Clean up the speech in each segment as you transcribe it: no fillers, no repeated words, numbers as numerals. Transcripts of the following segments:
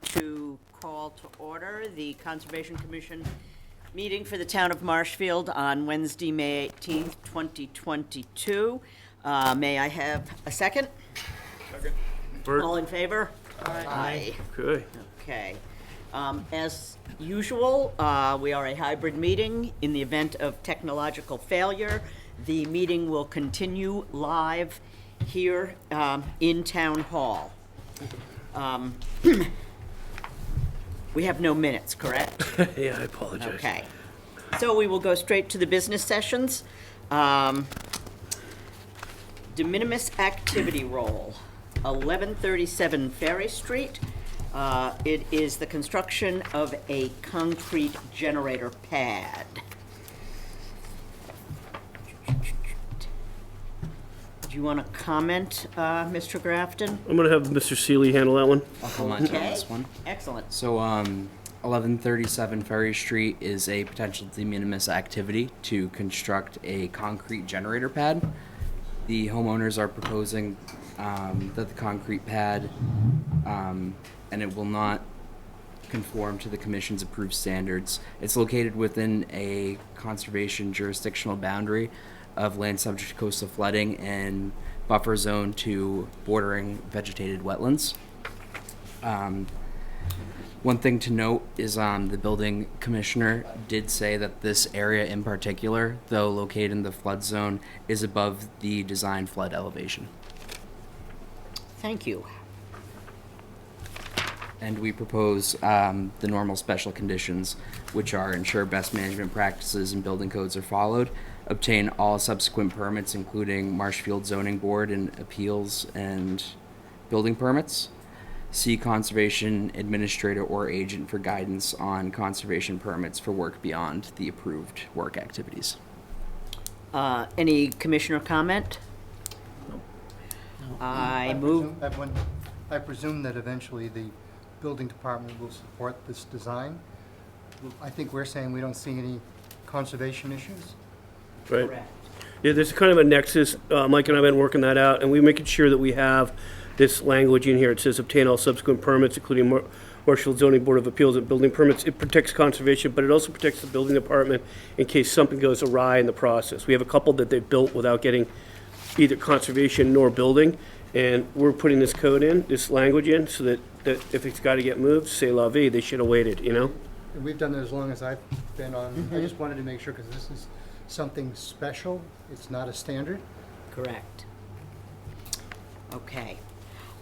to call to order the Conservation Commission meeting for the town of Marshfield on Wednesday, May 18th, 2022. May I have a second? Second. All in favor? Aye. Okay. Okay. As usual, we are a hybrid meeting. In the event of technological failure, the meeting will continue live here in Town Hall. We have no minutes, correct? Yeah, I apologize. Okay. So we will go straight to the business sessions. De minimis activity roll, 1137 Ferry Street. It is the construction of a concrete generator pad. Do you want to comment, Mr. Grafton? I'm gonna have Mr. Seeley handle that one. I'll comment on Okay. this one. Excellent. So, 1137 Ferry Street is a potential de minimis activity to construct a concrete generator pad. The homeowners are proposing that the concrete pad, and it will not conform to the commission's approved standards. It's located within a conservation jurisdictional boundary of land subject to coastal flooding and buffer zone to bordering vegetated wetlands. One thing to note is the building commissioner did say that this area in particular, though located in the flood zone, is above the design flood elevation. Thank you. And we propose the normal special conditions, which are ensure best management practices and building codes are followed, obtain all subsequent permits, including Marshfield Zoning Board and appeals and building permits, see conservation administrator or agent for guidance on conservation permits for work beyond the approved work activities. Any commissioner comment? I move. I presume that eventually the building department will support this design. I think we're saying we don't see any conservation issues. Right. Correct. Yeah, there's kind of a nexus. Mike and I have been working that out, and we're making sure that we have this language in here. It says obtain all subsequent permits, including Marshfield Zoning Board of Appeals and building permits. It protects conservation, but it also protects the building department in case something goes awry in the process. We have a couple that they've built without getting either conservation nor building, and we're putting this code in, this language in, so that if it's got to get moved, c'est la vie, they should have waited, you know? And we've done it as long as I've been on. I just wanted to make sure, because this is something special. It's not a standard. Correct. Okay.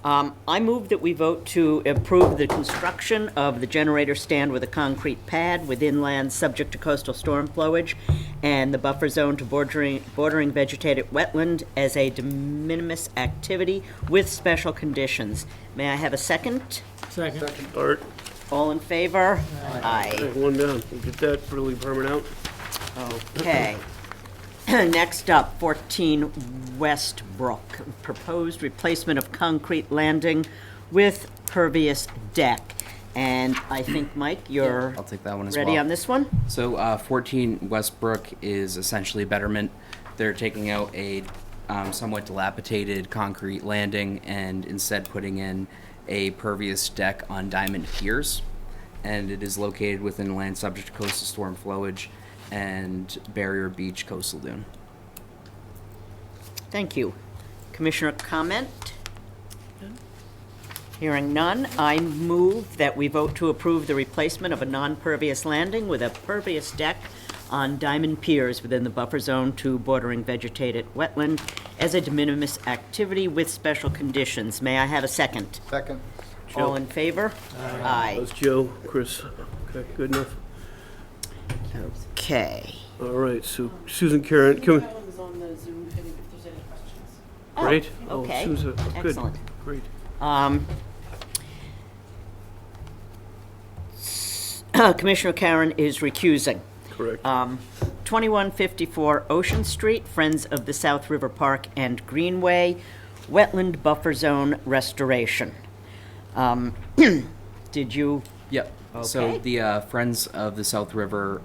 I move that we vote to approve the construction of the generator stand with a concrete pad within land subject to coastal storm flowage and the buffer zone to bordering vegetated wetland as a de minimis activity with special conditions. May I have a second? Second. Art, All in favor? Aye. one down. We'll get that really permanent out. Okay. Next up, 14 Westbrook, proposed replacement of concrete landing with pervious deck. And I think, Mike, you're I'll take that one as ready well. on this one? So 14 Westbrook is essentially betterment. They're taking out a somewhat dilapidated concrete landing and instead putting in a pervious deck on diamond piers. And it is located within land subject to coastal storm flowage and Barrier Beach coastal dune. Thank you. Commissioner comment? Hearing none, I move that we vote to approve the replacement of a non-pervious landing with a pervious deck on diamond piers within the buffer zone to bordering vegetated wetland as a de minimis activity with special conditions. May I have a second? Second. All in favor? Aye. That's Joe, Chris. Okay, good enough. Okay. All right, so Susan, Karen, come. was on the Zoom, if there's any questions. Great. Okay. Susan, good. Excellent. Great. Commissioner Karen is recusing. Correct. 2154 Ocean Street, Friends of the South River Park and Greenway, wetland buffer zone restoration. Did you? Yep. So Okay. the Friends of the South River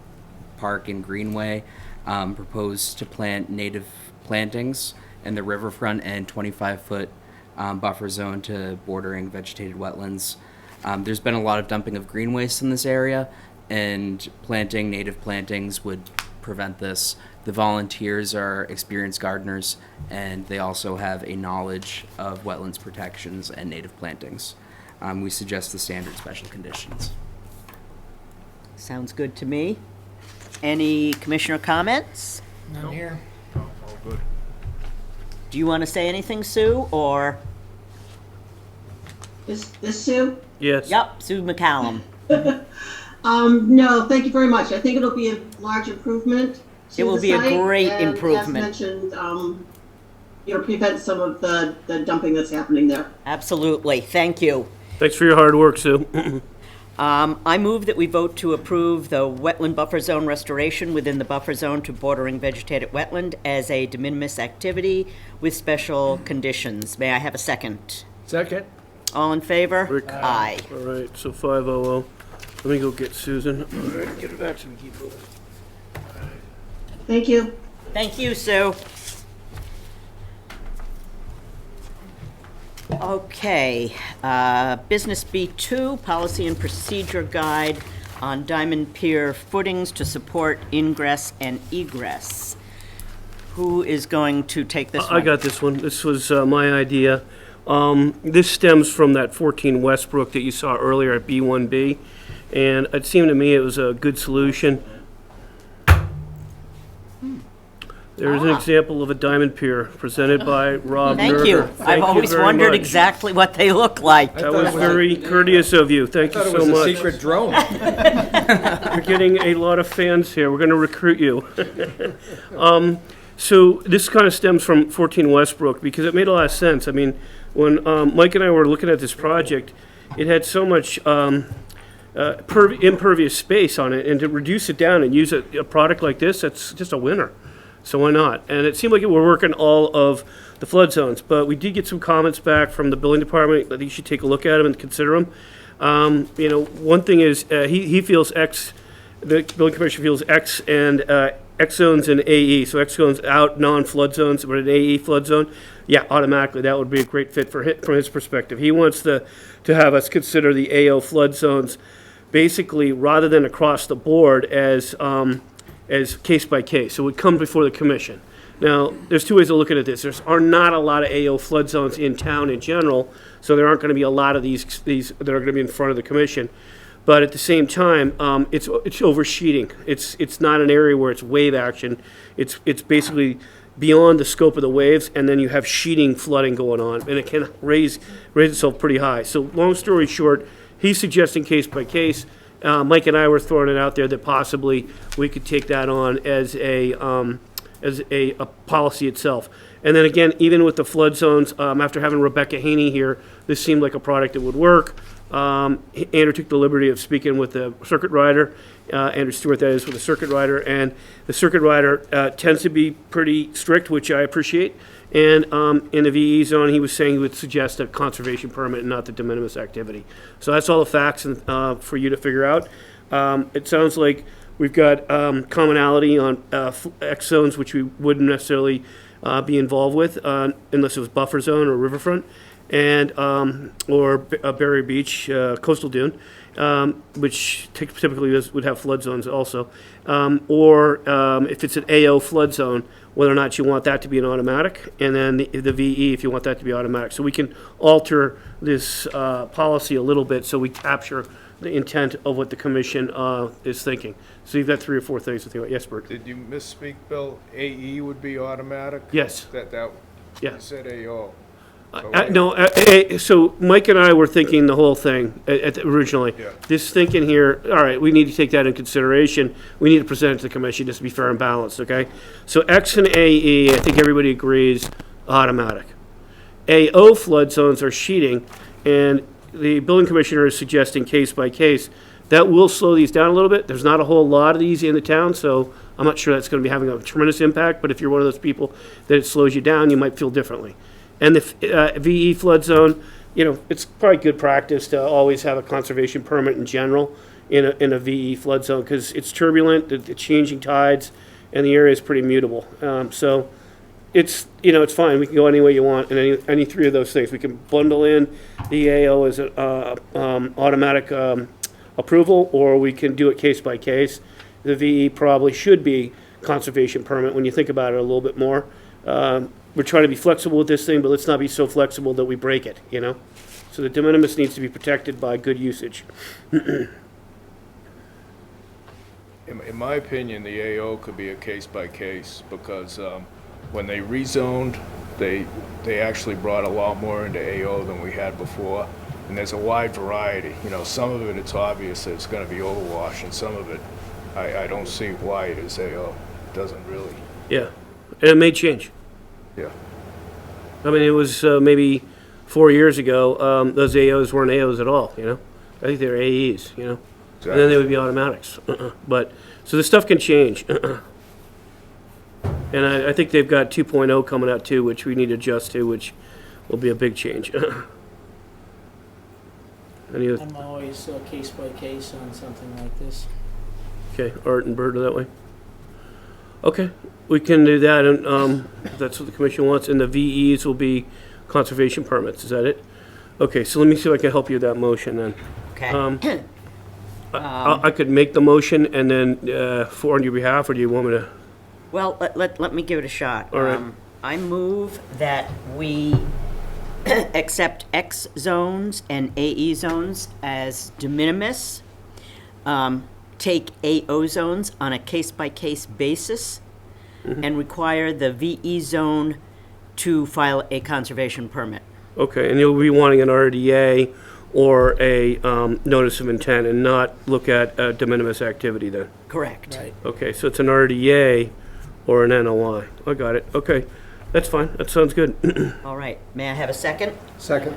Park and Greenway propose to plant native plantings in the riverfront and 25-foot buffer zone to bordering vegetated wetlands. There's been a lot of dumping of green waste in this area, and planting native plantings would prevent this. The volunteers are experienced gardeners, and they also have a knowledge of wetlands protections and native plantings. We suggest the standard special conditions. Sounds good to me. Any commissioner comments? None here. Do you want to say anything, Sue, or? Is this Sue? Yes. Yep, Sue McCallum. No, thank you very much. I think it'll be a large improvement to It will the be a site, great and improvement. as mentioned, prevent some of the dumping that's happening there. Absolutely, thank you. Thanks for your hard work, Sue. I move that we vote to approve the wetland buffer zone restoration within the buffer zone to bordering vegetated wetland as a de minimis activity with special conditions. May I have a second? Second. All in favor? Rick. Aye. All right, so 500. Let me go get Susan. All right, get it back so we keep moving. Thank you. Thank you, Sue. Okay, Business B2, Policy and Procedure Guide on Diamond Pier footings to support ingress and egress. Who is going to take this one? I got this one. This was my idea. This stems from that 14 Westbrook that you saw earlier at B1B, and it seemed to me it was a good solution. There's an example of a diamond pier presented by Rob Thank Nerger. you. Thank I've you always very wondered much. exactly what they look like. That was very courteous of you. Thank you I thought so it was much. a secret drone. You're getting a lot of fans here. We're going to recruit you. So this kind of stems from 14 Westbrook because it made a lot of sense. I mean, when Mike and I were looking at this project, it had so much impervious space on it, and to reduce it down and use a product like this, that's just a winner. So why not? And it seemed like it were working all of the flood zones, but we did get some comments back from the building department that you should take a look at them and consider them. One thing is he feels X, the building commission feels X and X zones and AE. So X zones out non-flood zones, but an AE flood zone, yeah, automatically that would be a great fit for him, from his perspective. He wants to have us consider the AO flood zones basically rather than across the board as case by case. So it would come before the commission. Now, there's two ways of looking at this. There are not a lot of AO flood zones in town in general, so there aren't going to be a lot of these that are going to be in front of the commission. But at the same time, it's oversheeting. It's not an area where it's wave action. It's basically beyond the scope of the waves, and then you have sheeting flooding going on, and it can raise itself pretty high. So long story short, he's suggesting case by case. Mike and I were throwing it out there that possibly we could take that on as a policy itself. And then again, even with the flood zones, after having Rebecca Haney here, this seemed like a product that would work. Andrew took the liberty of speaking with the circuit rider, Andrew Stewart, that is, with the circuit rider, and the circuit rider tends to be pretty strict, which I appreciate. And in the VE zone, he was saying he would suggest a conservation permit and not the de minimis activity. So that's all the facts for you to figure out. It sounds like we've got commonality on X zones, which we wouldn't necessarily be involved with unless it was buffer zone or riverfront, and or Berry Beach coastal dune, which typically would have flood zones also, or if it's an AO flood zone, whether or not you want that to be an automatic, and then the VE if you want that to be automatic. So we can alter this policy a little bit so we capture the intent of what the commission is thinking. So you've got 3 or 4 things to think about. Yes, Bert? Did you misspeak, Bill? AE would be automatic? Yes. That, Yeah. you said AO. So Mike and I were thinking the whole thing originally. Yeah. This thinking here, all right, we need to take that in consideration. We need to present it to the commission just to be fair and balanced, okay? So X and AE, I think everybody agrees, automatic. AO flood zones are sheeting, and the building commissioner is suggesting case by case. That will slow these down a little bit. There's not a whole lot of these in the town, so I'm not sure that's going to be having a tremendous impact, but if you're one of those people that it slows you down, you might feel differently. And the VE flood zone, it's probably good practice to always have a conservation permit in general in a VE flood zone because it's turbulent, the changing tides, and the area is pretty mutable. So it's, you know, it's fine. We can go any way you want in any three of those things. We can bundle in the AO as an automatic approval, or we can do it case by case. The VE probably should be conservation permit when you think about it a little bit more. We're trying to be flexible with this thing, but let's not be so flexible that we break it, you know? So the de minimis needs to be protected by good usage. In my opinion, the AO could be a case by case because when they rezoned, they actually brought a lot more into AO than we had before. And there's a wide variety. You know, some of it, it's obvious that it's going to be overwash, and some of it, I don't see why it is AO. It doesn't really. Yeah, and it may change. Yeah. I mean, it was maybe 4 years ago, those AOs weren't AOs at all, you know? I think they were AEs, you know? And then they would be automatics. But, so the stuff can change. And I think they've got 2.0 coming out too, which we need to adjust to, which will be a big change. Any other, I'm always case by case on something like this. okay, Art and Bert are that way? Okay, we can do that, and if that's what the commission wants, and the VEs will be conservation permits, is that it? Okay, so let me see if I can help you with that motion then. Okay. I could make the motion and then, for on your behalf, or do you want me to? Well, let me give it a shot. All right. I move that we accept X zones and AE zones as de minimis, take AO zones on a case-by-case basis, and require the VE zone to file a conservation permit. Okay, and you'll be wanting an RDA or a notice of intent and not look at de minimis activity then? Correct. Right. Okay, so it's an RDA or an NOI. I got it. Okay, that's fine. That sounds good. All right. May I have a second? Second.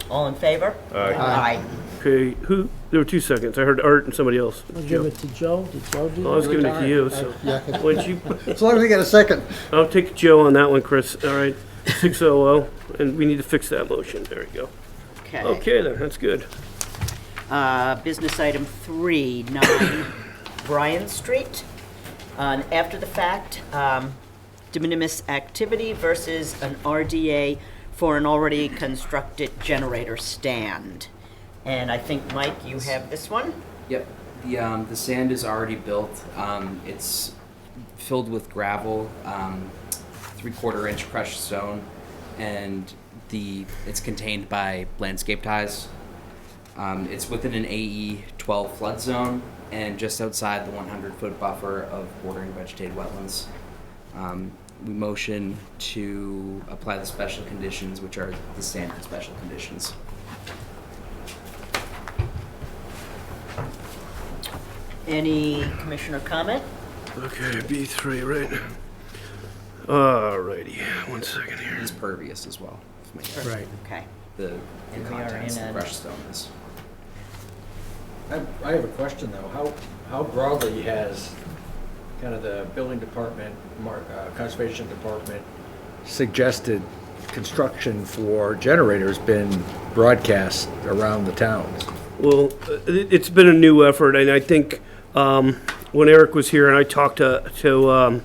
All in favor? Aye. Aye. Okay, there were 2 seconds. I heard Art and somebody else. I'll give it to Joe. Did Joe do that? I was giving it to you, so Yeah, why don't you, as long as we get a second. I'll take Joe on that one, Chris. All right, 600, and we need to fix that motion. There we go. Okay. Okay then, that's good. Business item 3, 9 Bryan Street. After the fact, de minimis activity versus an RDA for an already constructed generator stand. And I think, Mike, you have this one? Yep. The sand is already built. It's filled with gravel, 3/4 inch crushed stone, and it's contained by landscape ties. It's within an AE 12 flood zone and just outside the 100-foot buffer of bordering vegetated wetlands. We motion to apply the special conditions, which are the standard special conditions. Any commissioner comment? Okay, B3, right? Alrighty, 1 second here. It's pervious as well. Right. Okay. The And we are contents in of a- the crushed stone is. I have a question though. How broadly has kind of the building department, conservation department suggested construction for generators been broadcast around the towns? Well, it's been a new effort, and I think when Eric was here and I talked to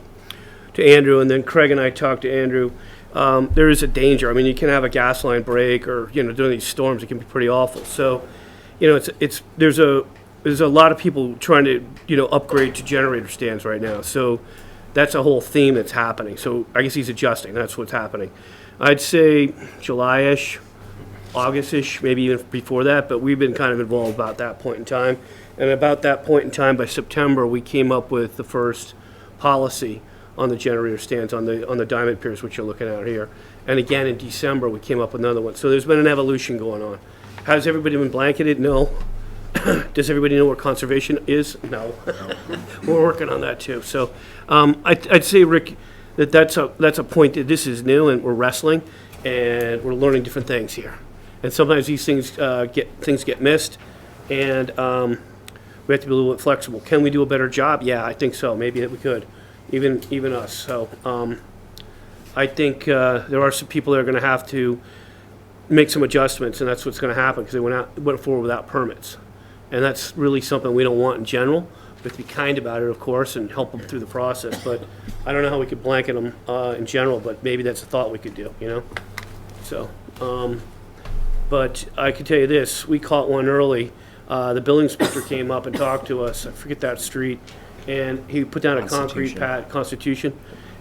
Andrew, and then Craig and I talked to Andrew, there is a danger. I mean, you can have a gas line break, or during these storms, it can be pretty awful. So, there's a lot of people trying to upgrade to generator stands right now. So that's a whole theme that's happening. So I guess he's adjusting. That's what's happening. I'd say July-ish, August-ish, maybe even before that, but we've been kind of involved about that point in time. And about that point in time, by September, we came up with the first policy on the generator stands on the diamond piers, which you're looking at here. And again, in December, we came up with another one. So there's been an evolution going on. Has everybody been blanketed? No. Does everybody know where conservation is? No. We're working on that too. So I'd say, Rick, that's a point that this is new, and we're wrestling, and we're learning different things here. And sometimes these things get missed, and we have to be a little bit flexible. Can we do a better job? Yeah, I think so. Maybe that we could, even us. So I think there are some people that are going to have to make some adjustments, and that's what's going to happen because they went forward without permits, and that's really something we don't want in general. We have to be kind about it, of course, and help them through the process, but I don't know how we could blanket them in general, but maybe that's a thought we could do, you know? So, but I can tell you this, we caught one early. The building inspector came up and talked to us, I forget that street, and he put down a concrete pad, Constitution,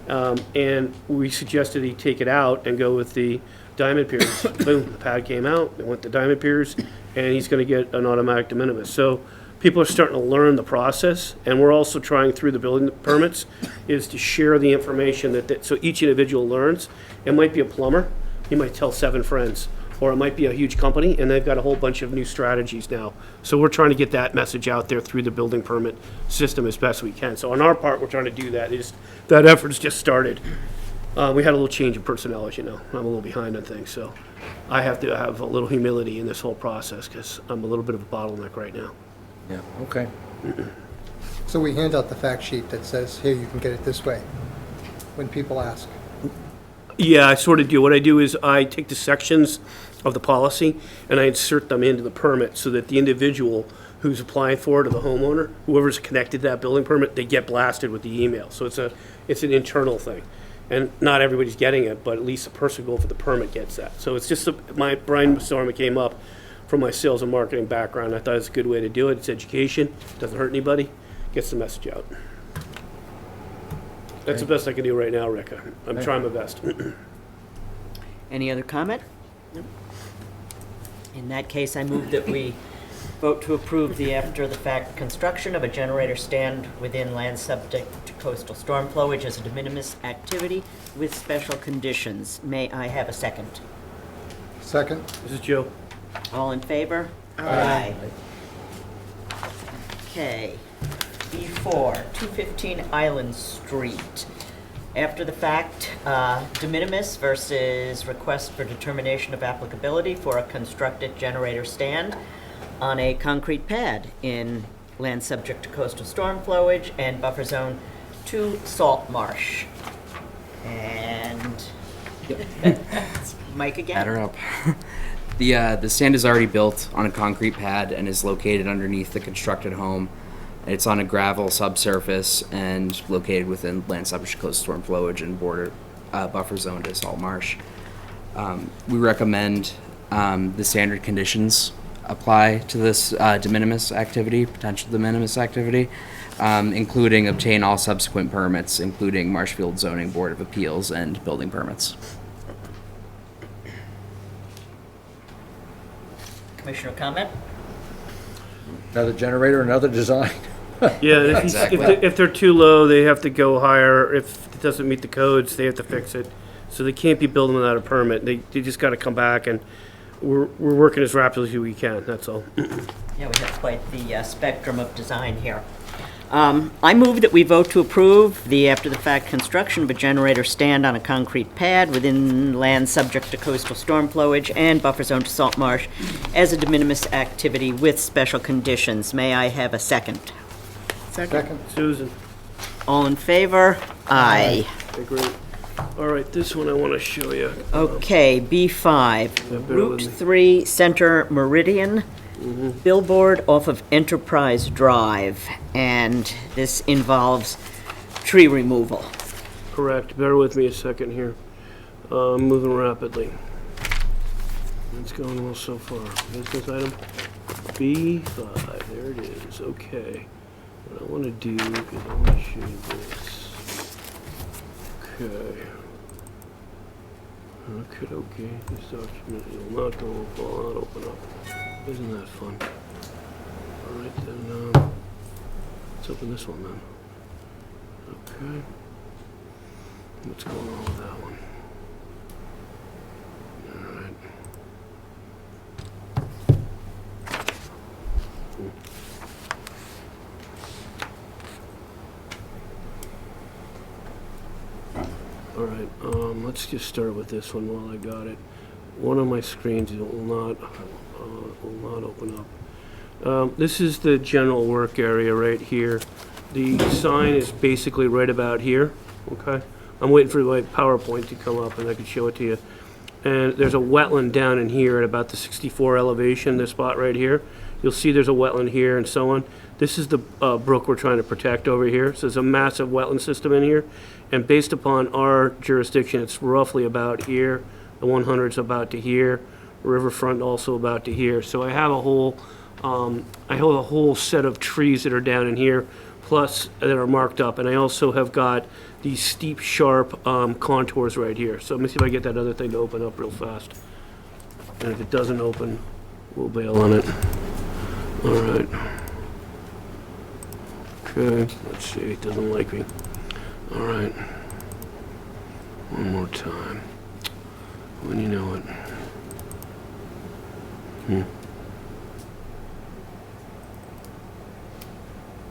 and we suggested he take it out and go with the diamond piers. Boom, the pad came out, it went to diamond piers, and he's gonna get an automatic de minimis. So people are starting to learn the process, and we're also trying through the building permits, is to share the information so each individual learns. It might be a plumber, he might tell 7 friends, or it might be a huge company, and they've got a whole bunch of new strategies now. So we're trying to get that message out there through the building permit system as best we can. So on our part, we're trying to do that. That effort's just started. We had a little change in personnel, as you know. I'm a little behind on things, so I have to have a little humility in this whole process, because I'm a little bit of a bottleneck right now. Yeah, okay. So we hand out the fact sheet that says, here, you can get it this way, when people ask. Yeah, I sort of do. What I do is I take the sections of the policy and I insert them into the permit so that the individual who's applying for it, or the homeowner, whoever's connected to that building permit, they get blasted with the email. So it's an internal thing. And not everybody's getting it, but at least the person going for the permit gets that. So it's just my brainstorming came up from my sales and marketing background. I thought it was a good way to do it. It's education, doesn't hurt anybody, gets the message out. That's the best I can do right now, Rick. I'm trying my best. Any other comment? No. In that case, I move that we vote to approve the after-the-fact construction of a generator stand within land subject to coastal storm flowage as a de minimis activity with special conditions. May I have a second? Second? This is Joe. All in favor? Aye. Okay. B4, 215 Island Street. After the fact, de minimis versus request for determination of applicability for a constructed generator stand on a concrete pad in land subject to coastal storm flowage and buffer zone 2 salt marsh. And Mike again? Batter up. The stand is already built on a concrete pad and is located underneath the constructed home. It's on a gravel subsurface and located within land subject to coastal storm flowage and border buffer zone to salt marsh. We recommend the standard conditions apply to this de minimis activity, potential de minimis activity, including obtain all subsequent permits, including Marshfield Zoning Board of Appeals and building permits. Commissioner comment? Another generator, another design. Yeah, Exactly. if they're too low, they have to go higher. If it doesn't meet the codes, they have to fix it. So they can't be building without a permit. They just got to come back, and we're working as rapidly as we can, that's all. Yeah, we have quite the spectrum of design here. I move that we vote to approve the after-the-fact construction of a generator stand on a concrete pad within land subject to coastal storm flowage and buffer zone to salt marsh as a de minimis activity with special conditions. May I have a second? Second? Susan? All in favor? Aye. Okay, great. All right, this one I want to show you. Okay, B5, bear Route with me. 3 Center Meridian, billboard off of Enterprise Drive, and this involves tree removal. Correct. Bear with me a second here. I'm moving rapidly. It's going well so far. Business item B5. There it is. Okay. What I want to do is I want to show you this. Okay. Okay. This document will not open up. Isn't that fun? All right, then. Let's open this one then. Okay. What's going on with that one? All right. All right, let's just start with this one while I got it. One of my screens will not open up. This is the general work area right here. The sign is basically right about here, okay? I'm waiting for my PowerPoint to come up and I can show it to you. And there's a wetland down in here at about the 64 elevation, this spot right here. You'll see there's a wetland here and so on. This is the brook we're trying to protect over here. So there's a massive wetland system in here. And based upon our jurisdiction, it's roughly about here. The 100's about to here. Riverfront also about to here. So I have a whole set of trees that are down in here, plus that are marked up. And I also have got these steep, sharp contours right here. So let me see if I get that other thing to open up real fast. And if it doesn't open, we'll bail on it. All right. Okay, let's see, it doesn't like me. All right. One more time. When you know it.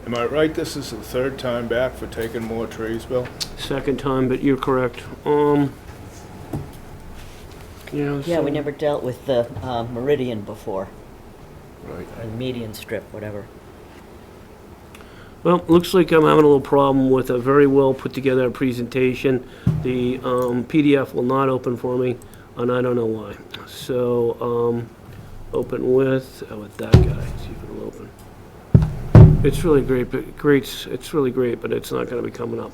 Am I right, this is the third time back for taking more trees, Bill? Second time, but you're correct. Yeah, so- we never dealt with the meridian before, Right. or median strip, whatever. Well, looks like I'm having a little problem with a very well put together presentation. The PDF will not open for me, and I don't know why. So, open with that guy, see if it'll open. It's really great, it's really great, but it's not gonna be coming up.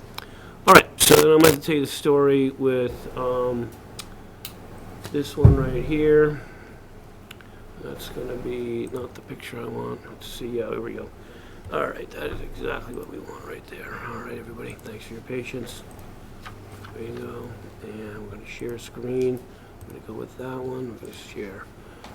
All right, so then I'm gonna tell you the story with this one right here. That's gonna be not the picture I want. Let's see, yeah, here we go. All right, that is exactly what we want right there. All right, everybody, thanks for your patience. There you go. And we're gonna share screen. I'm gonna go with that one. We're gonna share.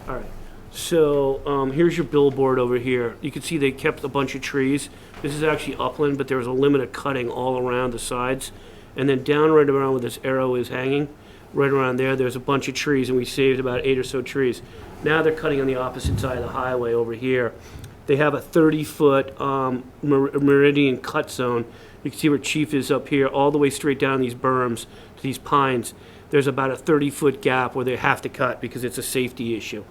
All right, so here's your billboard over here. You can see they kept a bunch of trees. This is actually upland, but there was a limit of cutting all around the sides. And then down right around where this arrow is hanging, right around there, there's a bunch of trees, and we saved about 8 or so trees. Now they're cutting on the opposite side of the highway over here. They have a 30-foot meridian cut zone. You can see where Chief is up here, all the way straight down these berms to these pines. There's about a 30-foot gap where they have to cut because it's a safety issue.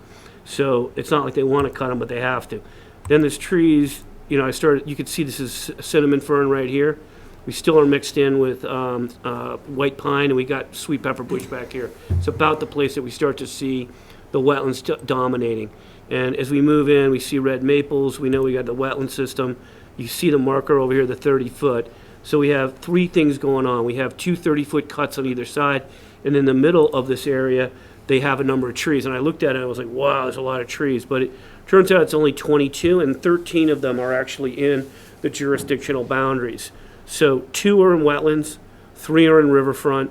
So it's not like they want to cut them, but they have to. Then there's trees. You know, you can see this is cinnamon fern right here. We still are mixed in with white pine, and we got sweet pepper bush back here. It's about the place that we start to see the wetlands dominating. And as we move in, we see red maples. We know we got the wetland system. You see the marker over here, the 30-foot. So we have 3 things going on. We have 2 30-foot cuts on either side. And in the middle of this area, they have a number of trees. And I looked at it and I was like, wow, there's a lot of trees. But it turns out it's only 22, and 13 of them are actually in the jurisdictional boundaries. So 2 are in wetlands, 3 are in riverfront,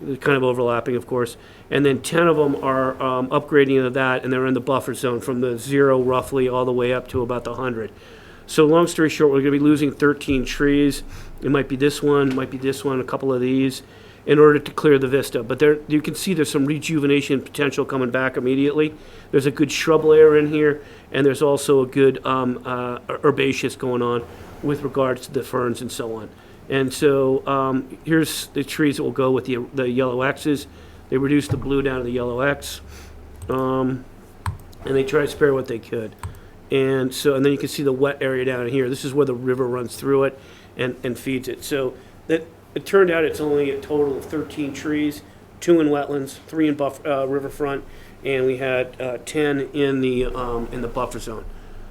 kind of overlapping, of course. And then 10 of them are upgrading into that, and they're in the buffer zone from the 0 roughly all the way up to about the 100. So long story short, we're going to be losing 13 trees. It might be this one, a couple of these, in order to clear the vista. But there, you can see there's some rejuvenation potential coming back immediately. There's a good shrub layer in here, and there's also a good herbaceous going on with regards to the ferns and so on. And so here's the trees that will go with the yellow X's. They reduced the blue down to the yellow X, and they try to spare what they could. And then you can see the wet area down here. This is where the river runs through it and feeds it. So that it turned out it's only a total of 13 trees, 2 in wetlands, 3 in riverfront, and we had 10 in the buffer zone.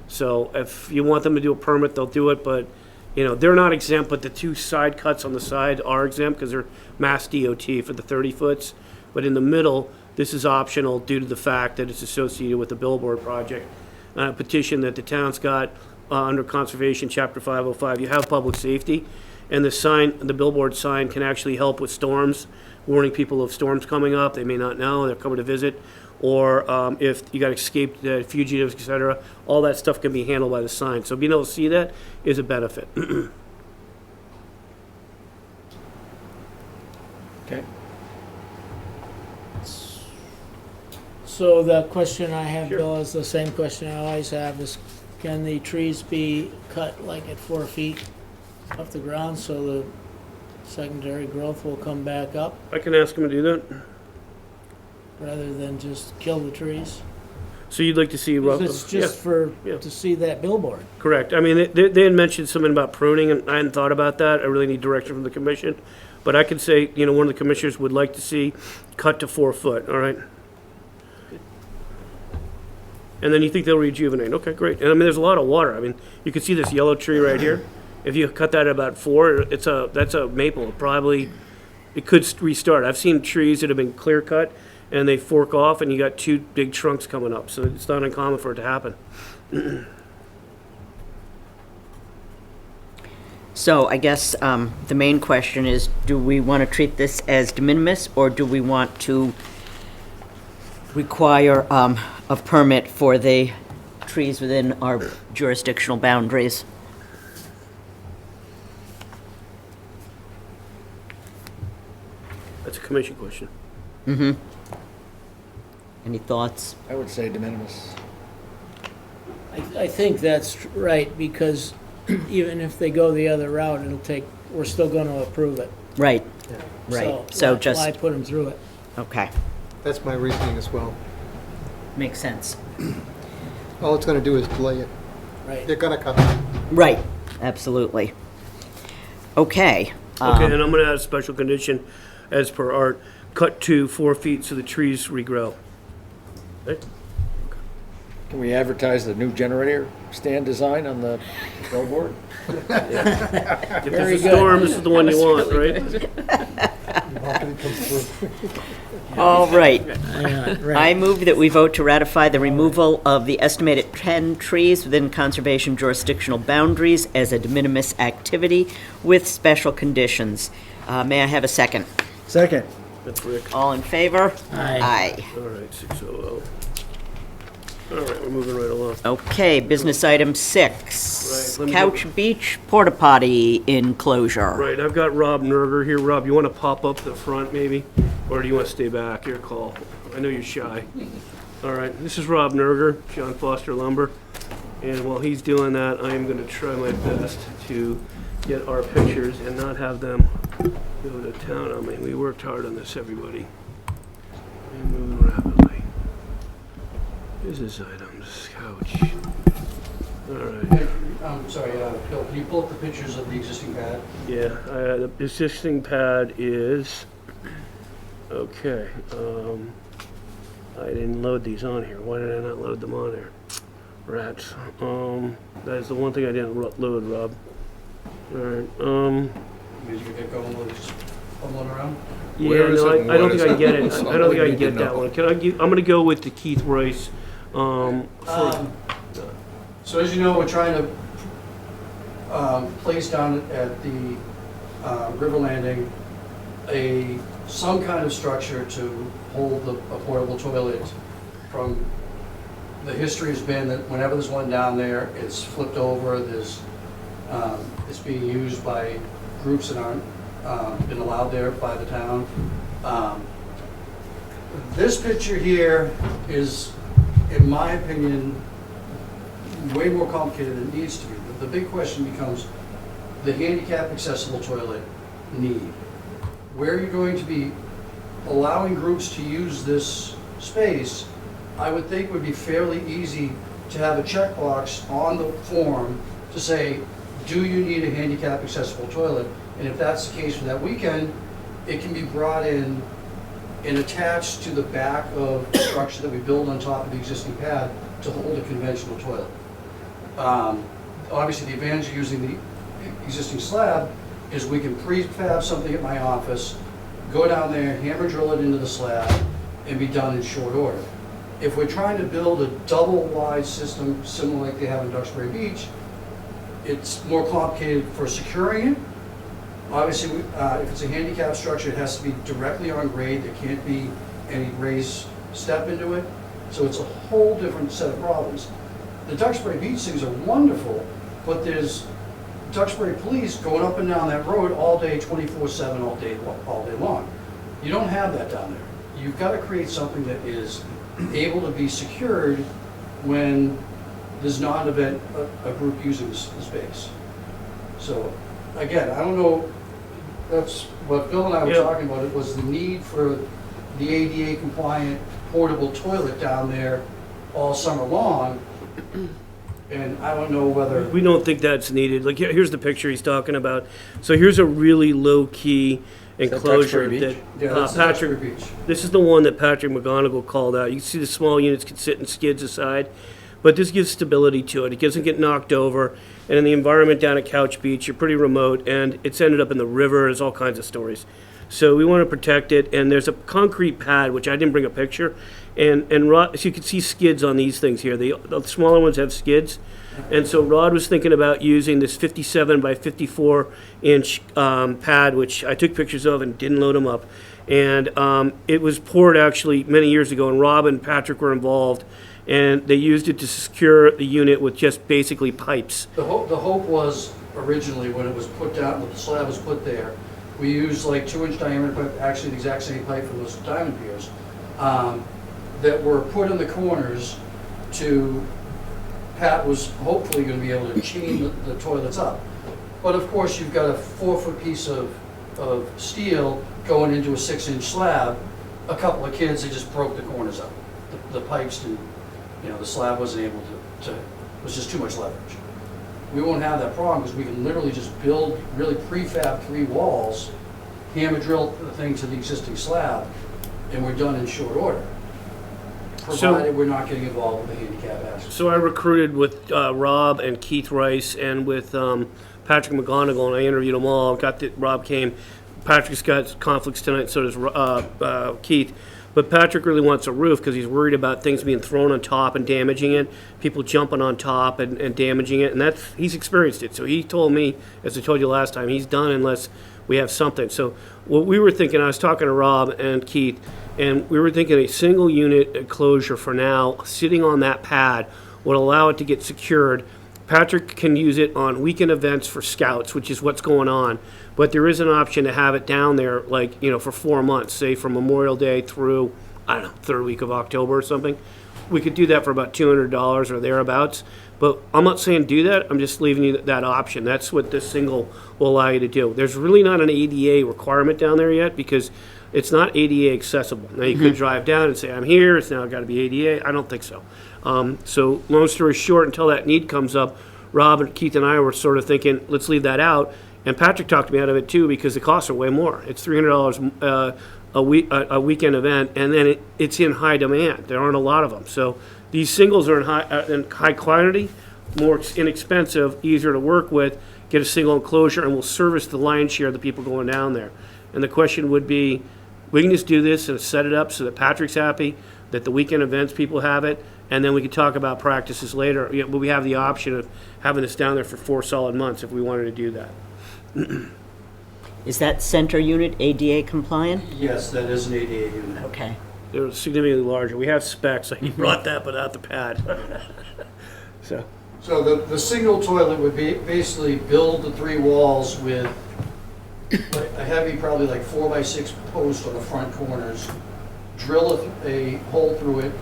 So if you want them to do a permit, they'll do it, but you know, they're not exempt, but the 2 side cuts on the side are exempt because they're Mass DOT for the 30-foots. But in the middle, this is optional due to the fact that it's associated with the billboard project. Petition that the town's got under Conservation Chapter 505. You have public safety, and the billboard sign can actually help with storms, warning people of storms coming up. They may not know, they're coming to visit. Or if you got escaped fugitives, etc., all that stuff can be handled by the sign. So being able to see that is a benefit. Okay. So the question I have, Sure. Bill, is the same question I always have, is can the trees be cut like at 4 feet off the ground so the secondary growth will come back up I can ask them to do that. rather than just kill the trees? So you'd like to see... 'Cause it's just Yeah. to see that billboard. Correct. I mean, they had mentioned something about pruning, and I hadn't thought about that. I really need direction from the commission. But I could say, you know, one of the commissioners would like to see cut to 4 foot, all right? And then you think they'll rejuvenate. Okay, great. And I mean, there's a lot of water. I mean, you can see this yellow tree right here. If you cut that at about 4, that's a maple. It could restart. I've seen trees that have been clear cut and they fork off and you got 2 big trunks coming up. So it's not uncommon for it to happen. So I guess the main question is, do we want to treat this as de minimis, or do we want to require a permit for the trees within our jurisdictional boundaries? That's a commission question. Any thoughts? I would say de minimis. I think that's right, because even if they go the other route, we're still gonna approve it. Right, right. So Why just, put them through it? okay, That's my reasoning as well. makes sense. All it's gonna do is delay it. Right. They're gonna cut it. Right, absolutely. Okay. Okay, and I'm going to add a special condition as per art, cut to 4 feet so the trees regrow. Okay? Can we advertise the new generator stand design on the billboard? If Very there's a good. storm, this is the one you want, right? Hopefully it comes through. All right. Yeah, I right. move that we vote to ratify the removal of the estimated 10 trees within conservation jurisdictional boundaries as a de minimis activity with special conditions. May I have a second? Second. That's Rick. All in favor? Aye. All right, 600. All right, we're moving right along. Okay, business item 6. Right, let me Couch Beach Porta Potty enclosure. Right, I've got Rob Nerger here. Rob, you want to pop up the front maybe? Or do you want to stay back? Your call. I know you're shy. All right, this is Rob Nerger, John Foster Lumber. And while he's doing that, I am going to try my best to get our pictures and not have them go to town on me. We worked hard on this, everybody. And moving rapidly. Business items, couch. All right. I'm sorry, Bill, can you pull up the pictures of the existing pad? Yeah, the existing pad is, okay, I didn't load these on here. Why did I not load them on there? Rats. That is the one thing I didn't load, Rob. All right, Maybe you get going with just fumbling around? yeah, Where is no, it and I don't what think I is can it? get it. I don't think I can We get did that not. one. I'm gonna go with the Keith Rice, So as you know, we're trying to place down at the river landing some kind of structure to hold a portable toilet. From the history has been that whenever there's one down there, it's flipped over. It's being used by groups that aren't been allowed there by the town. This picture here is, in my opinion, way more complicated than it needs to be. The big question becomes the handicap accessible toilet need. Where you're going to be allowing groups to use this space, I would think would be fairly easy to have a checkbox on the form to say, do you need a handicap accessible toilet? And if that's the case for that weekend, it can be brought in and attached to the back of the structure that we build on top of the existing pad to hold a conventional toilet. Obviously, the advantage of using the existing slab is we can prefab something at my office, go down there, hammer drill it into the slab, and be done in short order. If we're trying to build a double wide system similar like they have in Duxbury Beach, it's more complicated for securing it. Obviously, if it's a handicap structure, it has to be directly on grade. There can't be any raised step into it. So it's a whole different set of problems. The Duxbury Beach things are wonderful, but there's Duxbury police going up and down that road all day, 24/7, all day long. You don't have that down there. You've got to create something that is able to be secured when there's not an event, a group using the space. So, again, I don't know, that's what Bill and I were Yeah. talking about, it was the need for the ADA compliant portable toilet down there all summer long. And I don't know whether, We don't think that's needed. Like, here's the picture he's talking about. So here's a really low key, enclosure Duxbury that Beach? Yeah, that's the Patrick, Duxbury Beach. this is the one that Patrick McGonigal called out. You can see the small units can sit in skids aside, but this gives stability to it. It doesn't get knocked over. And in the environment down at Couch Beach, you're pretty remote, and it's ended up in the river. There's all kinds of stories. So we want to protect it, and there's a concrete pad, which I didn't bring a picture, and Rod, so you can see skids on these things here. The smaller ones have skids, and so Rod was thinking about using this 57 by 54 inch pad, which I took pictures of and didn't load them up. And it was poured actually many years ago, and Rob and Patrick were involved, and they used it to secure the unit with just basically pipes. The hope was originally when it was put down, when the slab was put there, we used like 2-inch diameter pipe, actually the exact same pipe from those diamond piers, that were put in the corners to, Pat was hopefully gonna be able to chain the toilets up. But of course, you've got a 4-foot piece of steel going into a 6-inch slab. A couple of kids, they just broke the corners up. The pipes didn't, the slab wasn't able to, it was just too much leverage. We won't have that problem because we can literally just build really prefab 3 walls, hammer drill the thing to the existing slab, and we're done in short order. Provided we're not getting involved with the handicap aspect. So I recruited with Rob and Keith Rice and with Patrick McGonigal, and I interviewed them all. Rob came. Patrick's got conflicts tonight, so does Keith. But Patrick really wants a roof because he's worried about things being thrown on top and damaging it, people jumping on top and damaging it, and he's experienced it. So he told me, as I told you last time, he's done unless we have something. So what we were thinking, I was talking to Rob and Keith, and we were thinking a single unit enclosure for now, sitting on that pad, would allow it to get secured. Patrick can use it on weekend events for scouts, which is what's going on. But there is an option to have it down there, for 4 months, say from Memorial Day through, I don't know, third week of October or something. We could do that for about $200 or thereabouts. But I'm not saying do that. I'm just leaving you that option. That's what this single will allow you to do. There's really not an ADA requirement down there yet because it's not ADA accessible. Now, you could drive down and say, I'm here. It's now got to be ADA. I don't think so. So long story short, until that need comes up, Rob and Keith and I were sort of thinking, let's leave that out. And Patrick talked me out of it too because the costs are way more. It's $300 a weekend event, and then it's in high demand. There aren't a lot of them. So these singles are in high quantity, more inexpensive, easier to work with. Get a single enclosure, and we'll service the lion's share of the people going down there. And the question would be, we can just do this and set it up so that Patrick's happy, that the weekend events people have it, and then we can talk about practices later. But we have the option of having this down there for 4 solid months if we wanted to do that. Is that center unit ADA compliant? Yes, that is an ADA unit. Okay. They're significantly larger. We have specs. He brought that, but not the pad. So The single toilet would be basically build the 3 walls with a heavy, probably like 4x6 post on the front corners, drill a hole through it,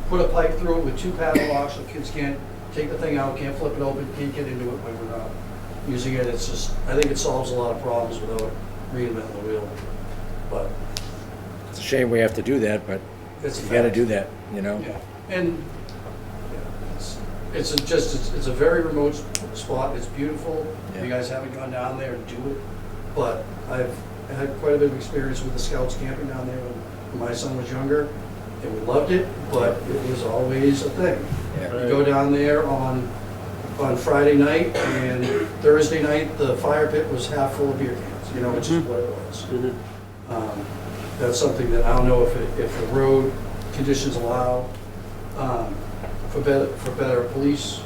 put a pipe through it with 2 padlocks so kids can't take the thing out, can't flip it open, can't get into it when we're not using it. It's just, I think it solves a lot of problems without reinventing the wheel. But It's a shame we have to do that, but it's you gotta do that, you know? Yeah, and it's a very remote spot. It's beautiful. Yeah. You guys haven't gone down there to do it, but I've had quite a bit of experience with the scouts camping down there when my son was younger, and we loved it, but it was always a thing. Yeah. You go down there on Friday night, and Thursday night, the fire pit was half full of beer cans, which is what it was. That's something that I don't know if the road conditions allow for better police.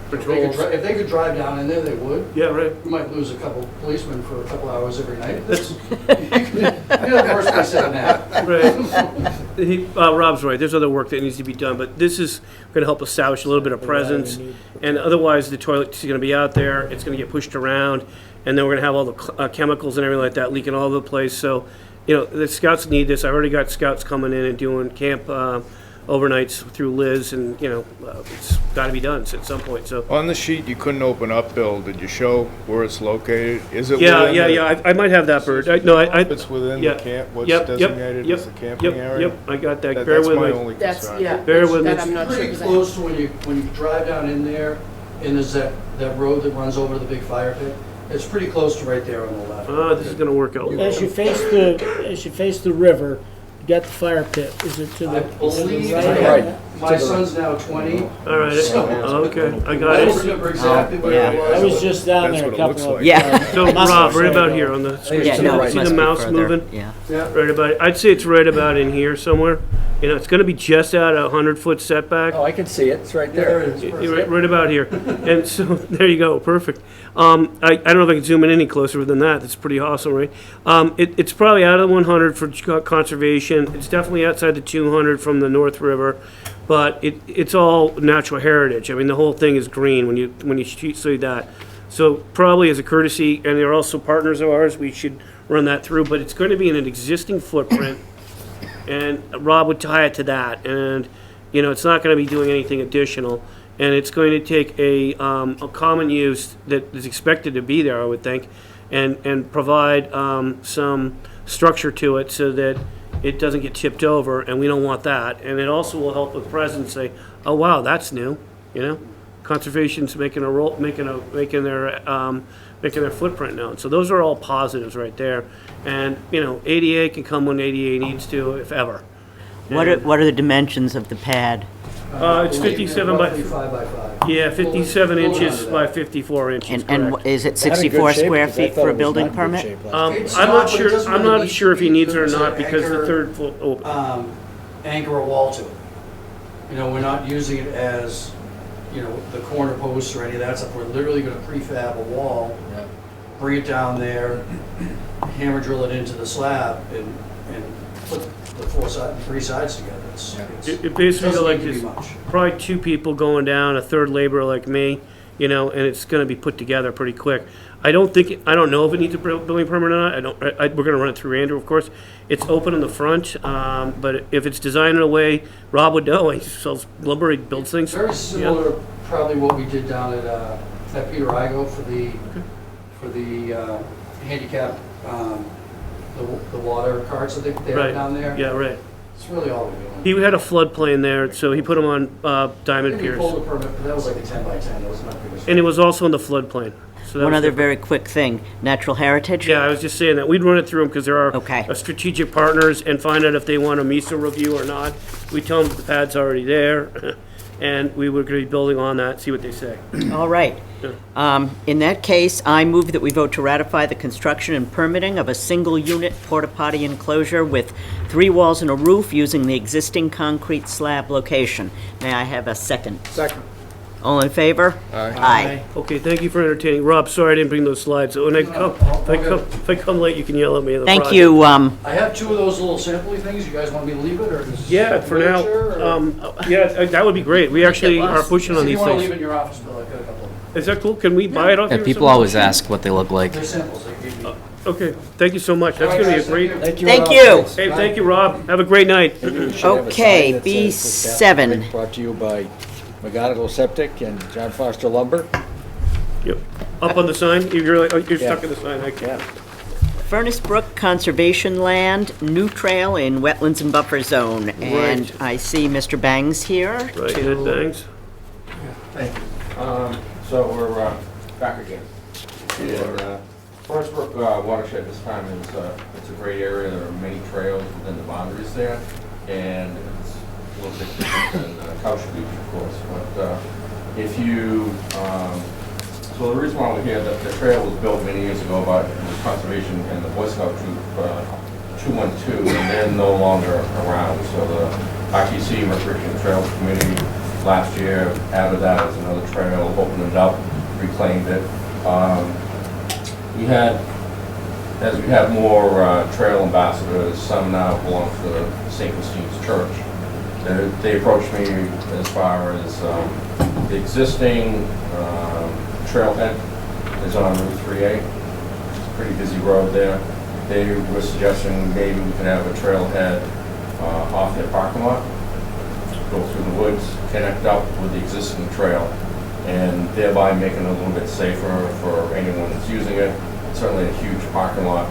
If they could drive down in there, they would. yeah, right. We might lose a couple policemen for a couple hours every night. You're the worst place to have. Right. Rob's right. There's other work that needs to be done, but this is going to help establish a little bit of presence. And otherwise, the toilet's going to be out there. It's going to get pushed around, and then we're going to have all the chemicals and everything like that leaking all over the place. So, the scouts need this. I've already got scouts coming in and doing camp overnights through Liz, and it's got to be done at some point. So On the sheet you couldn't open up, Bill, did you show where it's located? Is it yeah. within I might have that bird. It's within yeah. the camp, what's Yep, designated as the camping area? Yep, I got that. Bear That's with my me. only That's, concern. yeah. Bear with me. That I'm not sure. Pretty 'cause I- close to when you drive down in there, and there's that road that runs over to the big fire pit. It's pretty close to right there on the left. This is gonna work out. As you face the river, you got the fire pit. Is it to I the believe, right? my son's now 20. All right, okay, I got I don't it. remember exactly where yeah. it was. I was just down That's there a what it looks couple of. like. Yeah. So Rob, right about here on the screen, Yeah, no, it see must the be mouse further. moving? Yeah. Yeah. Right about, I'd say it's right about in here somewhere. You know, it's gonna be just out a 100-foot setback. Oh, I can see it, it's right There there. it is. You're right about here. And so, there you go, perfect. I don't know if I can zoom in any closer than that, that's pretty awesome, right? It's probably out of the 100 for conservation, it's definitely outside the 200 from the North River, but it's all natural heritage. I mean, the whole thing is green when you see that. So probably as a courtesy, and they're also partners of ours, we should run that through, but it's going to be in an existing footprint, and Rob would tie it to that, and, you know, it's not going to be doing anything additional, and it's going to take a common use that is expected to be there, I would think, and provide some structure to it so that it doesn't get tipped over, and we don't want that, and it also will help with presence, say, oh, wow, that's new, you know? Conservation's making their footprint known. So those are all positives right there. And, you know, ADA can come when ADA needs to, if ever. What are the dimensions of the pad? It's 57 by, Roughly 5 by 5. yeah, 57 Little inches under by that. 54 inches, And correct. is it Is that in good 64 shape? square Because I feet thought for it a was building not in good permit? shape last time. It's I'm not, not but it sure, doesn't I'm really not need sure if to he be needs it or to not, because the anchor- third floor, oh, Anchor a wall to it. You know, we're not using it as, you know, the corner posts or any of that stuff. We're literally gonna prefab a wall, bring it down there, hammer drill it into the slab, and put the three sides together. it basically Doesn't like need to be this, much. probably two people going down, a third laborer like me, you know, and it's gonna be put together pretty quick. I don't know if it needs a building permit or not, we're gonna run it through Andrew, of course. It's open in the front, but if it's designed in a way, Rob would know, he sells lumber, he builds things. Very Yeah. similar to probably what we did down at Peter Igo for the handicap, the water carts that they Right. have down there. Yeah, right. It's really all we're doing. He had a floodplain there, so he put them on diamond We piers. pulled a permit, but that was like a 10 by 10, that was not good. And it was also in the floodplain. So that One was other different. very quick thing, natural heritage? Yeah, I was just saying that. We'd run it through them because there are Okay. strategic partners and find out if they want a MISA review or not. We tell them the pad's already there, and we were going to be building on that, see what they say. All right. In that case, I move that we vote to ratify the construction and permitting of a single-unit porta-potty enclosure with 3 walls and a roof using the existing concrete slab location. May I have a second? Second. All in favor? Aye. Okay, thank you for entertaining. Rob, sorry I didn't bring those slides. So when I come, if I come late, you can yell at me in the Thank project. you. I have 2 of those little sampley things, you guys want me to leave it, or? is Yeah, for now. literature, or- Yeah, that would be great. We actually are pushing on If these you wanna leave things. it in your office, Bill, I've got a couple. Is that cool? Can we buy it off you Yeah, or people something? always ask what they look like. They're samples, they gave me. Okay, thank you so much. That's gonna be a great. Thank you. Thank Rob. you. Hey, thank you, Rob. Have a great night. We should have a Okay, sign that says this B7. application Brought to you by McGonigal Septic and John Foster Lumber. Yep. Up on the sign? You're stuck in the sign. I can't. Furnace Brook Conservation Land, new trail in wetlands and buffer zone. And Right. I see Mr. Bangs here. Right, to- Ed Bangs. Thank you. So we're back again. And Forest Brook watershed this time is it's a great area. There are many trails within the boundaries there, and it's a little bit different than Couch Beach, of course. But if you so the reason why we're here, the trail was built many years ago by the conservation and the Boy Scout Troop 212, and they're no longer around. So the RTC Recreation Trails Committee last year added that as another trail, opened it up, reclaimed it. As we have more trail ambassadors, some now belong to St. Christine's Church. They approached me as far as the existing trailhead is on Route 3A. It's a pretty busy road there. They were suggesting maybe we could have a trailhead off their parking lot, go through the woods, connect up with the existing trail, and thereby making it a little bit safer for anyone that's using it. It's certainly a huge parking lot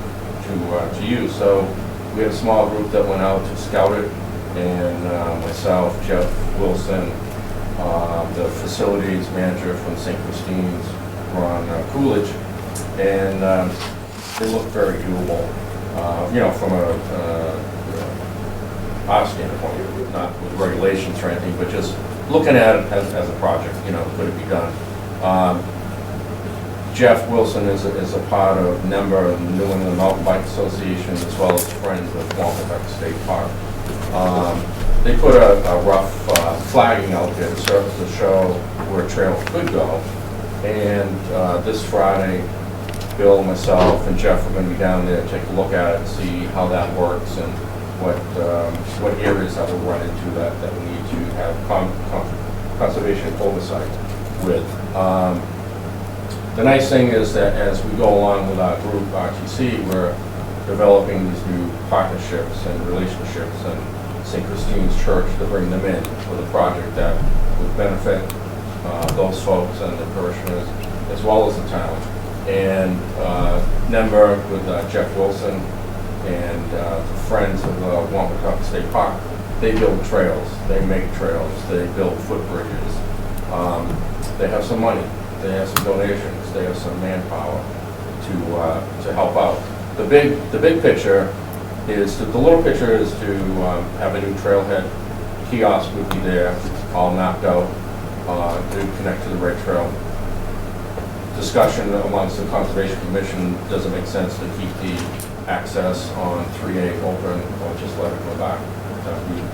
to use. So we had a small group that went out to scout it, and myself, Jeff Wilson, the facilities manager from St. Christine's, Ron Coolidge, and they look very doable. From our standpoint, not with regulations or anything, but just looking at it as a project, could it be done? Jeff Wilson is a part of member of the New England Mountain Bike Association, as well as friends of Wampatuck State Park. They put a rough flagging out there to show where trails could go. And this Friday, Bill, myself, and Jeff are going to be down there to take a look at it and see how that works and what areas that will run into that we need to have conservation oversight with. The nice thing is that as we go along with our group, RTC, we're developing these new partnerships and relationships, and St. Christine's Church to bring them in with a project that would benefit those folks and the parishioners as well as the town. And member with Jeff Wilson and the Friends of Wampatuck State Park, they build trails, they make trails, they build footbridges. They have some money, they have some donations, they have some manpower to help out. The big picture is the little picture is to have a new trailhead. Kiosk would be there, all mapped out to connect to the right trail. Discussion amongst the Conservation Commission, does it make sense to keep the access on 3A open or just let it go back?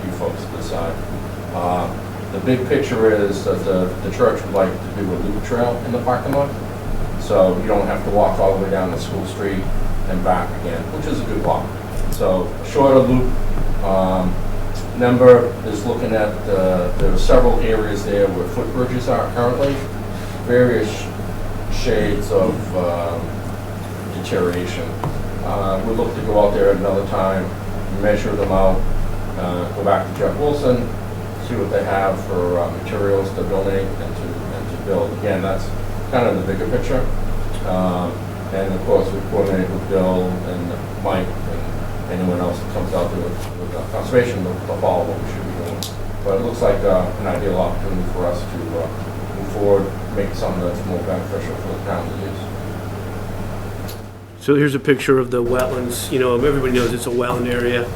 You folks decide. The big picture is that the church would like to do a loop trail in the parking lot, so you don't have to walk all the way down to School Street and back again, which is a good walk. So a shorter loop. Member is looking at, there are several areas there where footbridges are currently, various shades of deterioration. We'll look to go out there at another time, measure them out, go back to Jeff Wilson, see what they have for materials to donate and to build. Again, that's kind of the bigger picture. And of course, we coordinate with Bill and Mike and anyone else that comes out there with conservation to follow what we should be doing. But it looks like an ideal opportunity for us to move forward, make something that's more beneficial for the town to use. So here's a picture of the wetlands. Everybody knows it's a wetland area.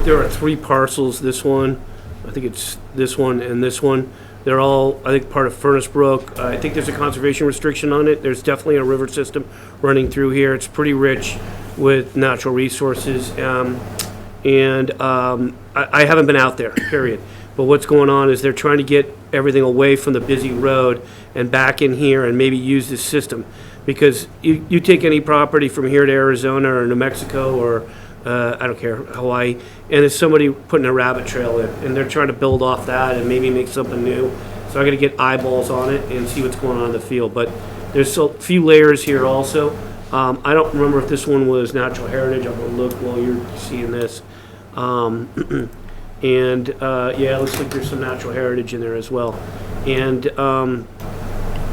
There are 3 parcels, this one, I think it's this one and this one. They're all, I think, part of Furnace Brook. I think there's a conservation restriction on it. There's definitely a river system running through here. It's pretty rich with natural resources. I haven't been out there, period. But what's going on is they're trying to get everything away from the busy road and back in here and maybe use this system. Because you take any property from here to Arizona or New Mexico or I don't care, Hawaii, and there's somebody putting a rabbit trail in, and they're trying to build off that and maybe make something new. So I got to get eyeballs on it and see what's going on in the field. But there's a few layers here also. I don't remember if this one was natural heritage. I'm going to look while you're seeing this. Yeah, it looks like there's some natural heritage in there as well. And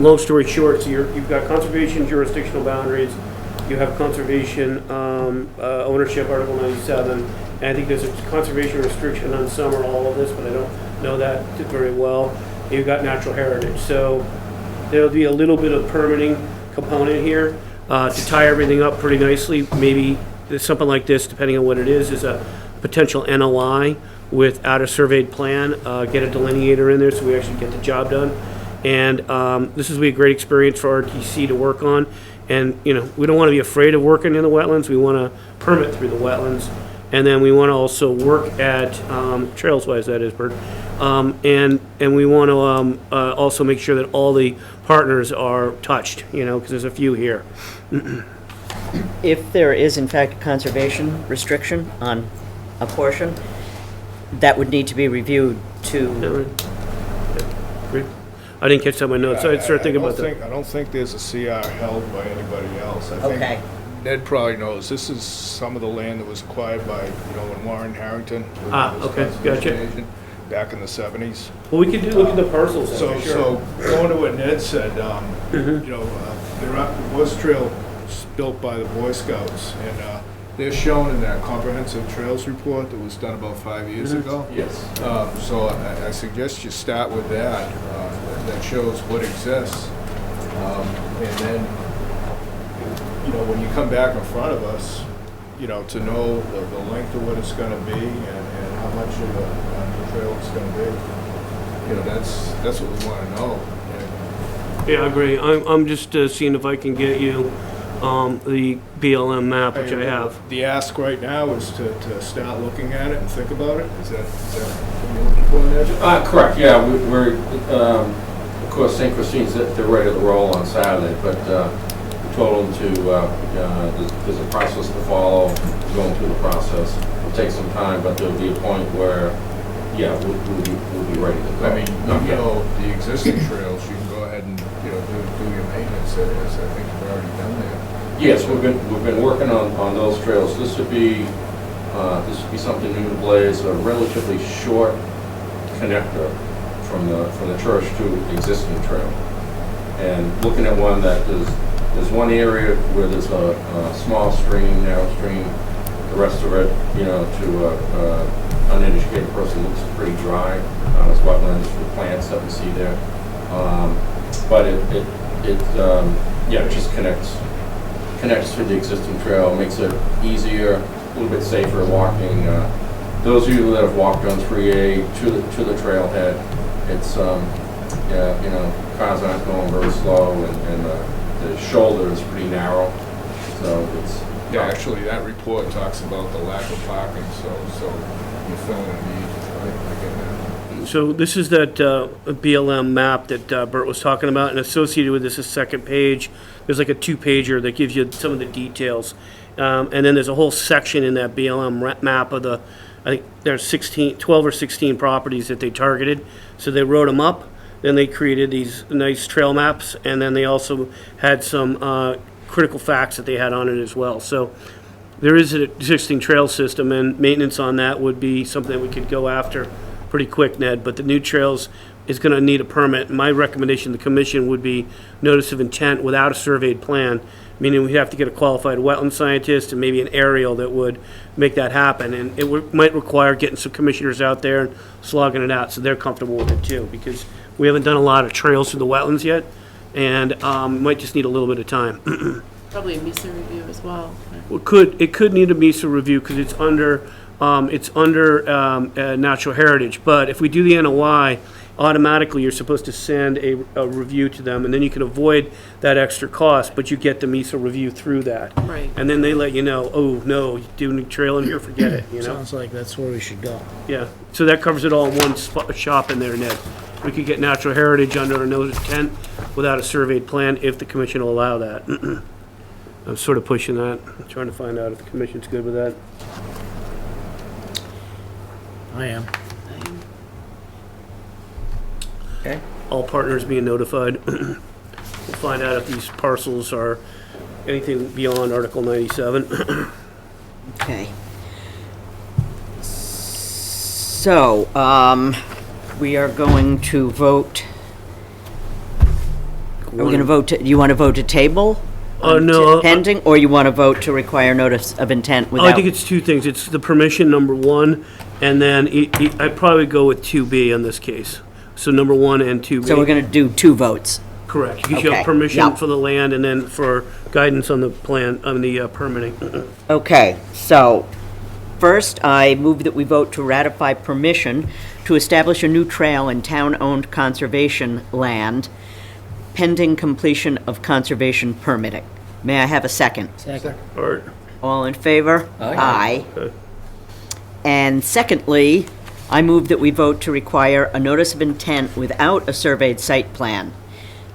long story short, so you've got conservation jurisdictional boundaries. You have conservation ownership, Article 97, and I think there's a conservation restriction on some or all of this, but I don't know that very well. You've got natural heritage, so there'll be a little bit of permitting component here to tie everything up pretty nicely. Maybe something like this, depending on what it is a potential NOI without a surveyed plan, get a delineator in there so we actually get the job done. And this will be a great experience for RTC to work on. And, we don't want to be afraid of working in the wetlands. We want to permit through the wetlands. And then we want to also work at, trails-wise, that is, Bert. And we want to also make sure that all the partners are touched, because there's a few here. If there is in fact a conservation restriction on a portion, that would need to be reviewed to... I didn't catch that in my notes, so I'd start thinking about that. I don't think there's a CR held by anybody else. I Okay. think Ned probably knows, this is some of the land that was acquired by, when Warren Harrington was Okay, conservation gotcha. agent back in the 70s. Well, we could look at the parcels then, So, for sure. so going to what Ned said, there was trail built by the Boy Scouts, and they're shown in that comprehensive trails report that was done about 5 years ago. Yes. So I suggest you start with that. That shows what exists, and then you know, when you come back in front of us, you know, to know the length of what it's gonna be and how much of a new trail it's gonna be. You know, that's what we wanna know. And Yeah, I agree. I'm just seeing if I can get you the BLM map, which I have. The ask right now is to start looking at it and think about it. Is that what you're looking for, Ned? Correct, yeah, we're, of course, St. Christine's, they're ready to roll on Saturday, but we told them to, there's a process to follow, going through the process. It'll take some time, but there'll be a point where, yeah, we'll be ready to go. I mean, you know, the existing trails, you can go ahead and, you know, do your maintenance areas. I think you've already done that. Yes, we've been working on those trails. This would be something new to Blaze, a relatively short connector from the church to the existing trail. And looking at one that there's one area where there's a small stream, narrow stream. The rest of it, you know, to uneducated person looks pretty dry. It's wetlands with plants that we see there. But it just connects to the existing trail, makes it easier, a little bit safer walking. Those of you that have walked on 3A to the trailhead, it's you know, cars aren't going very slow, and the shoulder is pretty narrow, so it's. Yeah, actually, that report talks about the lack of parking, so you're filling a need. I get that. So this is that BLM map that Bert was talking about, and associated with this is second page. There's like a 2-pager that gives you some of the details. And then there's a whole section in that BLM map of the, I think there's 12 or 16 properties that they targeted. So they wrote them up, then they created these nice trail maps, and then they also had some critical facts that they had on it as well. So there is an existing trail system, and maintenance on that would be something that we could go after pretty quick, Ned, but the new trails is going to need a permit. My recommendation to the commission would be notice of intent without a surveyed plan, meaning we'd have to get a qualified wetland scientist and maybe an aerial that would make that happen. And it might require getting some commissioners out there and slogging it out so they're comfortable with it too, because we haven't done a lot of trails through the wetlands yet, and might just need a little bit of time. Probably a MISA review as well. It could need a MISA review because it's under natural heritage. But if we do the NOI, automatically you're supposed to send a review to them, and then you can avoid that extra cost, but you get the MISA review through that. Right. And then they let you know, oh, no, you do a trail in here, forget it, you know? Sounds like that's where we should go. Yeah, so that covers it all in one shop in there, Ned. We could get natural heritage under a notice of intent without a surveyed plan if the commission will allow that. I'm sort of pushing that, I'm trying to find out if the commission's good with that. I am. Okay. All partners being notified. We'll find out if these parcels are anything beyond Article 97. Okay. So, we are going to vote. Are we going to vote, you want to vote to table? No. Pending, or you want to vote to require notice of intent without? I think it's two things. It's the permission, number one, and then I'd probably go with 2B in this case. So number 1 and 2B. So we're going to do 2 votes. Correct. Because you Okay, have permission yep. for the land and then for guidance on the plan, on the permitting. Okay, so first, I move that we vote to ratify permission to establish a new trail in town-owned conservation land pending completion of conservation permitting. May I have a second? Second. Art. All in favor? Aye. Okay. And secondly, I move that we vote to require a notice of intent without a surveyed site plan.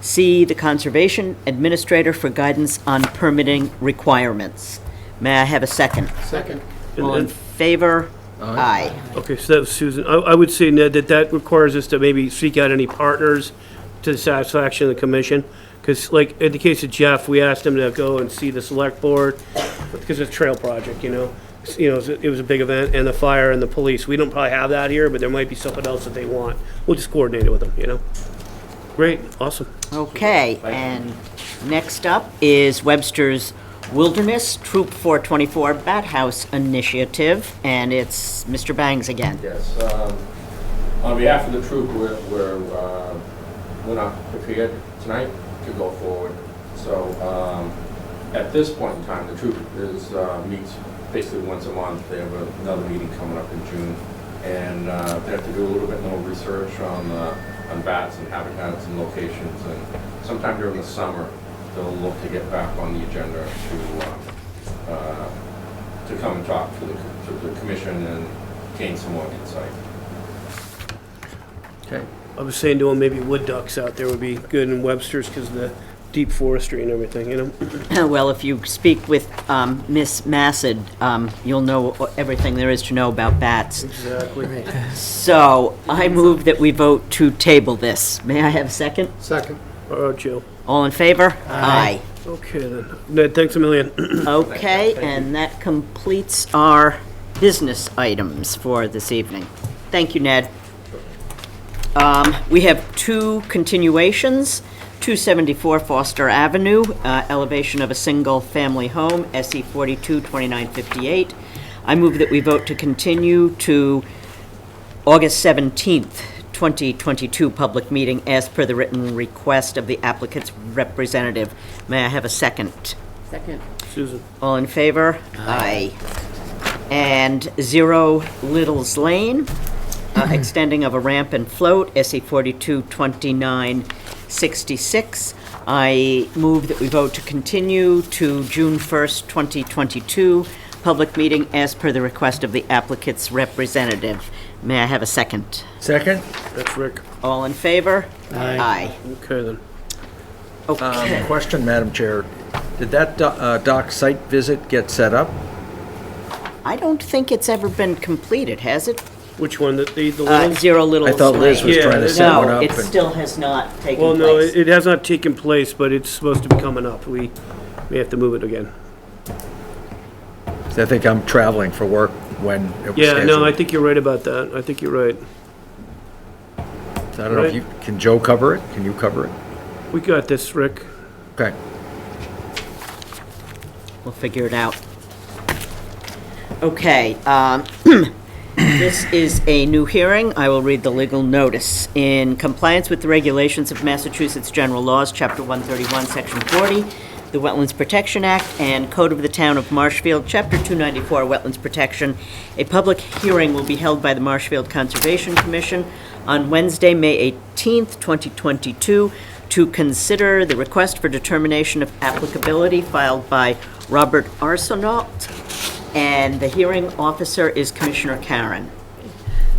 See the Conservation Administrator for guidance on permitting requirements. May I have a second? Second. All in favor? Aye. Okay, so that was Susan. I would say, Ned, that requires us to maybe seek out any partners to the satisfaction of the commission. Because like in the case of Jeff, we asked him to go and see the select board because it's a trail project, you know. It was a big event, and the fire and the police. We don't probably have that here, but there might be something else that they want. We'll just coordinate it with them, you know. Great, awesome. Okay, and next up is Webster's Wilderness Troop 424 Bat House Initiative, and it's Mr. Bangs again. Yes. On behalf of the troop, we're not prepared tonight to go forward. So At this point in time, the troop is, meets basically once a month. They have another meeting coming up in June. And they have to do a little bit more research on bats and habitats and locations. And sometime during the summer, they'll look to get back on the agenda to come and talk to the commission and gain some more insight. Okay. I was saying to him, maybe wood ducks out there would be good in Webster's because of the deep forestry and everything, you know? Well, if you speak with Miss Massad, you'll know everything there is to know about bats. Exactly. So I move that we vote to table this. May I have a second? Second. Jill. All in favor? Aye. Okay then. Ned, thanks a million. Okay, and that completes our business items for this evening. Thank you, Ned. We have two continuations. 274 Foster Avenue, elevation of a single-family home, SE 42 2958. I move that we vote to continue to August 17th, 2022 public meeting as per the written request of the applicant's representative. May I have a second? Second. Susan. All in favor? Aye. And 0 Little's Lane, extending of a ramp and float, SE 42 2966. I move that we vote to continue to June 1st, 2022, public meeting as per the request of the applicant's representative. May I have a second? Second? That's Rick. All in favor? Aye. Okay then. Okay. Question, Madam Chair. Did that dock site visit get set up? I don't think it's ever been completed, has it? Which one? The little? 0 Little's I thought Liz Lane. was Yeah, trying to set one No, up. it and- still has not taken Well, place. no, it has not taken place, but it's supposed to be coming up. We may have to move it again. I think I'm traveling for work when it was Yeah, scheduled. no, I think you're right about that. I think you're right. So I don't know if you, can Joe cover it? Can you cover it? We got this, Rick. Okay. We'll figure it out. Okay, this is a new hearing. I will read the legal notice. In compliance with the regulations of Massachusetts General Laws, Chapter 131, Section 40, the Wetlands Protection Act, and Code of the Town of Marshfield, Chapter 294, Wetlands Protection, a public hearing will be held by the Marshfield Conservation Commission on Wednesday, May 18th, 2022, to consider the request for determination of applicability filed by Robert Arsenault, and the hearing officer is Commissioner Karen.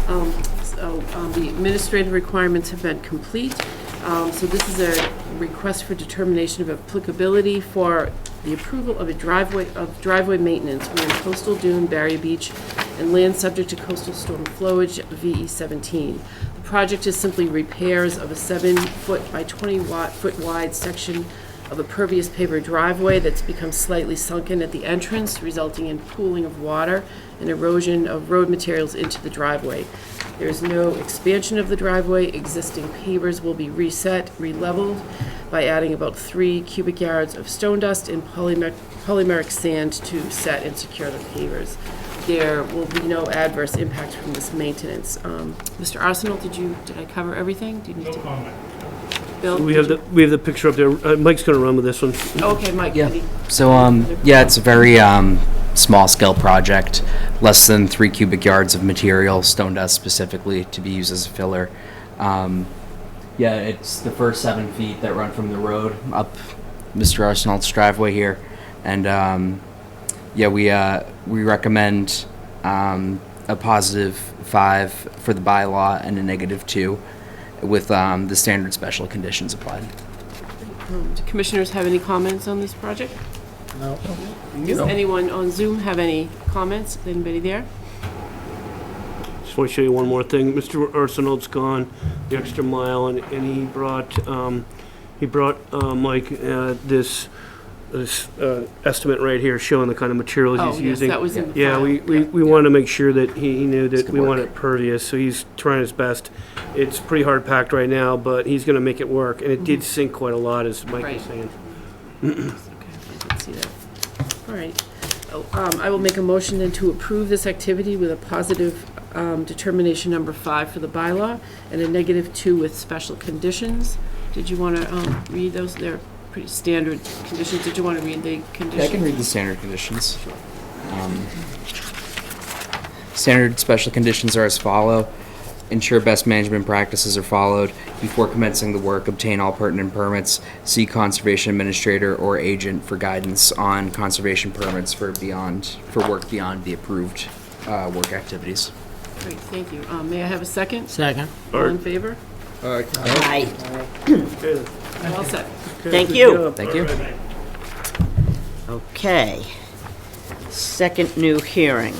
The administrative requirements have been complete. So this is a request for determination of applicability for the approval of a driveway maintenance within coastal dune, Barrier Beach, and land subject to coastal storm flowage, VE 17. The project is simply repairs of a 7-foot by 20-foot wide section of a pervious paver driveway that's become slightly sunken at the entrance, resulting in pooling of water and erosion of road materials into the driveway. There is no expansion of the driveway. Existing pavers will be reset, re-leveled by adding about 3 cubic yards of stone dust and polymeric sand to set and secure the pavers. There will be no adverse impact from this maintenance. Mr. Arsenal, did I cover everything? Do you need to? Bill, We have the picture up there. Mike's gonna run with this one. Okay, Mike. Yeah. did he- So, yeah, it's a very small-scale project, less than 3 cubic yards of material, stone dust specifically, to be used as a filler. Yeah, it's the first 7 feet that run from the road up Mr. Arsenault's driveway here. And, yeah, we recommend a positive 5 for the bylaw and a negative 2 with the standard special conditions applied. Do commissioners have any comments on this project? No. Does anyone on Zoom have any comments? Anybody there? Just want to show you one more thing. Mr. Arsenault's gone the extra mile, and he brought Mike this estimate right here showing the kind of materials Oh, he's yes, using. that was in the Yeah, file. we want to make sure that he knew that good we want work. it pervious, so he's trying his best. It's pretty hard packed right now, but he's going to make it work, and it did sink quite a lot, as Mike Right. was saying. Okay, I did see that. All right. I will make a motion then to approve this activity with a positive determination number 5 for the bylaw and a negative 2 with special conditions. Did you want to read those? They're pretty standard conditions. Did you want to read the conditions? Yeah, I can read the standard conditions. Standard special conditions are as follow. Ensure best management practices are followed. Before commencing the work, obtain all pertinent permits. See conservation administrator or agent for guidance on conservation permits for work beyond the approved work activities. Great, thank you. May I have a second? Second. All in favor? Aye. Okay. All set. Thank Good you. job. Thank you. Okay. Second new hearing.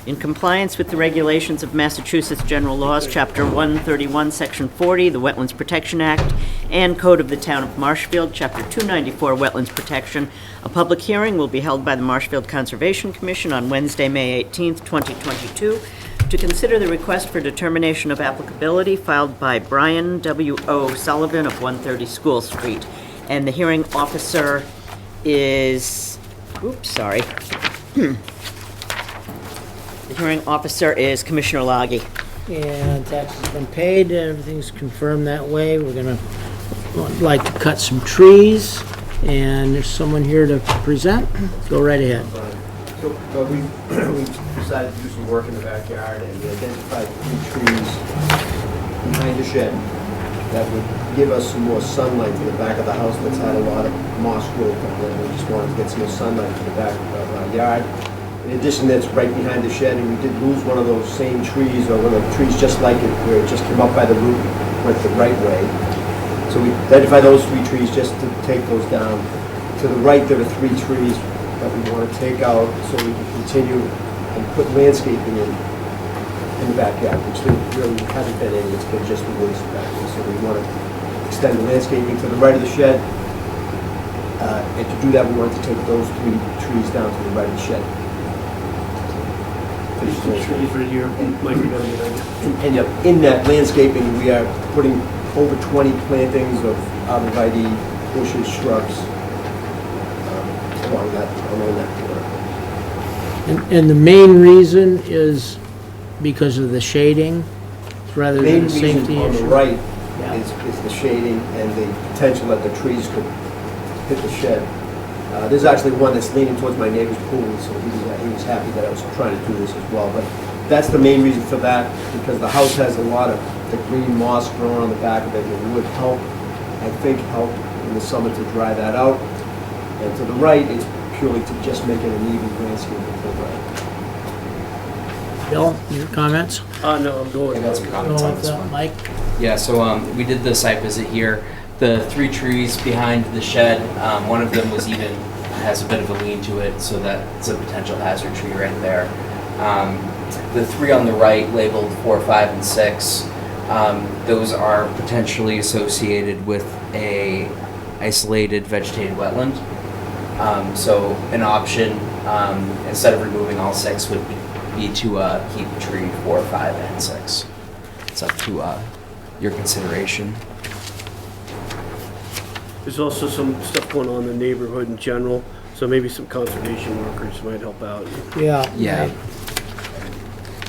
In compliance with the regulations of Massachusetts General Laws, Chapter 131, Section 40, the Wetlands Protection Act, and Code of the Town of Marshfield, Chapter 294, Wetlands Protection, a public hearing will be held by the Marshfield Conservation Commission on Wednesday, May 18th, 2022, to consider the request for determination of applicability filed by Brian W. O. Sullivan of 130 School Street. And the hearing officer is, The hearing officer is Commissioner Loggy. And taxes been paid, everything's confirmed that way. We're gonna, like to cut some trees, and there's someone here to present. Go right ahead. So we decided to do some work in the backyard, and we identified 3 trees behind the shed that would give us some more sunlight to the back of the house that's had a lot of moss growth on it. We just wanted to get some more sunlight to the back of our yard. In addition, that's right behind the shed, and we did lose one of those same trees, or one of the trees just like it, where it just came up by the root, went the right way. So we identified those 3 trees just to take those down. To the right, there are 3 trees that we want to take out so we can continue and put landscaping in the backyard, which there really hasn't been any, it's been just the woods back there. So we want to extend the landscaping to the right of the shed. And to do that, we wanted to take those 3 trees down to the right of the shed. These 2 trees right here, Mike, you gotta get on. And in that landscaping, we are putting over 20 plantings of arborvitae, bushes, shrubs along that border. And the main reason is because of the shading, rather The main than a reason safety on the issue? right Yeah. is the shading and the potential that the trees could hit the shed. There's actually one that's leaning towards my neighbor's pool, so he was happy that I was trying to do this as well. But that's the main reason for that, because the house has a lot of the green moss growing on the back of it, and it would help, I think, help in the summer to dry that out. And to the right, it's purely to just make it an even landscape to the right. Bill, your comments? No, I'm I going. got some comments Go on with this that, one. Mike? Yeah, so we did the site visit here. The 3 trees behind the shed, one of them has a bit of a lean to it, so that's a potential hazard tree right there. The 3 on the right, labeled 4, 5, and 6, those are potentially associated with a isolated vegetated wetland. So an option, instead of removing all 6, would be to keep tree 4, 5, and 6. It's up to your consideration. There's also some stuff going on in the neighborhood in general, so maybe some conservation workers might help out. Yeah. Yeah.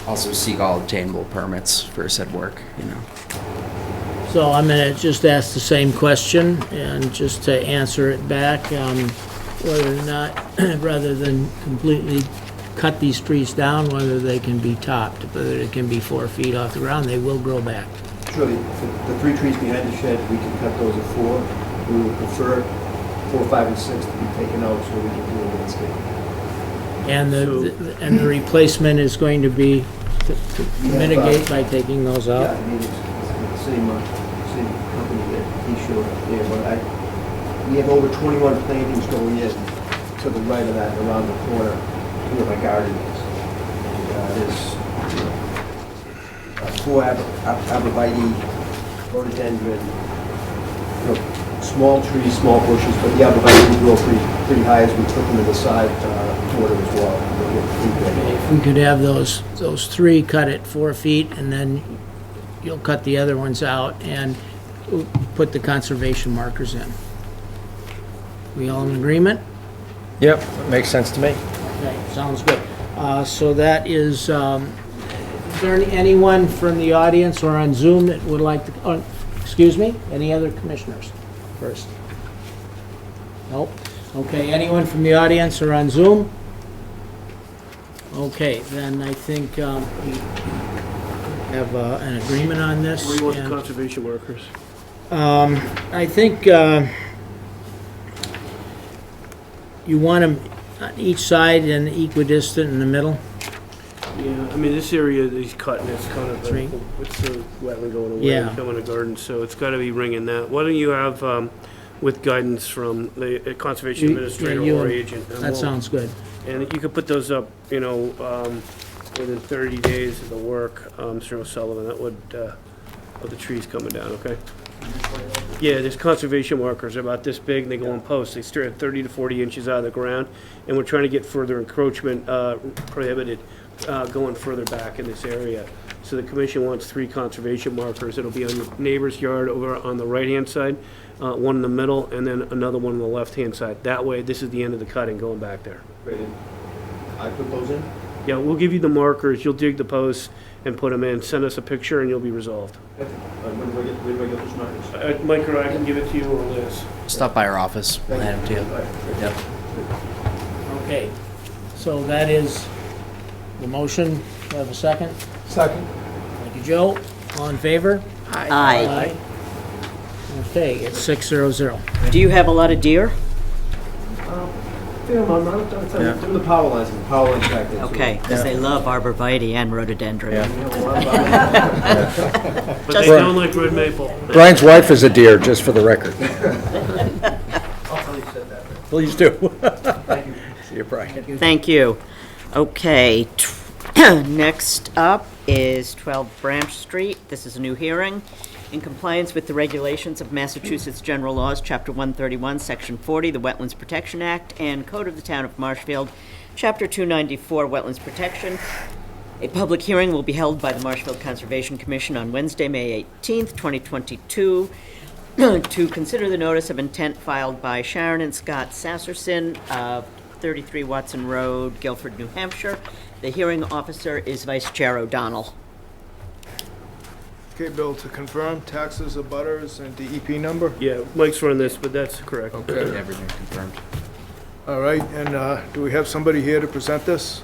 Also seek all obtainable permits for said work, you know. So I'm gonna just ask the same question, and just to answer it back, whether or not, rather than completely cut these trees down, whether they can be topped, whether they can be 4 feet off the ground, they will grow back. Sure, the 3 trees behind the shed, we can cut those at 4. We would prefer 4, 5, and 6 to be taken out so we can do a landscape. And the replacement is going to be to mitigate by taking those Yeah, out? I mean, it's the same company that he showed up there, but we have over 21 plantings going in to the right of that, around the corner, to where my garden is. There's 4 arborvitae, rhododendron, small trees, small bushes, but the arborvitae will grow pretty high as we put them in the side border as well. If we could have those 3 cut at 4 feet, and then you'll cut the other ones out and put the conservation markers in. We all in agreement? Yep, makes sense to me. Okay, sounds good. So that is there anyone from the audience or on Zoom that would like to, excuse me, any other commissioners first? Nope. Okay, anyone from the audience or on Zoom? Okay, then I think we have an agreement on this. Where do you want the and, conservation workers? I think you want them on each side and equidistant in the middle. Yeah, I mean, this area that he's cutting, it's kind of, Three. it's the wetland going away, Yeah. becoming a garden, so it's gotta be ringing that. Why don't you have, with guidance from the conservation You- administrator yeah, you or and- agent? and That we'll- sounds good. And you could put those up, within 30 days of the work, Mr. O'Sullivan, that would, of the trees coming down, okay? Yeah, there's conservation markers, they're about this big, and they go on posts, they start at 30 to 40 inches out of the ground, and we're trying to get further encroachment prohibited, going further back in this area. So the commission wants 3 conservation markers, it'll be on your neighbor's yard over on the right-hand side, one in the middle, and then another one on the left-hand side. That way, this is the end of the cutting, going back there. I put those in? Yeah, we'll give you the markers, you'll dig the posts and put them in, send us a picture and you'll be resolved. When do I get those markers? Mike or I can give it to you or Liz. Stop by our office. We'll hand them to you. Yep. Okay, so that is the motion. Do I have a second? Second. Thank you, Joe. All in favor? Aye. Okay, it's 600. Do you have a lot of deer? Doing the power lines, back there. Okay, because they love arborvitae and rhododendron. But they don't like red maple. Brian's wife is a deer, just for the record. I'll tell you said that. Please do. See you, Brian. Thank you. Okay, next up is 12 Branch Street. This is a new hearing. In compliance with the regulations of Massachusetts General Laws, Chapter 131, Section 40, the Wetlands Protection Act, and Code of the Town of Marshfield, Chapter 294, Wetlands Protection, a public hearing will be held by the Marshfield Conservation Commission on Wednesday, May 18th, 2022, to consider the notice of intent filed by Sharon and Scott Sasserson of 33 Watson Road, Guilford, New Hampshire. The hearing officer is Vice Chair O'Donnell. Okay, Bill, to confirm, taxes, abutters, and DEP number? Yeah, Mike's run this, but that's correct. Okay. Everything confirmed. All right, and do we have somebody here to present this?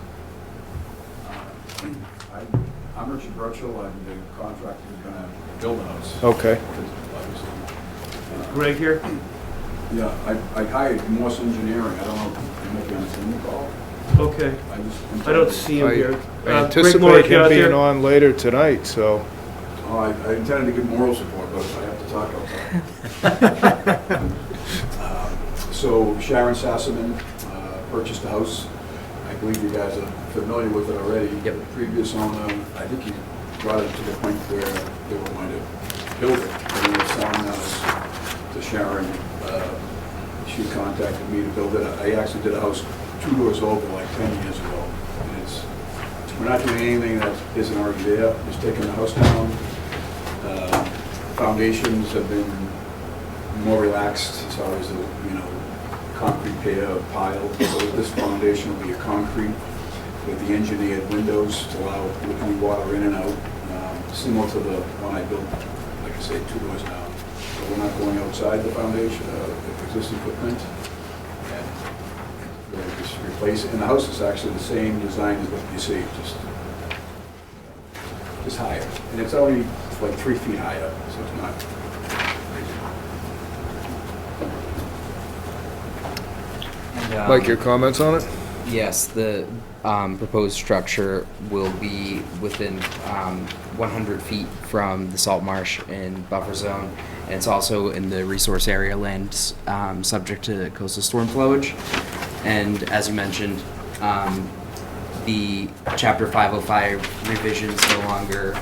I'm Richard Burchill, I'm the contractor who's gonna build the house. Okay. Greg here? Yeah, I hired Morse Engineering, I don't know if you understand the call. Okay. I I don't see him here. I Greg anticipate Moore, you him out being there? on later tonight, so. Oh, I intended to give moral support, but if I have to talk, I'll talk. So Sharon Sassaman purchased the house. I believe you guys are familiar with it already. Yep. The previous owner, I think he brought it to the point where they were going to build it. And they were selling the house to Sharon. She contacted me to build it. I actually did a house 2 doors over like 10 years ago. And we're not doing anything that isn't already there, just taking the house down. Foundations have been more relaxed as far as the, concrete pile. So this foundation will be a concrete with the engineered windows to allow liquid water in and out, similar to the one I built, like I say, 2 doors down. So we're not going outside the foundation, the existing footprint. And we're just replace it. And the house is actually the same design as what you see, just higher. And it's only like 3 feet higher, so it's not crazy. And, Mike, your comments on it? Yes, the proposed structure will be within 100 feet from the salt marsh and buffer zone. And it's also in the resource area lands subject to coastal storm flowage. And as you mentioned, the Chapter 505 revisions no longer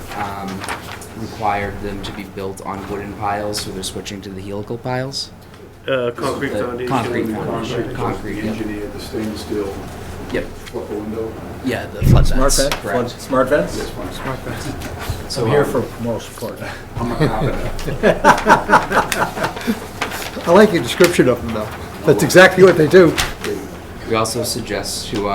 required them to be built on wooden piles, so they're switching to the helical piles. Concrete The foundation. concrete foundation. Concrete, The yep. engineered, the stainless steel Yep. flipper window. Yeah, the flood Smart vents. vent? Correct. Smart vents? Yes, fine. Smart fence. So I'm here for moral support. I'm a carpenter. I like your description of them, though. That's exactly what they do. we also suggest to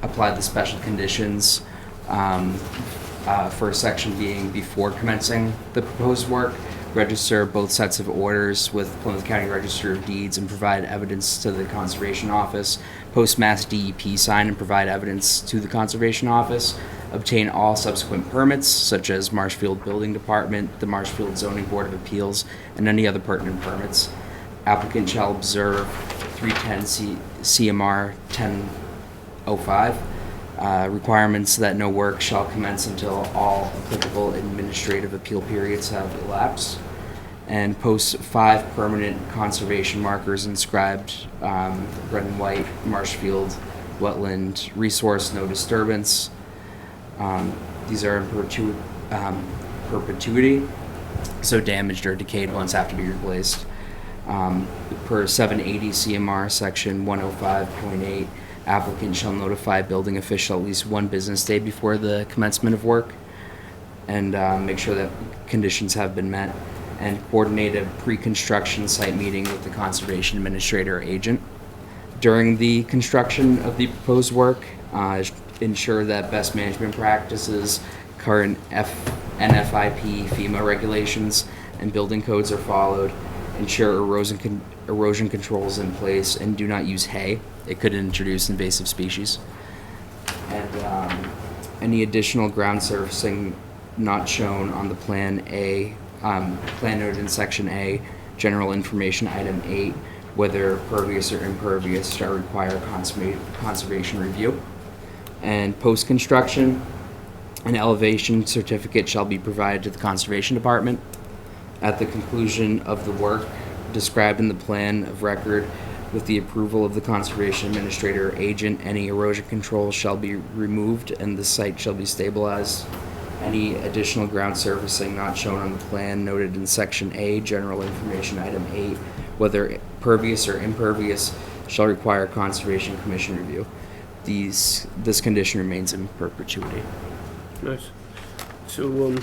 apply the special conditions for a section being before commencing the proposed work, register both sets of orders with Plymouth County Register of Deeds and provide evidence to the Conservation Office, post Mass DEP sign and provide evidence to the Conservation Office, obtain all subsequent permits such as Marshfield Building Department, the Marshfield Zoning Board of Appeals, and any other pertinent permits. Applicant shall observe 310 CMR 1005 requirements that no work shall commence until all applicable administrative appeal periods have elapsed, and post 5 permanent conservation markers inscribed red and white Marshfield wetland resource no disturbance. These are in perpetuity, so damaged or decayed ones have to be replaced. Per 780 CMR section 105.8, applicant shall notify building official at least 1 business day before the commencement of work and make sure that conditions have been met, and coordinate a pre-construction site meeting with the conservation administrator or agent. During the construction of the proposed work, ensure that best management practices, current NFIP, FEMA regulations, and building codes are followed. Ensure erosion controls in place, and do not use hay. It could introduce invasive species. And any additional ground surfacing not shown on the plan plan noted in section A, general information item 8, whether pervious or impervious, shall require conservation review. And post-construction, an elevation certificate shall be provided to the Conservation Department. At the conclusion of the work described in the plan of record, with the approval of the Conservation Administrator or agent, any erosion control shall be removed and the site shall be stabilized. Any additional ground surfacing not shown on the plan noted in section A, general information item 8, whether pervious or impervious, shall require Conservation Commission review. This condition remains in perpetuity. Nice. So,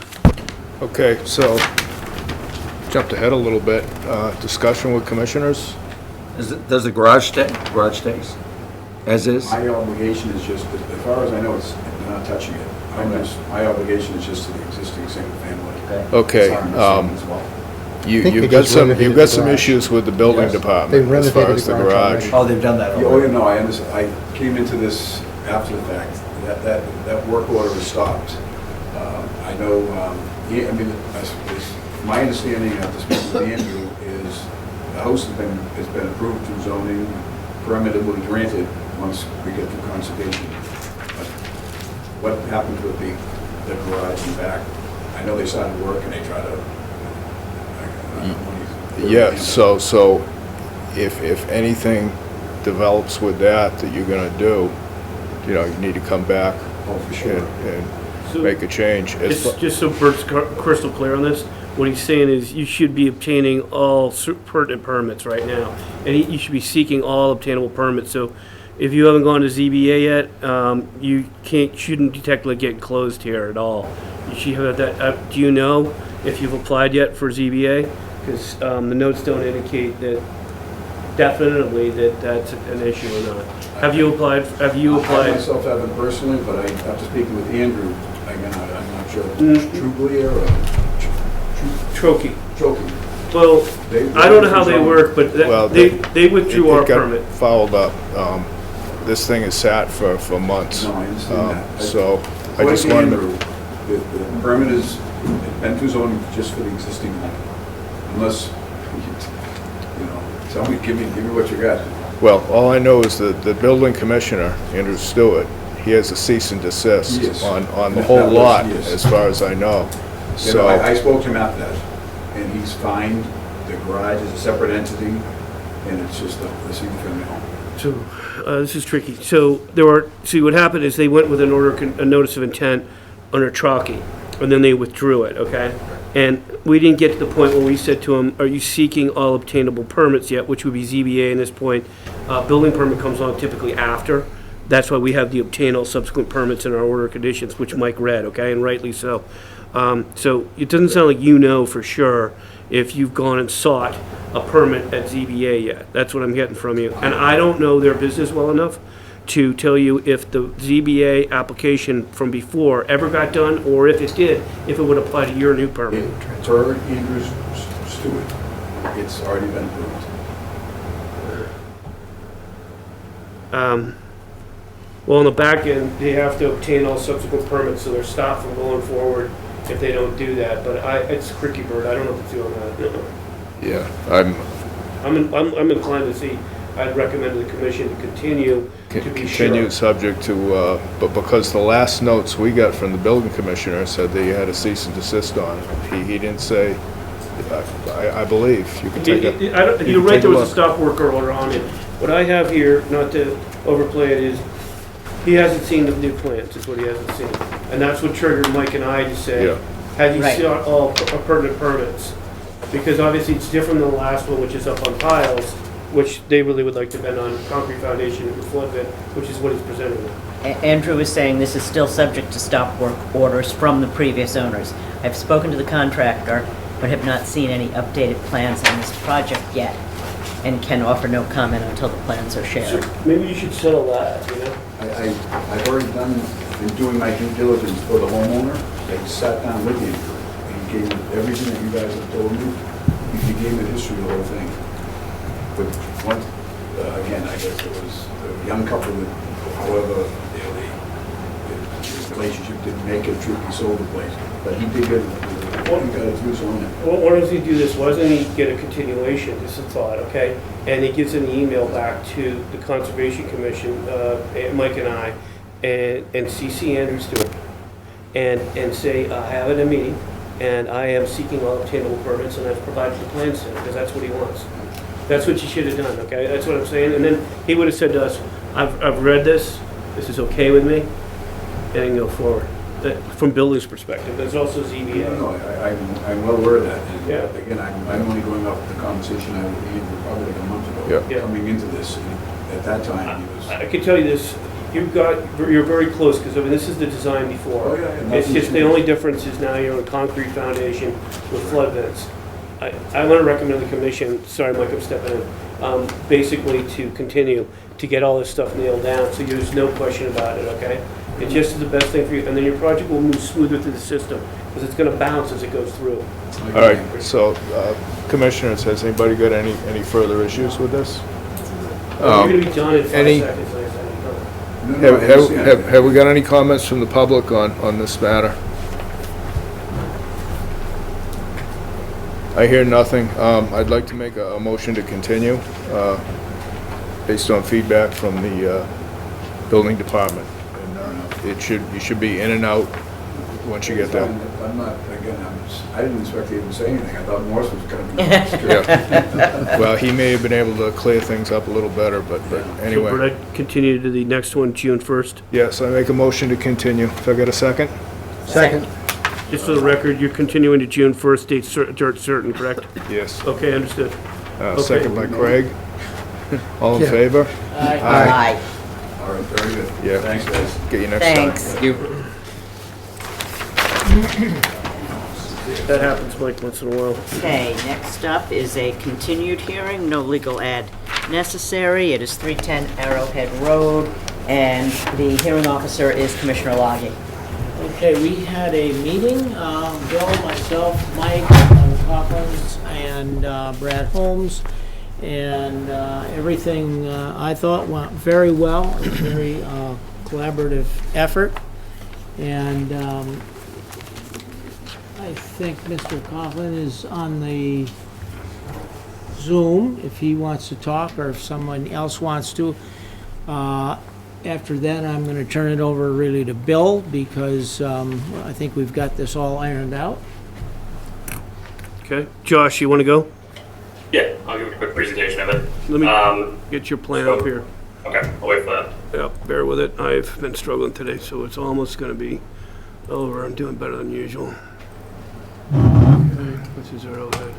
Okay, so jumped ahead a little bit. Discussion with commissioners? Does the garage stay? Garage stays? As is? My obligation is just, as far as I know, it's not touching it. My obligation is just to the existing single family. Okay, you've got some issues with the building department as far as the garage. Oh, they've done that Oh, already? yeah, no, I understand. I came into this after the fact. That work order was stopped. I know, my understanding after speaking with Andrew is the house has been approved through zoning, permittably granted once we get through conservation. But what happened with the garage and back? I know they started work and they try to. Yeah, so if anything develops with that you're gonna do, you need to come back Oh, for sure. and make a change. just so Bert's crystal clear on this, what he's saying is you should be obtaining all pertinent permits right now, and you should be seeking all obtainable permits. So if you haven't gone to ZBA yet, you shouldn't be technically get closed here at all. You should have that. Do you know if you've applied yet for ZBA? Because the notes don't indicate that definitely that that's an issue or not. Have you applied? I myself haven't personally, but after speaking with Andrew, again, I'm not sure. Truglia or Trokey. Trokey. Well, I don't know how they work, but they withdrew our permit. It got fouled up. This thing has sat for months. No, I understand that. So I just wanted to. The permit has been through zoning just for the existing home. Unless, tell me, give me what you got. Well, all I know is that the building commissioner, Andrew Stewart, he has a cease and desist on the whole lot, as far as I know. So I spoke to him after that, and he's fine. The garage is a separate entity, and it's just a single-family home. So this is tricky. So what happened is they went with a notice of intent under Chalky, and then they withdrew it. Okay, and we didn't get to the point where we said to them, "Are you seeking all obtainable permits yet?" Which would be ZBA in this point. Building permit comes on typically after. That's why we have the obtain all subsequent permits in our order of conditions, which Mike read. Okay, and rightly so. So it doesn't sound like you know for sure if you've gone and sought a permit at ZBA yet. That's what I'm getting from you. And I don't know their business well enough to tell you if the ZBA application from before ever got done, or if it did, if it would apply to your new permit. Per Andrew's to it. It's already been approved. Well, on the back end, they have to obtain all subsequent permits, so they're stopped from going forward if they don't do that. But it's Cricky Bird. I don't know if it's doing that. Yeah, I'm inclined to see. I'd recommend to the commission to continue to be sure. continued subject to, but because the last notes we got from the building commissioner said that you had a cease and desist on it. He didn't say, I believe, you can take a, You're right, there was a stop work order on it. What I have here, not to overplay it, is he hasn't seen the new plans, is what he hasn't seen. And that's what triggered Mike and I to say, Yeah. have you Right. seen all pertinent permits? Because obviously it's different than the last one, which is up on piles, which they really would like to bend on concrete foundation and flood vent, which is what he's presenting with. Andrew is saying this is still subject to stop work orders from the previous owners. I've spoken to the contractor, but have not seen any updated plans on this project yet, and can offer no comment until the plans are So shared. maybe you should settle that, you know? I've already been doing my due diligence for the homeowner. I sat down with him and gave him everything that you guys have told me. He gave me the history of the whole thing. But one, again, I guess it was a young couple that, however, the relationship didn't make it true, he sold the place. But he did get a juice on it. Well, why doesn't he do this? Why doesn't he get a continuation? This is a thought, okay? And he gives an email back to the Conservation Commission, Mike and I, and CC Andrews to it, and say, I have it in a meeting, and I am seeking all obtainable permits, and I've provided the plans to him, because that's what he wants. That's what you should have done, okay? That's what I'm saying. And then he would have said to us, I've read this is okay with me, and go forward. From building's perspective, there's also ZBA. No, I'm well aware of that. And Yeah. again, I'm only going off the conversation I had with Andrew probably like a month ago, Yeah. coming into this. And at that time, he was. I can tell you this, you're very close, because I mean, this is the design before. Oh, yeah, It's just the only difference is now you're on a concrete foundation with flood vents. I want to recommend the commission, sorry Mike, I'm stepping in, basically to continue to get all this stuff nailed down, so there's no question about it, okay? It just is the best thing for you, and then your project will move smoother through the system, because it's going to bounce as it goes through. all right, so, commissioners, has anybody got any further issues with this? You're going to be done in 5 any- seconds, like I said. Have we got any comments from the public on this matter? I hear nothing. I'd like to make a motion to continue, based on feedback from the building department. And you should be in and out once you get there. I'm not, again, I didn't expect to even say anything. I thought Morris was going to be. Yeah. Well, he may have been able to clear things up a little better, but So anyway. Brett, continue to the next one, June 1st. Yes, I make a motion to continue. If I got a second? Second. Just for the record, you're continuing to June 1st, date certain, correct? Yes. Okay, understood. Second by Craig. All in favor? Aye. All right, very good. Yeah. Thanks, guys. Get you next time. Thanks. That happens, Mike, once in a while. Okay, next up is a continued hearing, no legal ad necessary. It is 310 Arrowhead Road, and the hearing officer is Commissioner Loggy. Okay, we had a meeting, Bill, myself, Mike, Coughlins, and Brad Holmes, and everything I thought went very well. It was a very collaborative effort, and I think Mr. Coughlin is on the Zoom if he wants to talk, or if someone else wants to. After that, I'm going to turn it over really to Bill, because I think we've got this all ironed out. Okay, Josh, you want to go? Yeah, I'll give a quick presentation of it. Let me get your plan up here. Okay, I'll wait for that. Yep, bear with it. I've been struggling today, so it's almost going to be over. I'm doing better than usual. Okay, this is Arrowhead.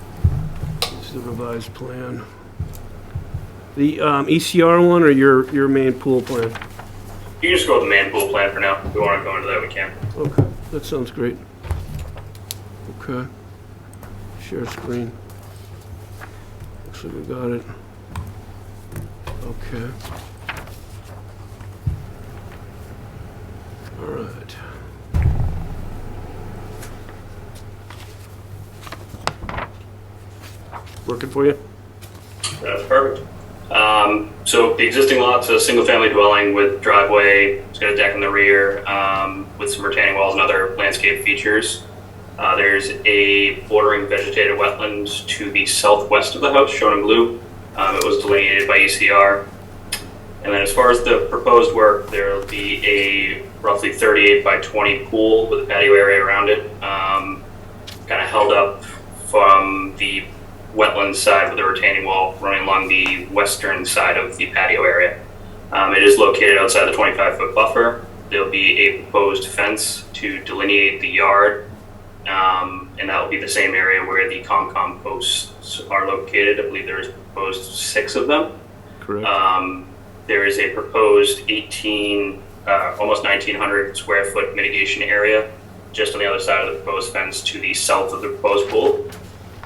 This is the revised plan. The ECR one or your main pool plan? You can just go with the man pool plan for now. If we want to go into that, we can. Okay, that sounds great. Okay. Share screen. Looks like we got it. Okay. All right. working for you? That's perfect. So the existing lot's a single-family dwelling with driveway. It's got a deck in the rear with some retaining walls and other landscape features. There's a bordering vegetated wetlands to the southwest of the house, shown in blue. It was delineated by ECR. And then as far as the proposed work, there will be a roughly 38 by 20 pool with a patio area around it, kind of held up from the wetland side with a retaining wall running along the western side of the patio area. It is located outside the 25-foot buffer. There'll be a proposed fence to delineate the yard, and that will be the same area where the COMCOM posts are located. I believe there's proposed 6 of them. Correct. There is a proposed almost 1,900 square foot mitigation area just on the other side of the proposed fence to the south of the proposed pool.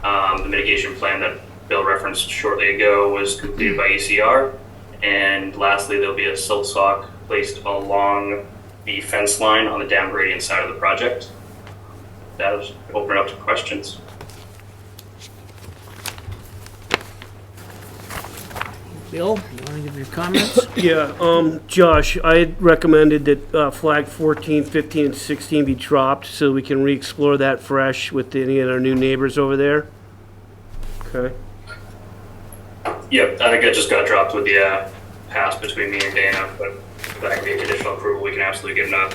The mitigation plan that Bill referenced shortly ago was completed by ECR. And lastly, there'll be a silt sock placed along the fence line on the down gradient side of the project. That is open up to questions. Bill, you want to give your comments? Yeah, Josh, I had recommended that flag 14, 15, and 16 be dropped so we can re-explore that fresh with any of our new neighbors over there. Okay. Yep, I think that just got dropped with the pass between me and Dana, but if that can be a conditional approval, we can absolutely get a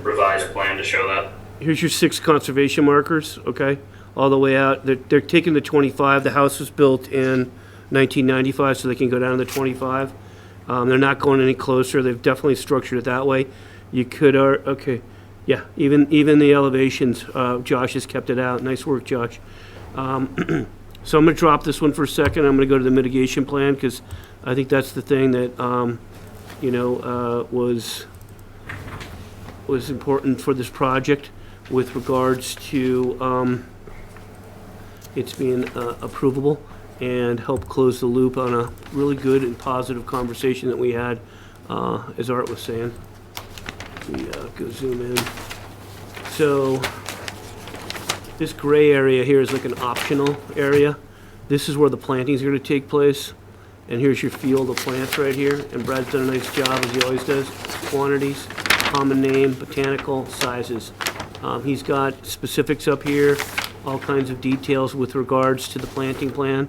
revised plan to show that. Here's your 6 conservation markers, okay? All the way out. They're taking the 25. The house was built in 1995, so they can go down to the 25. They're not going any closer. They've definitely structured it that way. You could, okay, yeah, even the elevations, Josh has kept it out. Nice work, Josh. So I'm going to drop this one for a second. I'm going to go to the mitigation plan because I think that's the thing that, was important for this project with regards to it's being approvable and help close the loop on a really good and positive conversation that we had, as Art was saying. We go zoom in. So this gray area here is like an optional area. This is where the plantings are going to take place. And here's your field of plants right here. And Brad's done a nice job, as he always does. Quantities, common name, botanical, sizes. He's got specifics up here, all kinds of details with regards to the planting plan.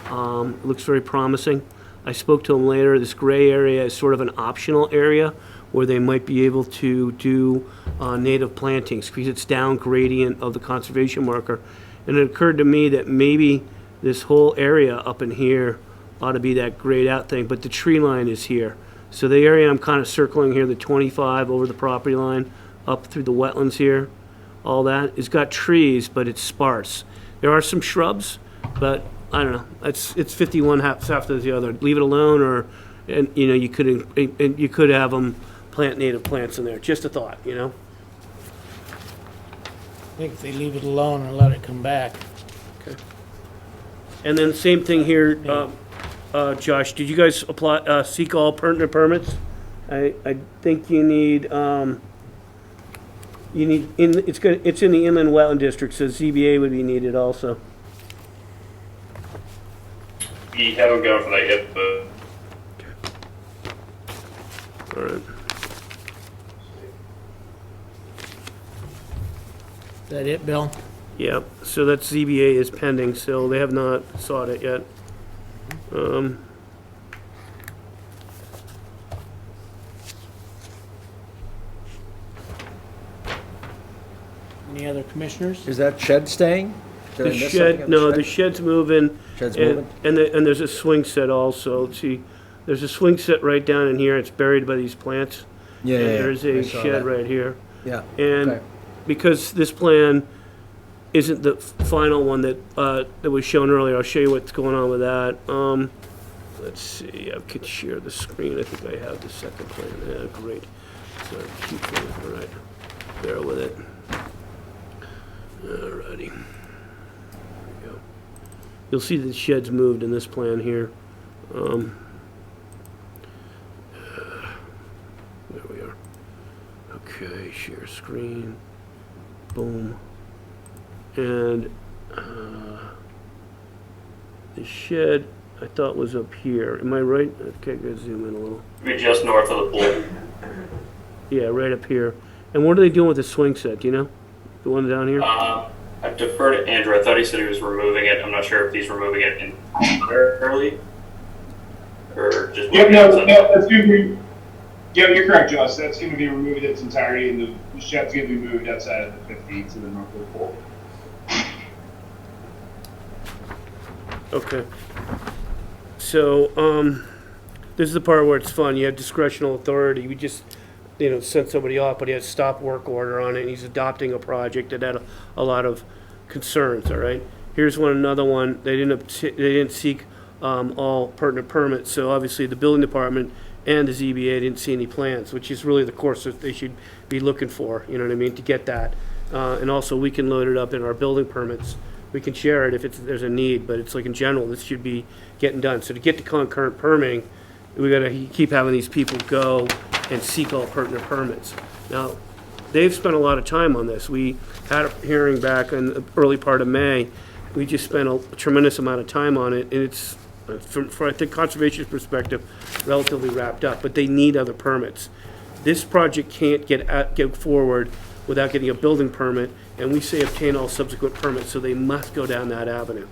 It looks very promising. I spoke to him later. This gray area is sort of an optional area where they might be able to do native plantings because it's down gradient of the conservation marker. And it occurred to me that maybe this whole area up in here ought to be that grayed out thing, but the tree line is here. So the area I'm kind of circling here, the 25 over the property line, up through the wetlands here, all that, it's got trees, but it's sparse. There are some shrubs, but I don't know. It's 51 half after the other. Leave it alone, or you could have them plant native plants in there. Just a thought, I think if they leave it alone and let it come back. Okay. And then same thing here, Josh. Did you guys apply seek all pertinent permits? I think you need it's in the inland wetland district, so ZBA would be needed also. We haven't gone for that yet, but All right. Is that it, Bill? Yep. So that ZBA is pending, so they have not sought it yet. Any other commissioners? Is that shed staying? Did I The miss shed, something on no, the shed's moving. Shed's and- moving? And there's a swing set also. See, there's a swing set right down in here. It's buried by these plants. Yeah, And yeah, yeah. there's I a saw shed that. right here. Yeah. And okay. because this plan isn't the final one that was shown earlier, I'll show you what's going on with that. Let's see, I could share the screen. I think I have the second plan. Yeah, great. So keep going. All right, bear with it. Alrighty. There we go. You'll see the shed's moved in this plan here. There we are. Okay, share screen. Boom. And The shed, I thought was up here. Am I right? Okay, go zoom in a little. Be just north of the pool. Yeah, right up here. And what are they doing with the swing set, do you know? The one down here? I deferred to Andrew. I thought he said he was removing it. I'm not sure if he's removing it entirely or just. Yep, no, that's going to be. Yeah, you're correct, Josh. That's going to be removed in its entirety, and the shed's going to be moved outside of the 50 to the north of the pool. Okay. So, this is the part where it's fun. You have discretional authority. We just, sent somebody off, but he had a stop work order on it, and he's adopting a project that had a lot of concerns, all right? Here's another one. They didn't seek all pertinent permits, so obviously the building department and the ZBA didn't see any plans, which is really the course that they should be looking for, you know what I mean, to get that. And also, we can load it up in our building permits. We can share it if there's a need, but it's like in general, this should be getting done. So to get the concurrent permitting, we gotta keep having these people go and seek all pertinent permits. Now, they've spent a lot of time on this. We had a hearing back in the early part of May. We just spent a tremendous amount of time on it, and it's, from I think, conservation's perspective, relatively wrapped up, but they need other permits. This project can't get forward without getting a building permit, and we say obtain all subsequent permits, so they must go down that avenue.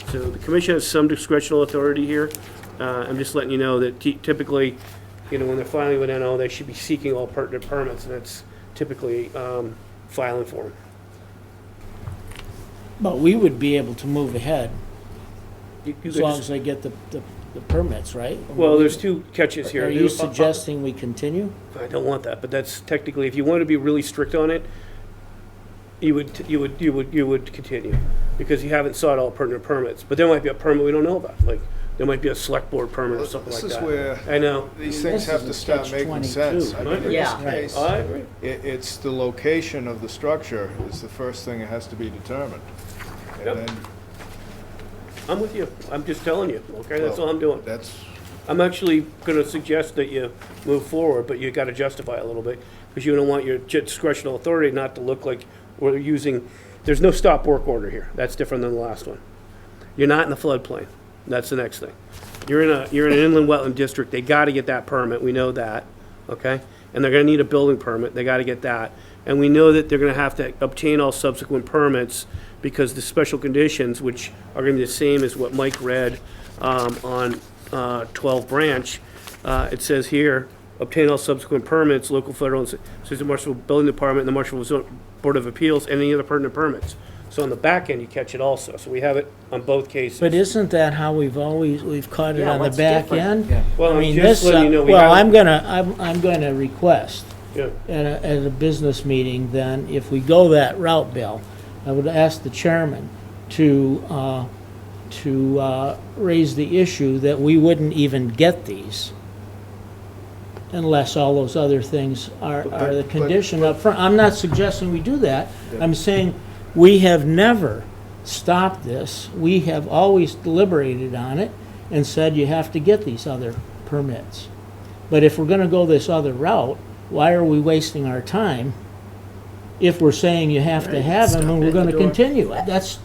So the commission has some discretional authority here. I'm just letting you know that typically, when they're filing with NO, they should be seeking all pertinent permits, and that's typically filing for them. But we would be able to move ahead You as could long just- as they get the permits, right? Well, there's two catches here. Are you suggesting we continue? I don't want that, but that's technically, if you want to be really strict on it, you would continue, because you haven't sought all pertinent permits. But there might be a permit we don't know about, like, there might be a select board permit or something like that. This is where I know. these things have to start making sense. I mean, in Yeah. this case, I agree. it's the location of the structure is the first thing that has to be determined. Yep. And then I'm with you. I'm just telling you, okay? That's all I'm doing. that's, I'm actually gonna suggest that you move forward, but you gotta justify it a little bit, because you don't want your discretional authority not to look like we're using, there's no stop work order here. That's different than the last one. You're not in the floodplain. That's the next thing. You're in an inland wetland district. They gotta get that permit. We know that, okay? And they're gonna need a building permit. They gotta get that. And we know that they're gonna have to obtain all subsequent permits, because the special conditions, which are gonna be the same as what Mike read on 12 Branch, it says here, obtain all subsequent permits, local, federal, and says the Marshfield Building Department and the Marshfield Board of Appeals, and any other pertinent permits. So on the back end, you catch it also. So we have it on both cases. But isn't that how we've caught it Yeah, on the what's back different? end? Yeah. Well, I I'm mean, just this, letting you know we well, haven't- I'm gonna request Yeah. at a business meeting, then, if we go that route, Bill, I would ask the chairman to raise the issue that we wouldn't even get these unless all those other things are the condition up front. I'm not suggesting we do that. I'm saying we have never stopped this. We have always deliberated on it and said you have to get these other permits. But if we're gonna go this other route, why are we wasting our time if we're saying you have to have them and we're gonna continue? That's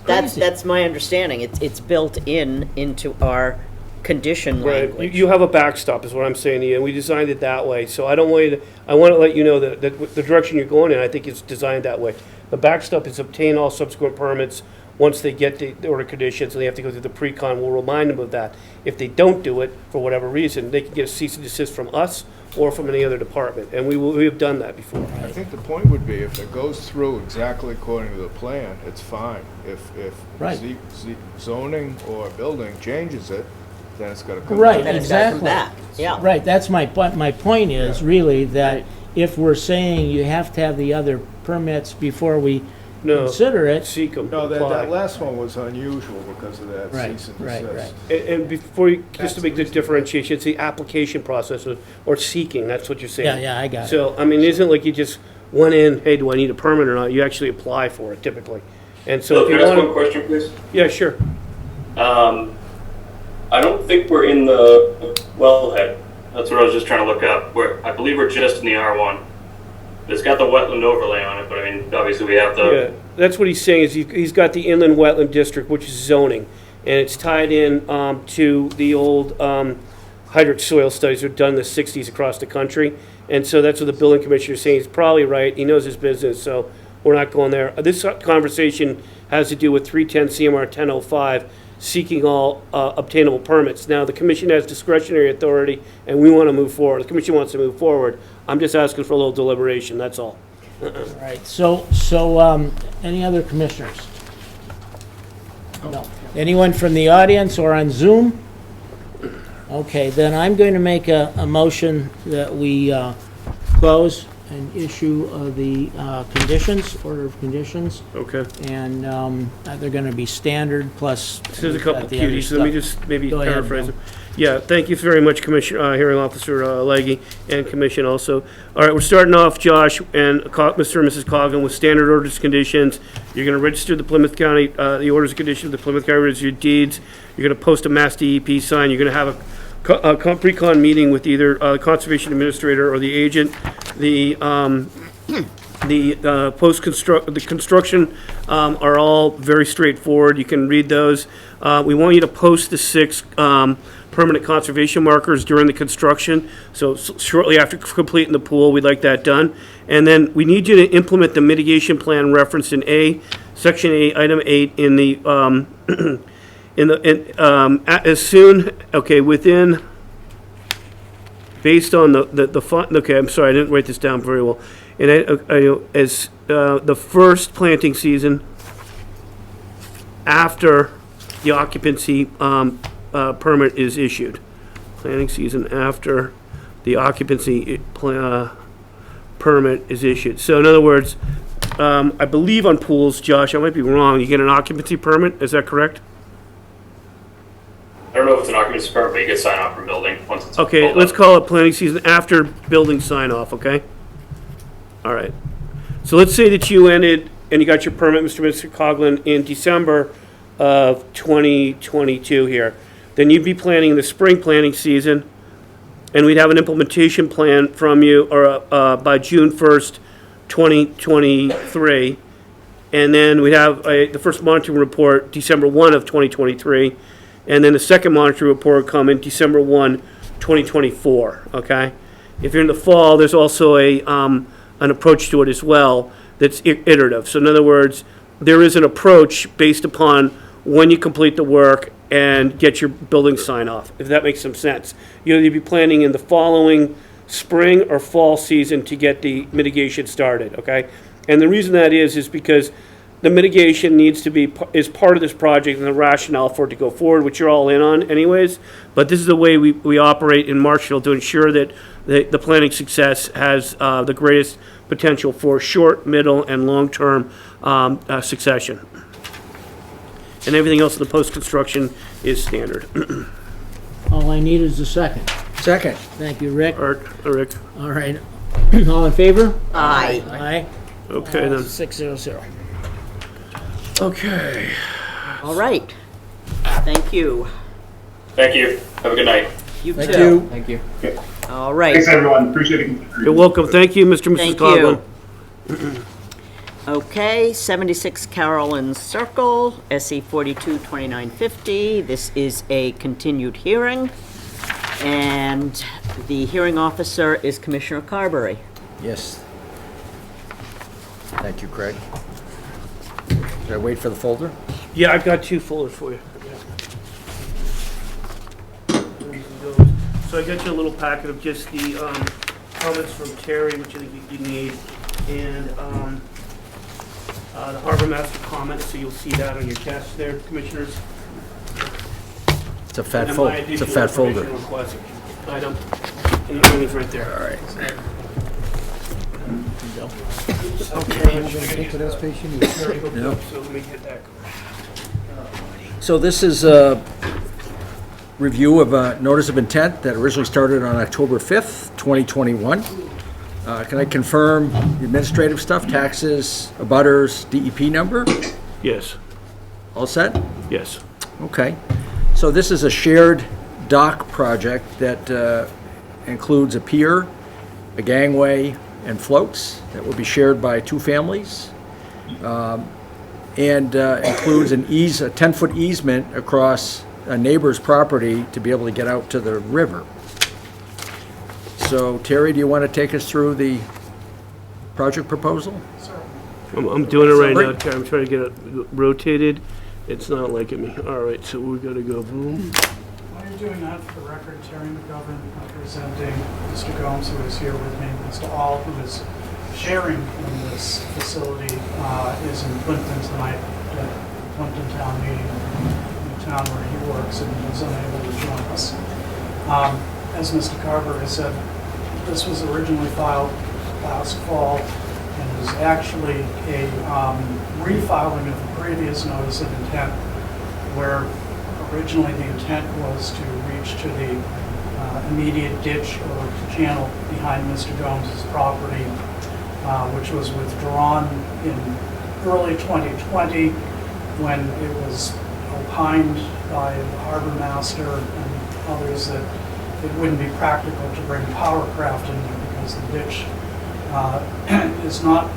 crazy. That's my understanding. It's built into our condition Right, language. you have a backstop, is what I'm saying to you, and we designed it that way. So I don't want you to, I want to let you know that the direction you're going in, I think it's designed that way. The backstop is obtain all subsequent permits once they get the order conditions, and they have to go through the pre-con. We'll remind them of that. If they don't do it, for whatever reason, they can get a cease and desist from us or from any other department, and we have done that before. I think the point would be if it goes through exactly according to the plan, it's fine. If Right. zoning or building changes it, then it's gotta come. Right, Then it's gotta come exactly. back. Yeah. Right, that's my point is really that if we're saying you have to have the other permits before we No, consider it, seek them, No, that apply. last one was unusual because of that Right, cease and right, desist. And before you, just to make the differentiation, it's the application process or seeking, that's what you're saying. Yeah, I got it. So, I mean, it isn't like you just went in, hey, do I need a permit or not? You actually apply for it typically. And so So if can you I ask one want question, please? yeah, sure. I don't think we're in the wellhead. That's what I was just trying to look up. I believe we're just in the R1. It's got the wetland overlay on it, but I mean, obviously we have Yeah, the. that's what he's saying, is he's got the inland wetland district, which is zoning. and it's tied in to the old hydric soil studies that were done in the 60s across the country. And so that's what the building commissioner is saying. He's probably right. He knows his business, so we're not going there. This conversation has to do with 310 CMR 1005, seeking all obtainable permits. Now, the commission has discretionary authority, and we want to move forward. The commission wants to move forward. I'm just asking for a little deliberation, that's all. All right, so, any other commissioners? No. Anyone from the audience or on Zoom? Okay, then I'm going to make a motion that we close and issue the conditions, order of conditions. Okay. And they're going to be standard plus. There's a couple the other cuties, let me stuff. just maybe Go ahead, paraphrase Bill. them. Yeah, thank you very much, Commissioner, Hearing Officer Leggy, and Commission also. All right, we're starting off, Josh and Mr. and Mrs. Coghlan, with standard orders conditions. You're going to register the Plymouth County, the orders of conditions, the Plymouth County Registry of Deeds. You're going to post a Mass DEP sign. You're going to have a pre-con meeting with either the Conservation Administrator or the agent. The construction are all very straightforward. You can read those. We want you to post the 6 permanent conservation markers during the construction. So shortly after completing the pool, we'd like that done. And then we need you to implement the mitigation plan referenced in Section 8, Item 8 in the based on okay, I'm sorry, I didn't write this down very well. And as the first planting season after the occupancy permit is issued. Planting season after the occupancy permit is issued. So in other words, I believe on pools, Josh, I might be wrong, you get an occupancy permit, is that correct? I don't know if it's an occupancy permit, but you get sign off from building once it's Okay, pulled let's up. call it planting season after building sign off, okay? All right. So let's say that you ended and you got your permit, Mr. and Mr. Coghlan, in December of 2022 here. Then you'd be planning the spring planting season, and we'd have an implementation plan from you or by June 1st, 2023. And then we'd have the first monitoring report December 1 of 2023. And then the second monitoring report would come in December 1, 2024, okay? If you're in the fall, there's also an approach to it as well that's iterative. So in other words, there is an approach based upon when you complete the work and get your building sign off, if that makes some sense. You'll be planning in the following spring or fall season to get the mitigation started, okay? And the reason that is because the mitigation needs to be, is part of this project and the rationale for it to go forward, which you're all in on anyways. But this is the way we operate in Marshfield to ensure that the planning success has the greatest potential for short, middle, and long-term succession. And everything else in the post-construction is standard. All I need is a second. Second. Thank you, Rick. Rick. All right. All in favor? Aye. Aye. Okay, then. 600. Okay. All right. Thank you. Thank you. Have a good night. You Thank too. you. Thank you. All right. Thanks, everyone. Appreciate it. You're welcome. Thank you, Mr. and Mrs. Thank Coghlan. you. Okay, 76 Carolyn Circle, SE 422950. This is a continued hearing, and the hearing officer is Commissioner Carberry. Yes. Thank you, Craig. Should I wait for the folder? Yeah, I've got 2 folders for you. So I got you a little packet of just the comments from Terry, which I think you need, and the harbor master comments, so you'll see that on your desk there, commissioners. It's a fat And folder. my It's a additional fat folder. information request item, and it's right there. All right. Okay. What else page you need? Yep. So let me get that. So this is a review of a notice of intent that originally started on October 5th, 2021. Can I confirm the administrative stuff, taxes, abutters, DEP number? Yes. All set? Yes. Okay. So this is a shared dock project that includes a pier, a gangway, and floats that will be shared by 2 families. and includes a 10-foot easement across a neighbor's property to be able to get out to the river. So Terry, do you want to take us through the project proposal? I'm doing it right now, Terry. I'm trying to get it rotated. It's not liking me. All right, so we're gonna go boom. While you're doing that, for the record, Terry McGovern representing Mr. Gomes, who is here with me, Mr. All, who is sharing in this facility, is in Plimpton tonight at the Plimpton Town meeting in the town where he works and is unable to join us. As Mr. Carver has said, this was originally filed last fall and is actually a refiling of the previous notice of intent, where originally the intent was to reach to the immediate ditch or channel behind Mr. Gomes' property, which was withdrawn in early 2020 when it was opined by the harbor master and others that it wouldn't be practical to bring powercraft in there because the ditch is not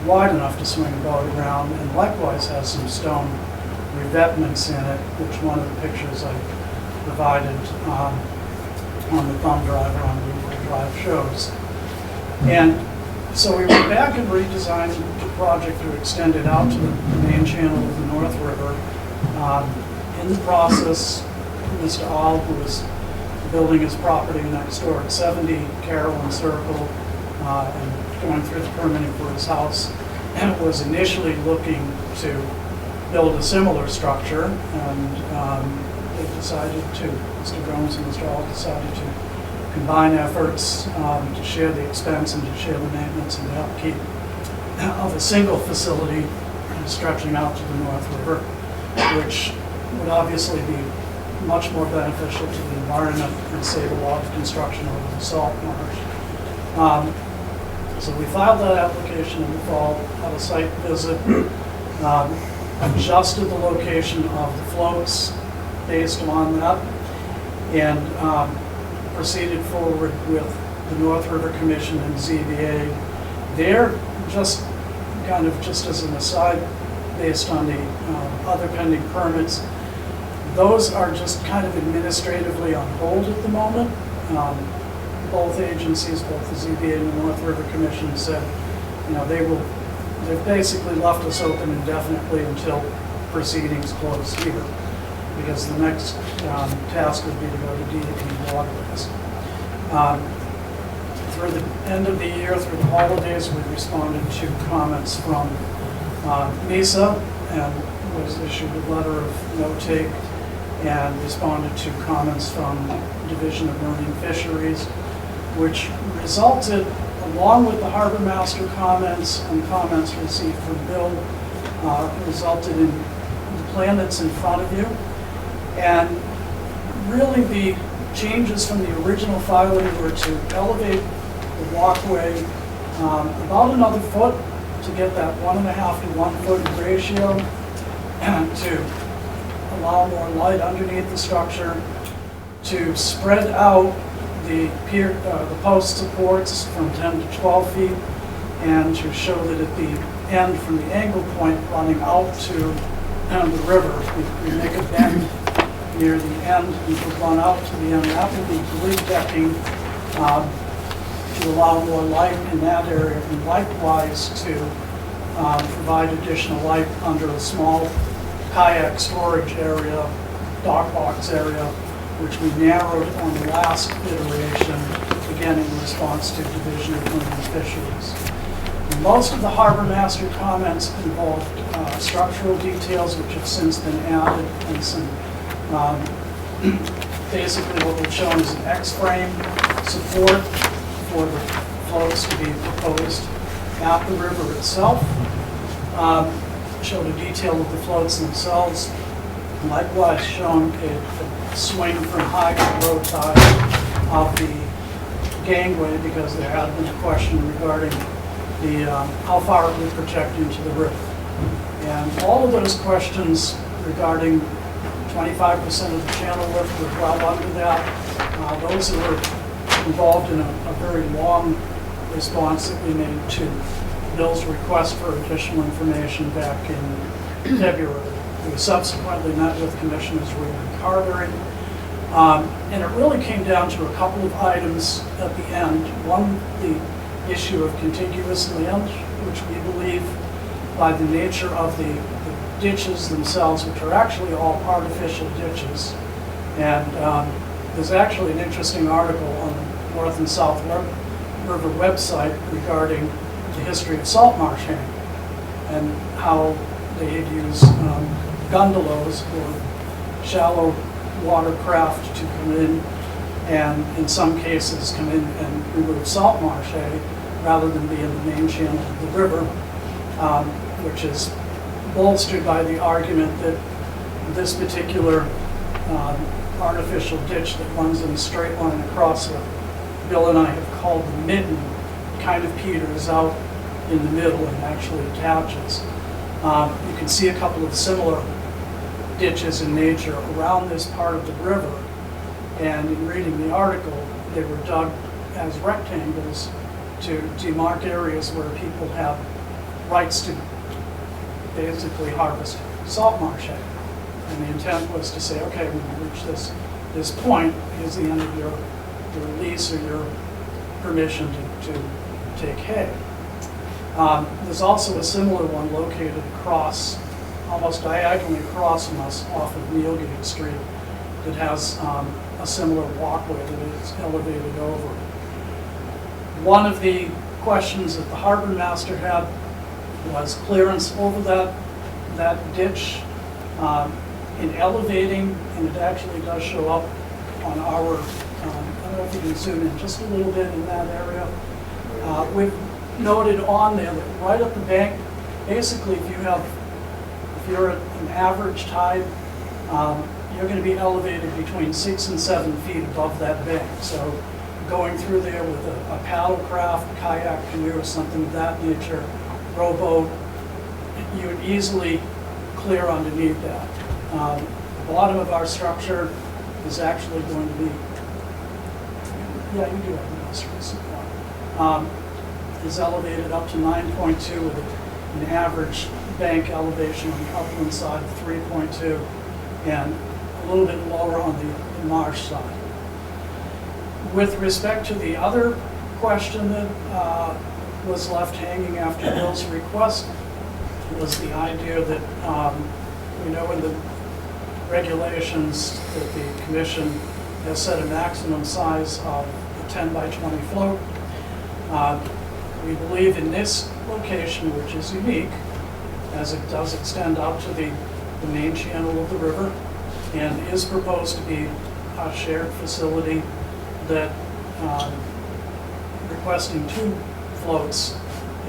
wide enough to swing a boat around, and likewise has some stone revetments in it, which one of the pictures I provided on the thumb drive or on the Google Drive shows. And so we went back and redesigned the project to extend it out to the main channel of the North River. In the process, Mr. All, who was building his property next door at 70 Carolyn Circle, and going through the permitting for his house, and was initially looking to build a similar structure, and they decided to, Mr. Gomes and Mr. All decided to combine efforts to share the expense and to share the maintenance and the upkeep of a single facility stretching out to the North River, which would obviously be much more beneficial to the environment and save a lot of construction over the salt marsh. So we filed that application in the fall, had a site visit, adjusted the location of the floats based on that, and proceeded forward with the North River Commission and ZBA. They're just kind of just as an aside, based on the other pending permits, those are just kind of administratively on hold at the moment. Both agencies, both the ZBA and the North River Commission, said, you know, they've basically left us open indefinitely until proceedings close here, because the next task would be to go to DEP waterways. Through the end of the year, through the holidays, we responded to comments from NISA and was issued a letter of no take, and responded to comments from Division of Marine Fisheries, which resulted, along with the harbor master comments and comments received from Bill, resulted in the plan that's in front of you. And really the changes from the original filing were to elevate the walkway about another foot to get that 1.5 to 1 foot ratio, and to allow more light underneath the structure, to spread out the post supports from 10 to 12 feet, and to show that at the end, from the angle point running out to the river, we make a bend near the end and to run out to the end. That will be grid decking to allow more light in that area, and likewise to provide additional light under a small kayak storage area, dock box area, which we narrowed on the last iteration, again in response to Division of Marine Fisheries. And most of the harbor master comments involved structural details, which have since been added, and some basically what we've shown is an X-frame support for the floats to be proposed at the river itself. Showed a detail of the floats themselves. Likewise shown a swing from high to low tide of the gangway, because there had been a question regarding the how far it would project into the river. And all of those questions regarding 25% of the channel width were well under that. Those that were involved in a very long response that we made to Bill's request for additional information back in February. We subsequently met with Commissioners Reed and Carberry. And it really came down to a couple of items at the end. One, the issue of contiguous land, which we believe by the nature of the ditches themselves, which are actually all artificial ditches. And there's actually an interesting article on the North and South River website regarding the history of salt marsh hanging and how they had used gondolas or shallow watercraft to come in and in some cases come in and remove salt marsh rather than be in the main channel of the river, which is bolstered by the argument that this particular artificial ditch that runs in a straight line across what Bill and I have called the midden kind of peters out in the middle and actually attaches. You can see a couple of similar ditches in nature around this part of the river, and in reading the article, they were dug as rectangles to demarc areas where people have rights to basically harvest salt marsh hay. And the intent was to say, okay, when you reach this point, here's the end of your lease or your permission to take hay. There's also a similar one located across, almost diagonally across from us off of Neilgate Street that has a similar walkway that is elevated over. One of the questions that the harbor master had was clearance over that ditch in elevating, and it actually does show up on our, I don't know if you can zoom in just a little bit in that area. We've noted on there that right up the bank, basically if you're at an average tide, you're going to be elevated between 6 and 7 feet above that bank. So going through there with a paddle craft, kayak, canoe, or something of that nature, rowboat, you would easily clear underneath that. The bottom of our structure is actually going to be, yeah, you do have the most recent one, is elevated up to 9.2 with an average bank elevation on the upland side of 3.2 and a little bit lower on the marsh side. With respect to the other question that was left hanging after Bill's request was the idea that we know in the regulations that the commission has set a maximum size of a 10 by 20 float. We believe in this location, which is unique, as it does extend out to the main channel of the river and is proposed to be a shared facility, that requesting 2 floats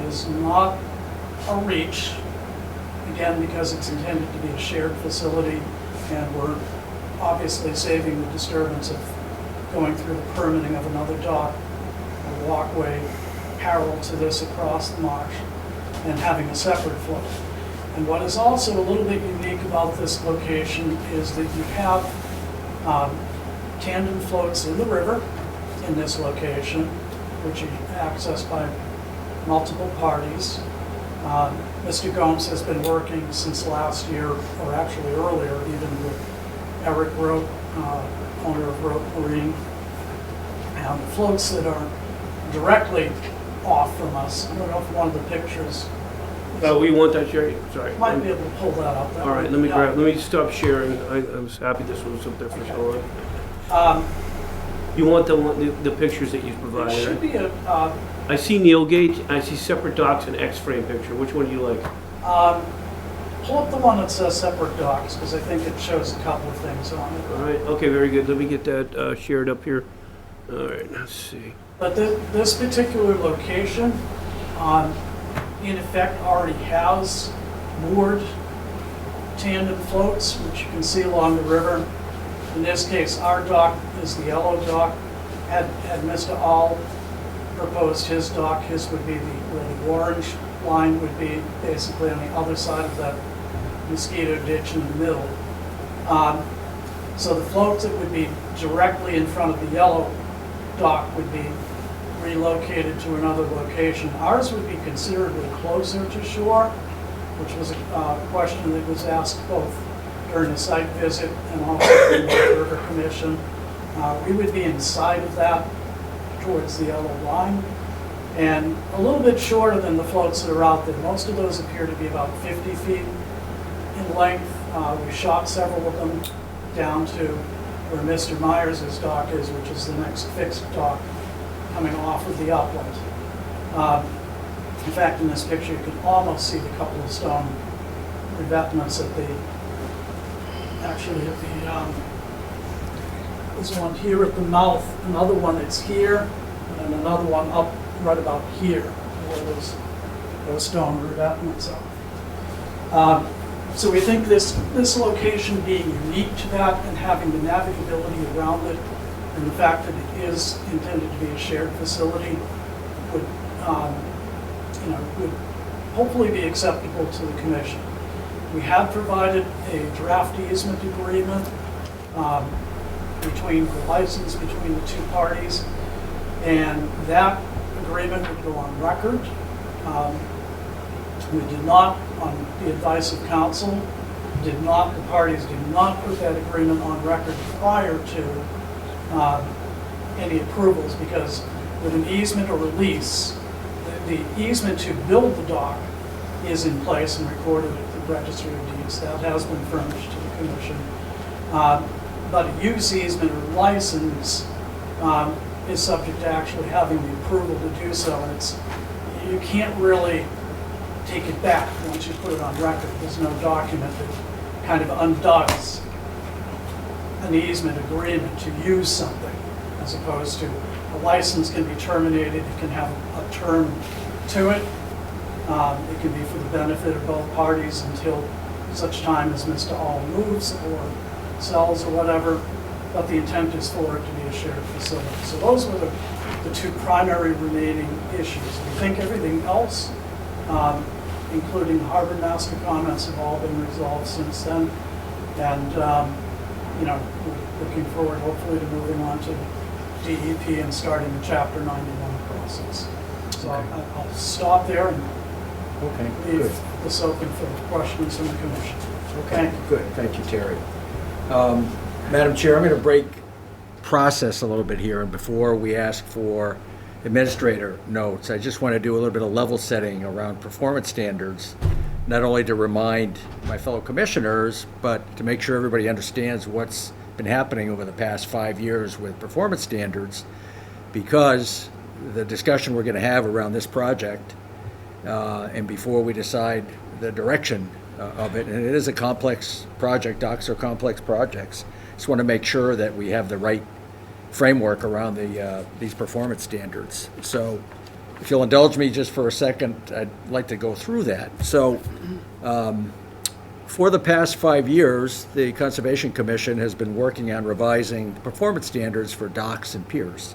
is not a reach, again, because it's intended to be a shared facility, and we're obviously saving the disturbance of going through the permitting of another dock, a walkway parallel to this across the marsh, and having a separate float. And what is also a little bit unique about this location is that you have tandem floats in the river in this location, which are accessed by multiple parties. Mr. Gomes has been working since last year, or actually earlier, even with Eric Rote, owner of Rote Marine. And the floats that are directly off from us, I don't know if one of the pictures. We want that sharing, sorry. Might be able to pull that up. All right, let me stop sharing. I was happy this was up there for so long. You want the pictures that you provided, It should be a, I see Neilgate, I see separate docks and X-frame picture. Which one do you like? pull up the one that says separate docks, because I think it shows a couple of things on it. All right, okay, very good. Let me get that shared up here. All right, let's see. But this particular location, in effect, already has moored tandem floats, which you can see along the river. In this case, our dock is the yellow dock. Had Mr. All proposed his dock, his would be where the orange line would be, basically on the other side of that mosquito ditch in the middle. So the floats that would be directly in front of the yellow dock would be relocated to another location. Ours would be considerably closer to shore, which was a question that was asked both during the site visit and also in the River Commission. We would be inside of that towards the yellow line, and a little bit shorter than the floats that are out there. Most of those appear to be about 50 feet in length. We shot several of them down to where Mr. Myers' dock is, which is the next fixed dock coming off of the upland. In fact, in this picture, you can almost see the couple of stone revetments at the, actually at the, there's one here at the mouth, another one that's here, and another one up right about here, where those stone revetments are. So we think this location being unique to that and having the navigability around it, and the fact that it is intended to be a shared facility would, would hopefully be acceptable to the commission. We have provided a draft easement agreement between the license between the two parties, and that agreement would go on record. We did not, on the advice of council, the parties did not put that agreement on record prior to any approvals, because with an easement or release, the easement to build the dock is in place and recorded at the Registry of Deeds. That has been furnished to the commission. But a use easement or license is subject to actually having the approval to do so. And you can't really take it back once you put it on record. There's no document that kind of undoes an easement agreement to use something, as opposed to a license can be terminated, it can have a term to it. It can be for the benefit of both parties until such time as Mr. All moves or sells or whatever, but the intent is for it to be a shared facility. So those were the two primary remaining issues. We think everything else, including the harbor master comments, have all been resolved since then. And we're looking forward hopefully to moving on to DEP and starting the Chapter 91 process. So okay. I'll stop there and leave this open for questions from the commission. Okay, good. Thank you, Terry. Madam Chair, I'm going to break process a little bit here, and before we ask for administrator notes, I just want to do a little bit of level setting around performance standards, not only to remind my fellow commissioners, but to make sure everybody understands what's been happening over the past 5 years with performance standards, because the discussion we're going to have around this project and before we decide the direction of it, and it is a complex project, docks are complex projects, just want to make sure that we have the right framework around these performance standards. So if you'll indulge me just for a second, I'd like to go through that. So for the past 5 years, the Conservation Commission has been working on revising performance standards for docks and piers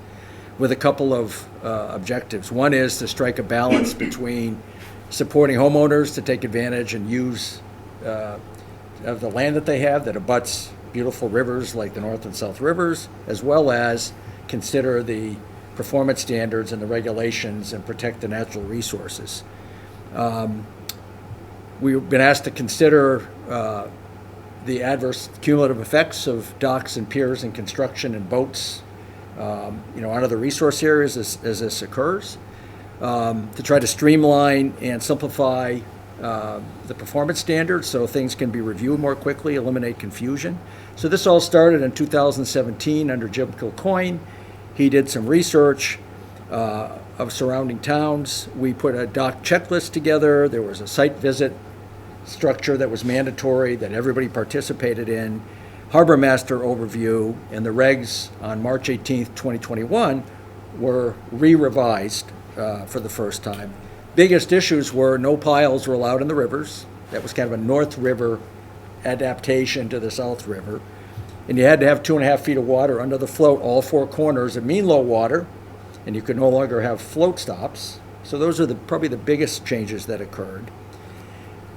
with a couple of objectives. One is to strike a balance between supporting homeowners to take advantage and use of the land that they have that abuts beautiful rivers like the North and South Rivers, as well as consider the performance standards and the regulations and protect the natural resources. We've been asked to consider the adverse cumulative effects of docks and piers and construction and boats out of the resource areas as this occurs, to try to streamline and simplify the performance standards so things can be reviewed more quickly, eliminate confusion. So this all started in 2017 under Jim Kilcoyne. He did some research of surrounding towns. We put a dock checklist together. There was a site visit structure that was mandatory that everybody participated in, harbor master overview, and the regs on March 18th, 2021 were re-revised for the first time. Biggest issues were no piles were allowed in the rivers. That was kind of a North River adaptation to the South River. And you had to have 2.5 feet of water under the float, all four corners at mean low water, and you could no longer have float stops. So those are probably the biggest changes that occurred.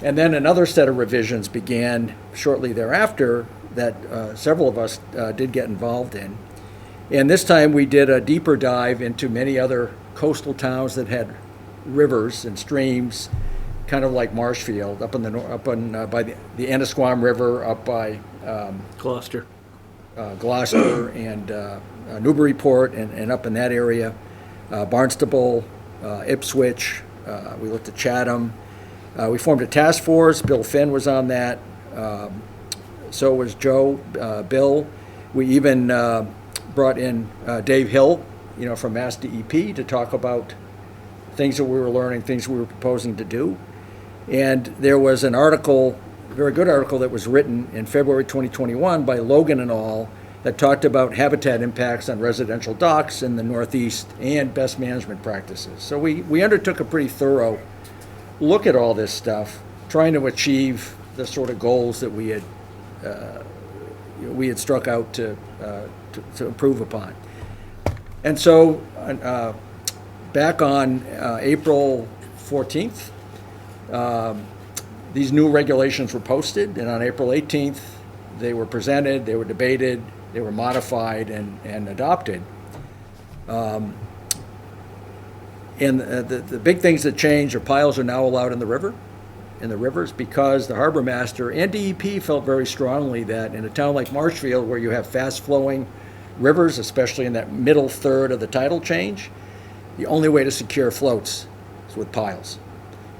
And then another set of revisions began shortly thereafter that several of us did get involved in. And this time we did a deeper dive into many other coastal towns that had rivers and streams, kind of like Marshfield, up in the, by the Annisquam River, up by Gloucester. Gloucester and Newburyport and up in that area, Barnstable, Ipswich, we looked at Chatham. We formed a task force. Bill Finn was on that. So was Joe, Bill. We even brought in Dave Hill, from Mass DEP to talk about things that we were learning, things we were proposing to do. And there was an article, a very good article that was written in February 2021 by Logan and all that talked about habitat impacts on residential docks in the Northeast and best management practices. So we undertook a pretty thorough look at all this stuff, trying to achieve the sort of goals that we had struck out to improve upon. And so back on April 14th, these new regulations were posted, and on April 18th, they were presented, they were debated, they were modified and adopted. And the big things that changed are piles are now allowed in the rivers, because the harbor master and DEP felt very strongly that in a town like Marshfield, where you have fast-flowing rivers, especially in that middle third of the tidal change, the only way to secure floats is with piles.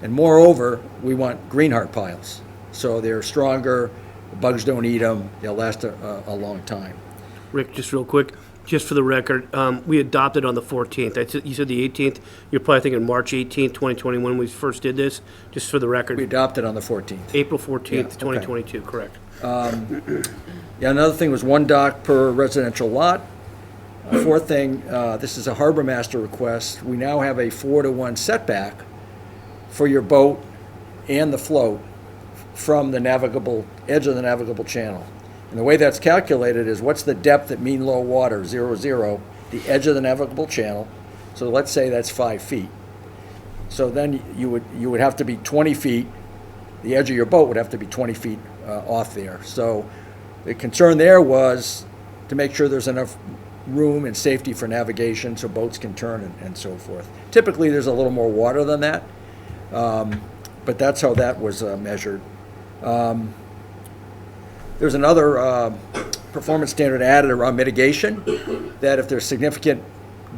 And moreover, we want greenheart piles. So they're stronger, the bugs don't eat them, they'll last a long time. Rick, just real quick, just for the record, we adopted on the 14th. You said the 18th. You're probably thinking March 18th, 2021 when we first did this, just for the record. We adopted on the 14th. April 14th, Yeah, 2022, correct. Yeah, another thing was 1 dock per residential lot. Fourth thing, this is a harbor master request. We now have a 4-to-1 setback for your boat and the float from the navigable edge of the navigable channel. And the way that's calculated is what's the depth at mean low water, 0, 0, the edge of the navigable channel. So let's say that's 5 feet. So then you would have to be 20 feet. The edge of your boat would have to be 20 feet off there. So the concern there was to make sure there's enough room and safety for navigation so boats can turn and so forth. Typically there's a little more water than that, but that's how that was measured. There's another performance standard added around mitigation, that if there's significant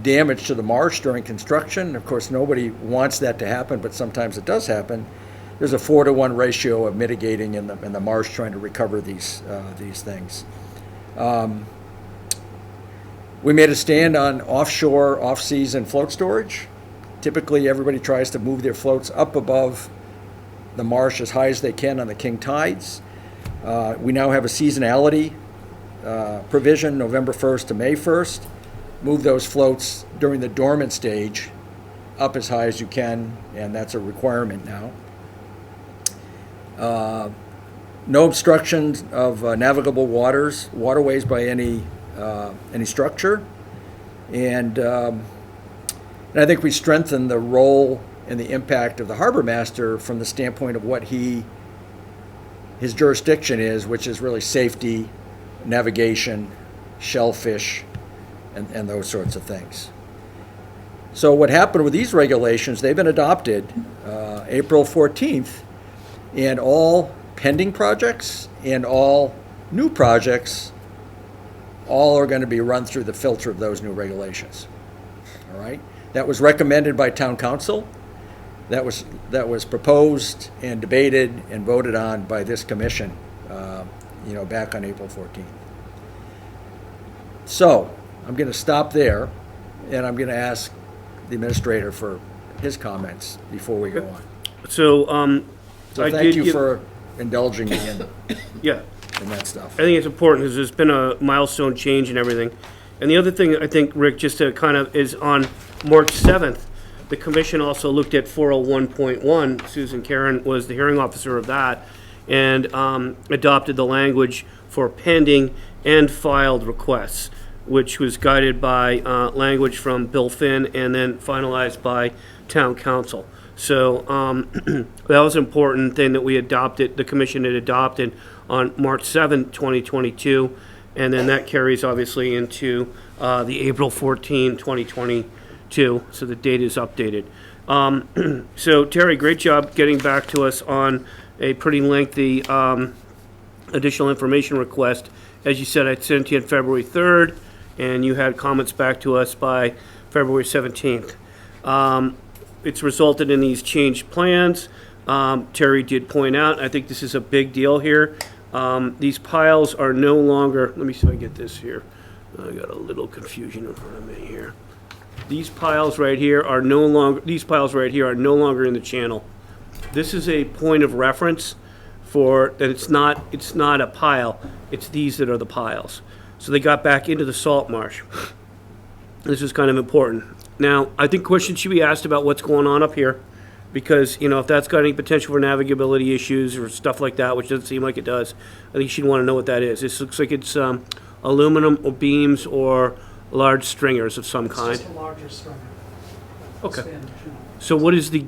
damage to the marsh during construction, of course nobody wants that to happen, but sometimes it does happen, there's a 4-to-1 ratio of mitigating in the marsh, trying to recover these things. We made a stand on offshore, off-season float storage. Typically everybody tries to move their floats up above the marsh as high as they can on the king tides. We now have a seasonality provision, November 1st to May 1st. Move those floats during the dormant stage up as high as you can, and that's a requirement now. No obstruction of navigable waterways by any structure. And I think we strengthen the role and the impact of the harbor master from the standpoint of what his jurisdiction is, which is really safety, navigation, shellfish, and those sorts of things. So what happened with these regulations, they've been adopted April 14th, and all pending projects and all new projects all are going to be run through the filter of those new regulations. All right? That was recommended by town council. That was proposed and debated and voted on by this commission, back on April 14th. So I'm going to stop there, and I'm going to ask the administrator for his comments before we go on. So, thank you for indulging me in that stuff. I think it's important because there's been a milestone change and everything. And the other thing I think, Rick, just to kind of is on March 7th, the commission also looked at 401.1. Susan Karen was the hearing officer of that, and adopted the language for pending and filed requests, which was guided by language from Bill Finn and then finalized by town council. So that was an important thing that we adopted, the commission had adopted on March 7th, 2022, and then that carries obviously into the April 14, 2022, so the date is updated. So Terry, great job getting back to us on a pretty lengthy additional information request. As you said, I sent you on February 3rd, and you had comments back to us by February 17th. It's resulted in these changed plans. Terry did point out, I think this is a big deal here. These piles are no longer, let me see if I get this here. I got a little confusion in front of me here. These piles right here are no longer in the channel. This is a point of reference for that it's not a pile, it's these that are the piles. So they got back into the salt marsh. This is kind of important. Now, I think questions should be asked about what's going on up here, because, you know, if that's got any potential for navigability issues or stuff like that, which doesn't seem like it does, I think you should want to know what that is. This looks like it's aluminum or beams or large stringers of some kind. It's just a larger stringer. Okay. Expanded channel. So what is the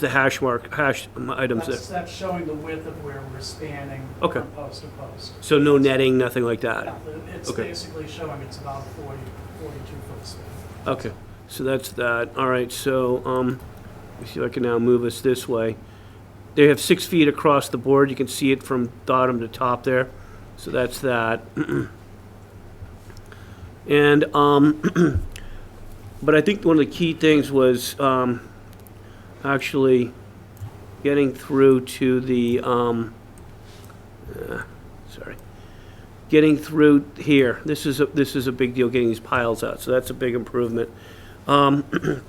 hash items there? That's showing the width of where we're spanning Okay. from post to post. So no netting, nothing like that? Yeah, it's Okay. basically showing it's about 42-foot span. Okay, so that's that. All right, so let me see if I can now move us this way. They have 6 feet across the board. You can see it from bottom to top there. So that's that. And but I think one of the key things was actually getting through to the getting through here. This is a big deal, getting these piles out. So that's a big improvement. The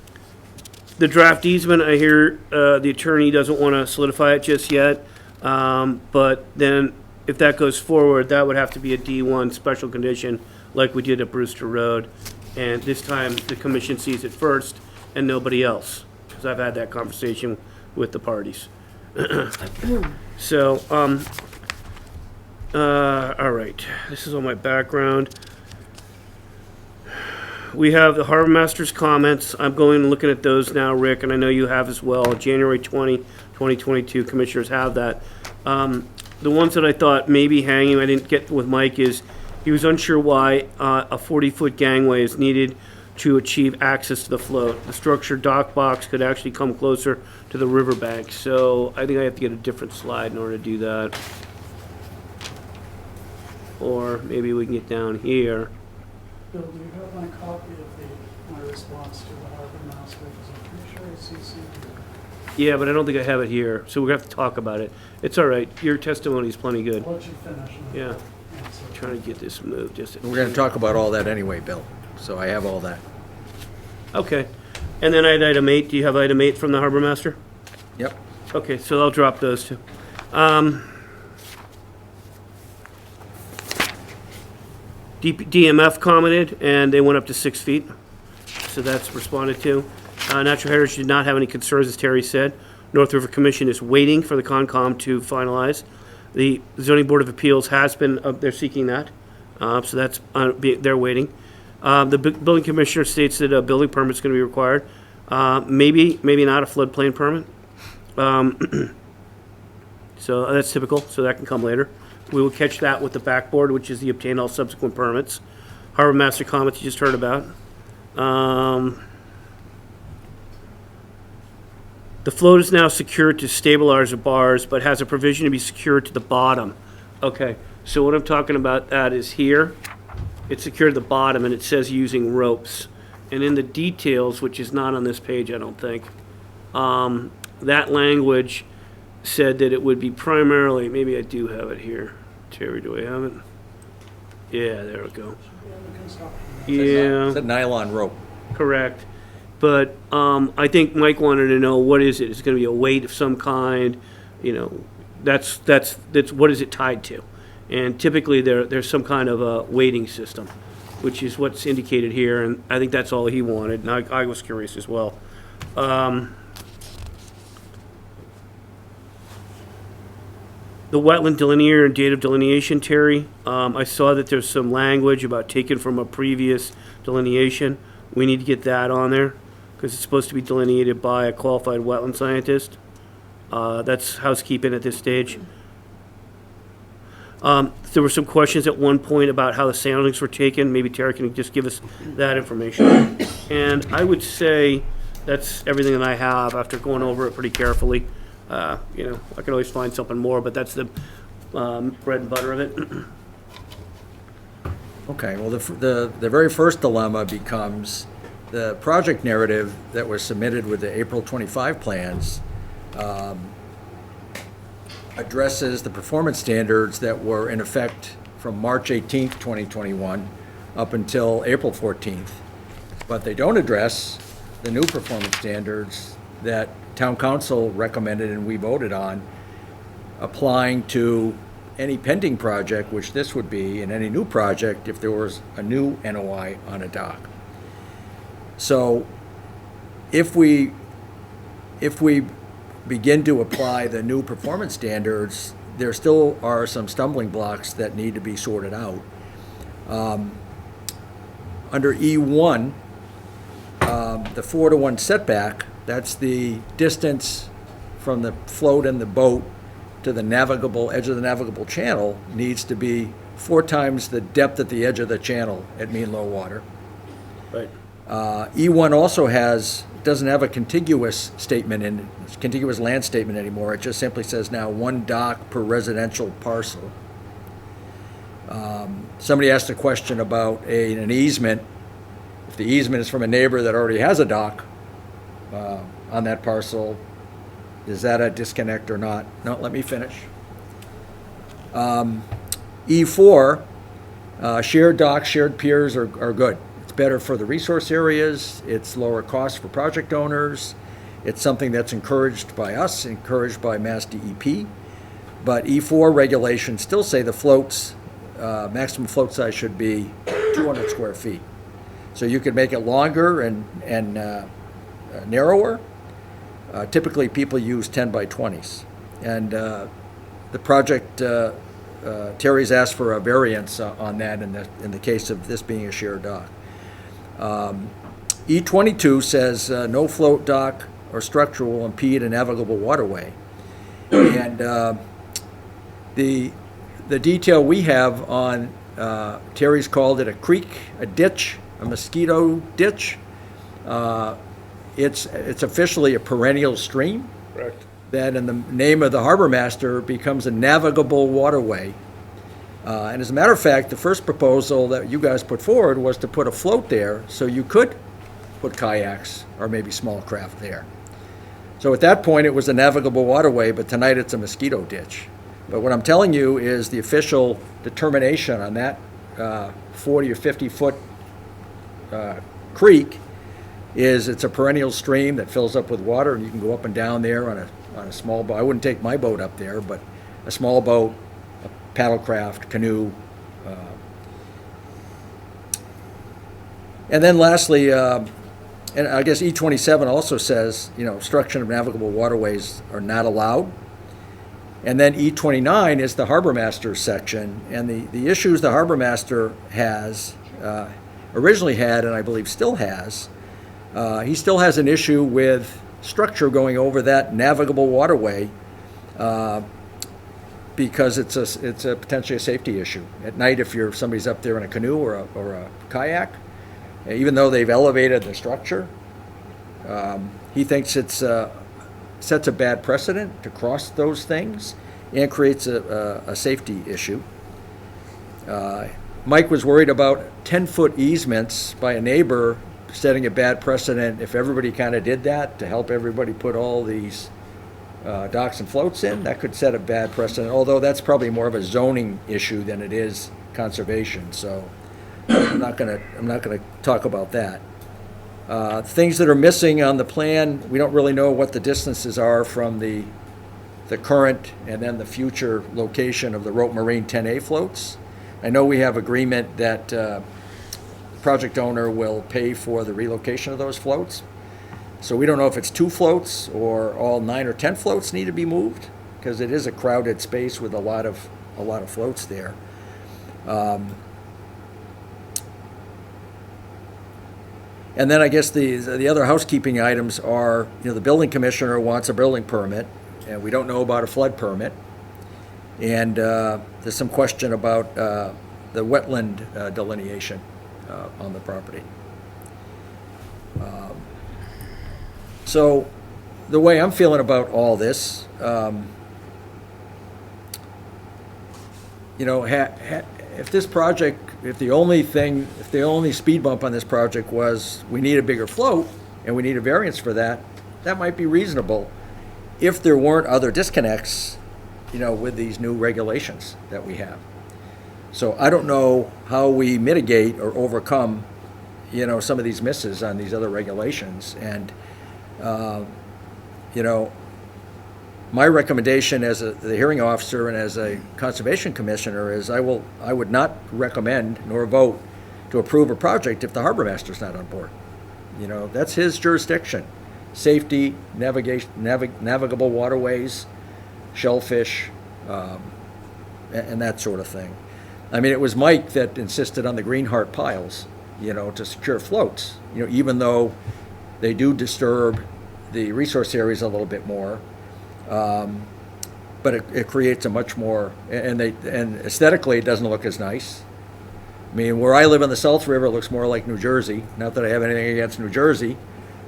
draft easement, I hear the attorney doesn't want to solidify it just yet. But then if that goes forward, that would have to be a D1 special condition like we did at Brewster Road. And this time the commission sees it first and nobody else, because I've had that conversation with the parties. So, all right, this is all my background. We have the Harbor Master's comments. I'm going and looking at those now, Rick, and I know you have as well. January 20, 2022, commissioners have that. The ones that I thought maybe hanging, I didn't get with Mike, is he was unsure why a 40-foot gangway is needed to achieve access to the float. The structured dock box could actually come closer to the riverbank, so I think I have to get a different slide in order to do that. Or maybe we can get down here. Bill, do you have my copy of my response to the harbor master? Because I'm pretty sure it's CC'd. Yeah, but I don't think I have it here, so we're going to have to talk about it. It's all right. Your testimony is plenty good. I'll let you finish. Yeah. Trying to get this moved. We're going to talk about all that anyway, Bill, so I have all that. Okay. And then I had item 8. Do you have item 8 from the harbor master? Yep. Okay, so I'll drop those two. DMF commented, and they went up to 6 feet, so that's responded to. Natural Heritage did not have any concerns, as Terry said. North River Commission is waiting for the Concom to finalize. The Zoning Board of Appeals has been, they're seeking that, so that's, they're waiting. The building commissioner states that a building permit is going to be required. Maybe not a floodplain permit. So that's typical, so that can come later. We will catch that with the backboard, which is the obtain all subsequent permits. Harbor Master comments you just heard about. The float is now secured to stabilizer bars, but has a provision to be secured to the bottom. Okay, so what I'm talking about that is here. It's secured to the bottom, and it says using ropes. And in the details, which is not on this page, I don't think, that language said that it would be primarily, maybe I do have it here. Terry, do I have it? Yeah, there we go. Yeah. It's a nylon rope. Correct. But I think Mike wanted to know, what is it? Is it going to be a weight of some kind? You know, that's what is it tied to? And typically there's some kind of a weighting system, which is what's indicated here, and I think that's all he wanted, and I was curious as well. The wetland delineator and date of delineation, Terry, I saw that there's some language about taken from a previous delineation. We need to get that on there, because it's supposed to be delineated by a qualified wetland scientist. That's housekeeping at this stage. There were some questions at one point about how the soundings were taken. Maybe Terry can just give us that information. And I would say that's everything that I have after going over it pretty carefully. You know, I could always find something more, but that's the bread and butter of it. Okay, well, the very first dilemma becomes the project narrative that was submitted with the April 25 plans addresses the performance standards that were in effect from March 18th, 2021 up until April 14th. But they don't address the new performance standards that town council recommended and we voted on, applying to any pending project, which this would be, and any new project if there was a new NOI on a dock. So if we begin to apply the new performance standards, there still are some stumbling blocks that need to be sorted out. Under E1, the 4-to-1 setback, that's the distance from the float in the boat to the navigable edge of the navigable channel, needs to be 4 times the depth at the edge of the channel at mean low water. Right. E1 also doesn't have a contiguous statement contiguous land statement anymore. It just simply says now 1 dock per residential parcel. Somebody asked a question about an easement. If the easement is from a neighbor that already has a dock on that parcel, is that a disconnect or not? No, let me finish. E4, shared docks, shared piers are good. It's better for the resource areas. It's lower cost for project owners. It's something that's encouraged by us, encouraged by Mass DEP. But E4 regulations still say the floats, maximum float size should be 200 square feet. So you could make it longer and narrower. Typically, people use 10 by 20s. And the project, Terry's asked for a variance on that in the case of this being a shared dock. E22 says no float dock or structure will impede a navigable waterway. And the detail we have on, Terry's called it a creek, a ditch, a mosquito ditch. It's officially a perennial stream. Correct. That in the name of the harbor master becomes a navigable waterway. And as a matter of fact, the first proposal that you guys put forward was to put a float there so you could put kayaks or maybe small craft there. So at that point, it was a navigable waterway, but tonight it's a mosquito ditch. But what I'm telling you is the official determination on that 40 or 50 foot creek is it's a perennial stream that fills up with water, and you can go up and down there on a small boat. I wouldn't take my boat up there, but a small boat, a paddlecraft, canoe. And then lastly, and I guess E27 also says, obstruction of navigable waterways are not allowed. And then E29 is the harbor master section, and the issues the harbor master has, originally had, and I believe still has, he still has an issue with structure going over that navigable waterway because it's a potentially a safety issue. At night, if somebody's up there in a canoe or a kayak, even though they've elevated the structure, he thinks it sets a bad precedent to cross those things and creates a safety issue. Mike was worried about 10-foot easements by a neighbor setting a bad precedent if everybody kind of did that to help everybody put all these docks and floats in. That could set a bad precedent, although that's probably more of a zoning issue than it is conservation. So I'm not gonna talk about that. Things that are missing on the plan, we don't really know what the distances are from the current and then the future location of the Rope Marine 10A floats. I know we have agreement that the project owner will pay for the relocation of those floats. So we don't know if it's 2 floats or all 9 or 10 floats need to be moved, because it is a crowded space with a lot of floats there. And then I guess the other housekeeping items are, the building commissioner wants a building permit, and we don't know about a flood permit. And there's some question about the wetland delineation on the property. So, the way I'm feeling about all this, you know, if this project, if the only speed bump on this project was we need a bigger float and we need a variance for that, that might be reasonable if there weren't other disconnects, you know, with these new regulations that we have. So I don't know how we mitigate or overcome, you know, some of these misses on these other regulations. And, you know, my recommendation as the hearing officer and as a conservation commissioner is I would not recommend nor vote to approve a project if the harbor master's not on board. You know, that's his jurisdiction. Safety, navigation, navigable waterways, shellfish, and that sort of thing. I mean, it was Mike that insisted on the Greenheart piles, you know, to secure floats. You know, even though they do disturb the resource areas a little bit more, but it creates a much more, and aesthetically it doesn't look as nice. I mean, where I live on the South River, it looks more like New Jersey. Not that I have anything against New Jersey,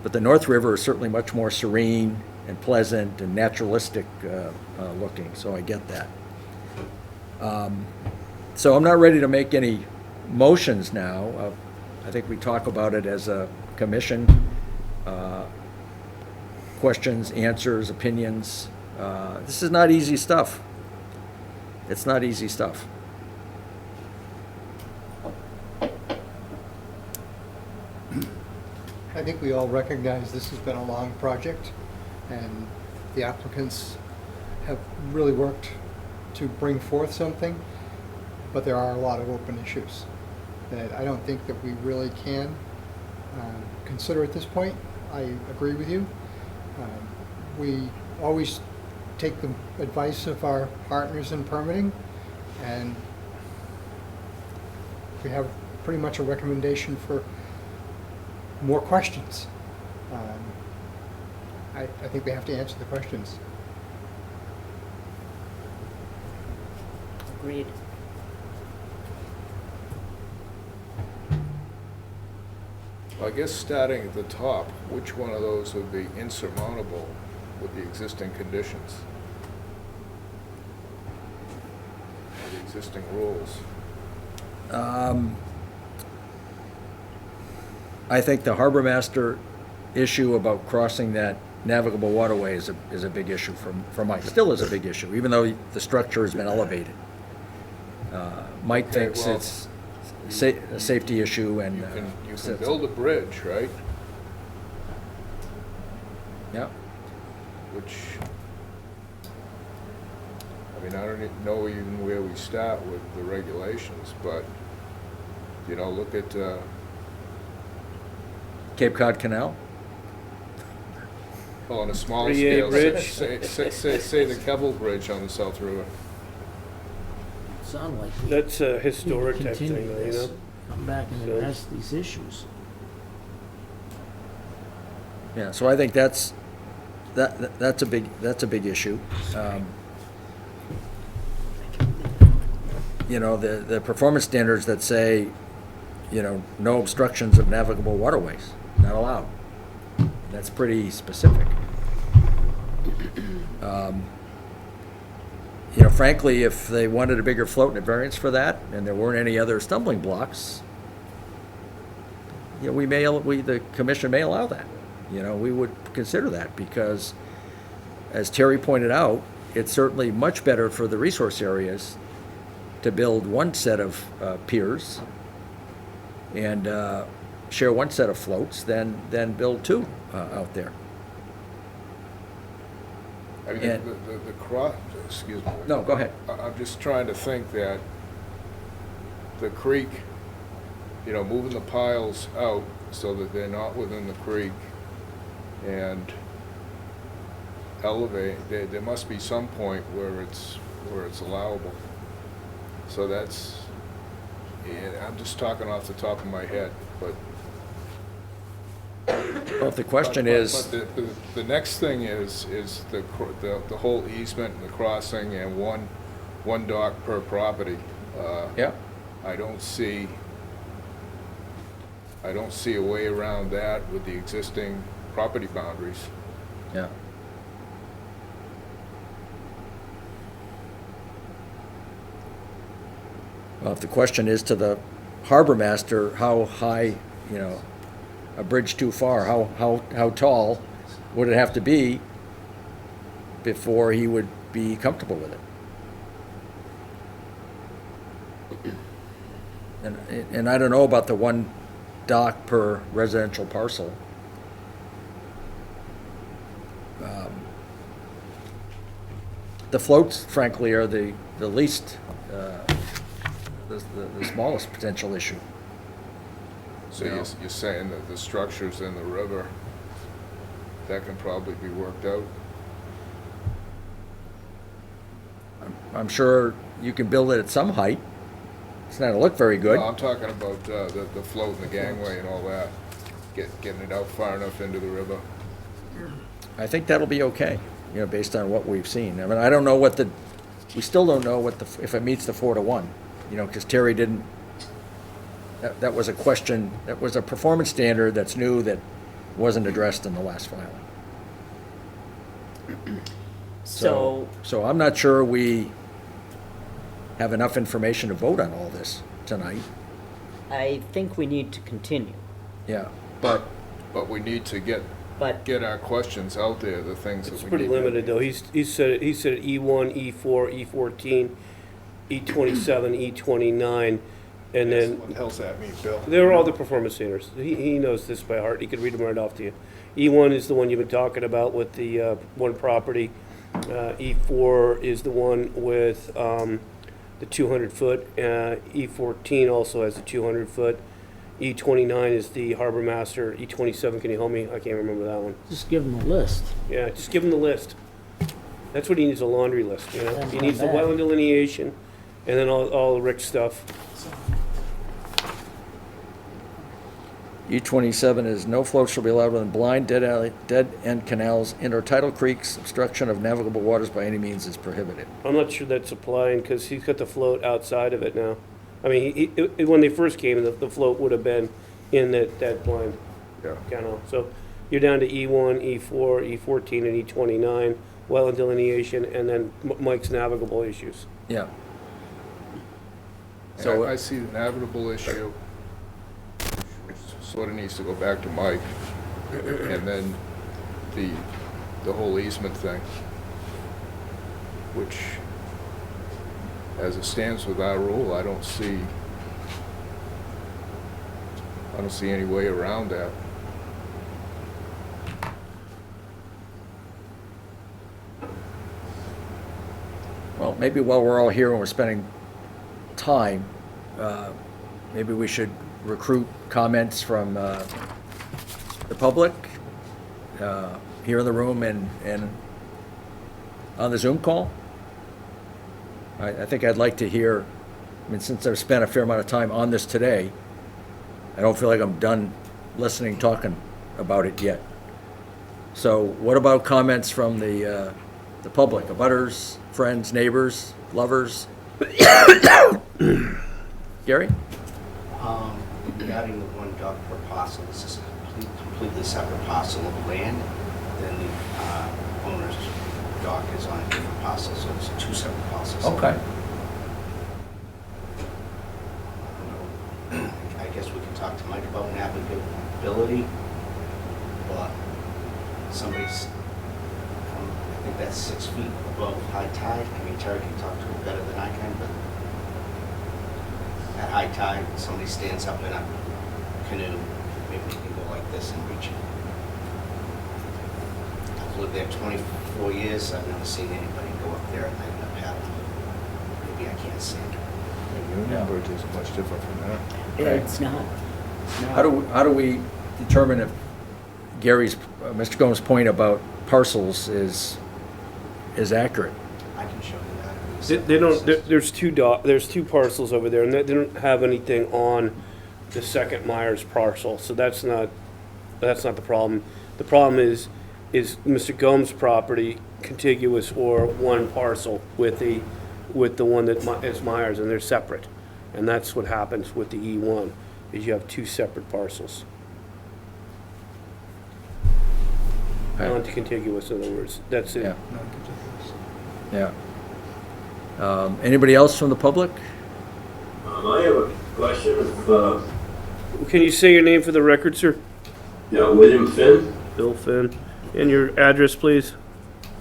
but the North River is certainly much more serene and pleasant and naturalistic looking, so I get that. So I'm not ready to make any motions now. I think we talk about it as a commission, questions, answers, opinions. This is not easy stuff. It's not easy stuff. I think we all recognize this has been a long project, and the applicants have really worked to bring forth something, but there are a lot of open issues that I don't think that we really can consider at this point. I agree with you. We always take the advice of our partners in permitting, and we have pretty much a recommendation for more questions. I think we have to answer the questions. Agreed. I guess starting at the top, which one of those would be insurmountable with the existing conditions? Or the existing rules? I think the harbor master issue about crossing that navigable waterway is a big issue for Mike. Still is a big issue, even though the structure has been elevated. Mike thinks well, it's a safety issue, and You can build a bridge, right? Yeah. Which, I mean, I don't even know even where we start with the regulations, but, you know, look at, Cape Cod Canal. well, on a small 38 scale, bridge. say the Keble Bridge on the South River. Sound like we That's a historic need to type thing, continue though, you this, know? come back and So- address these issues. Yeah, so I think that's a big issue. You know, the performance standards that say, you know, no obstructions of navigable waterways, not allowed. That's pretty specific. You know, frankly, if they wanted a bigger float and a variance for that, and there weren't any other stumbling blocks, you know, the commission may allow that. You know, we would consider that because, as Terry pointed out, it's certainly much better for the resource areas to build one set of piers and share one set of floats than build two out there. I mean, And- the cross, excuse me. No, go ahead. I'm just trying to think that the creek, you know, moving the piles out so that they're not within the creek and elevate, there must be some point where it's allowable. So that's, and I'm just talking off the top of my head, but. Well, if the question is, But the next thing is the whole easement and the crossing and one dock per property. yeah, I don't see a way around that with the existing property boundaries. Yeah. Well, if the question is to the harbor master, how high, a bridge too far, how tall would it have to be before he would be comfortable with it? And I don't know about the one dock per residential parcel. The floats, frankly, are the least, the smallest potential issue. So you're saying that the structures in the river, that can probably be worked out? I'm sure you can build it at some height. It's not gonna look very good. No, I'm talking about the float and the gangway and all that, getting it out far enough into the river. I think that'll be okay, based on what we've seen. I mean, I don't know we still don't know if it meets the 4-to-1, because Terry didn't, that was a question, that was a performance standard that's new that wasn't addressed in the last filing. So So I'm not sure we have enough information to vote on all this tonight. I think we need to continue. Yeah, But we need to get But our questions out there, the things that It's we pretty need to- limited, though. He said E1, E4, E14, E27, E29, and then What the hell's that mean, Bill? they're all the performance standards. He knows this by heart. He could read them right off to you. E1 is the one you've been talking about with the one property. E4 is the one with the 200-foot. E14 also has the 200-foot. E29 is the harbor master. E27, can you help me? I can't remember that one. Just give them a list. Yeah, just give him the list. That's what he needs, a laundry list, That's He not needs the bad. wetland delineation, and then all the Rick stuff. E27 is no floats shall be allowed within blind, dead-end canals, and/or tidal creeks. Obstruction of navigable waters by any means is prohibited. I'm not sure that's applying, because he's got the float outside of it now. I mean, when they first came, the float would have been in that blind Yeah. canal. So you're down to E1, E4, E14, and E29, wetland delineation, and then Mike's navigable issues. Yeah. So I see the navigable issue, which sort of needs to go back to Mike, and then the whole easement thing, which, as it stands with our rule, I don't see any way around that. Well, maybe while we're all here and we're spending time, maybe we should recruit comments from the public here in the room and on the Zoom call. I think I'd like to hear, since I've spent a fair amount of time on this today, I don't feel like I'm done listening, talking about it yet. So what about comments from the public, abutters, friends, neighbors, lovers? Gary? Regarding the one dock per parcel, this is a completely separate parcel of land than the owner's dock is on a different parcel, so it's two separate parcels. Okay. I guess we can talk to Mike about navigability, but somebody's, I think that's 6 feet above high tide. I mean, Terry can talk to it better than I can, but at high tide, somebody stands up in a canoe, maybe they can go like this and reach it. I've lived there 24 years, I've never seen anybody go up there at night in a paddle. Maybe I can't see it. Union Bridge isn't much different from that. it's not. How do we determine if Gary's, Mr. Gomes' point about parcels is accurate? I can show you that. They don't. There's two parcels over there, and they don't have anything on the second Myers parcel. So that's not the problem. The problem is Mr. Gomes' property contiguous or one parcel with the one that is Myers, and they're separate. And that's what happens with the E1, is you have two separate parcels. Non-contiguous, in other words. That's it. Yeah. Anybody else from the public? I have a question of, Can you say your name for the record, sir? William Finn, Bill Finn. And your address, please?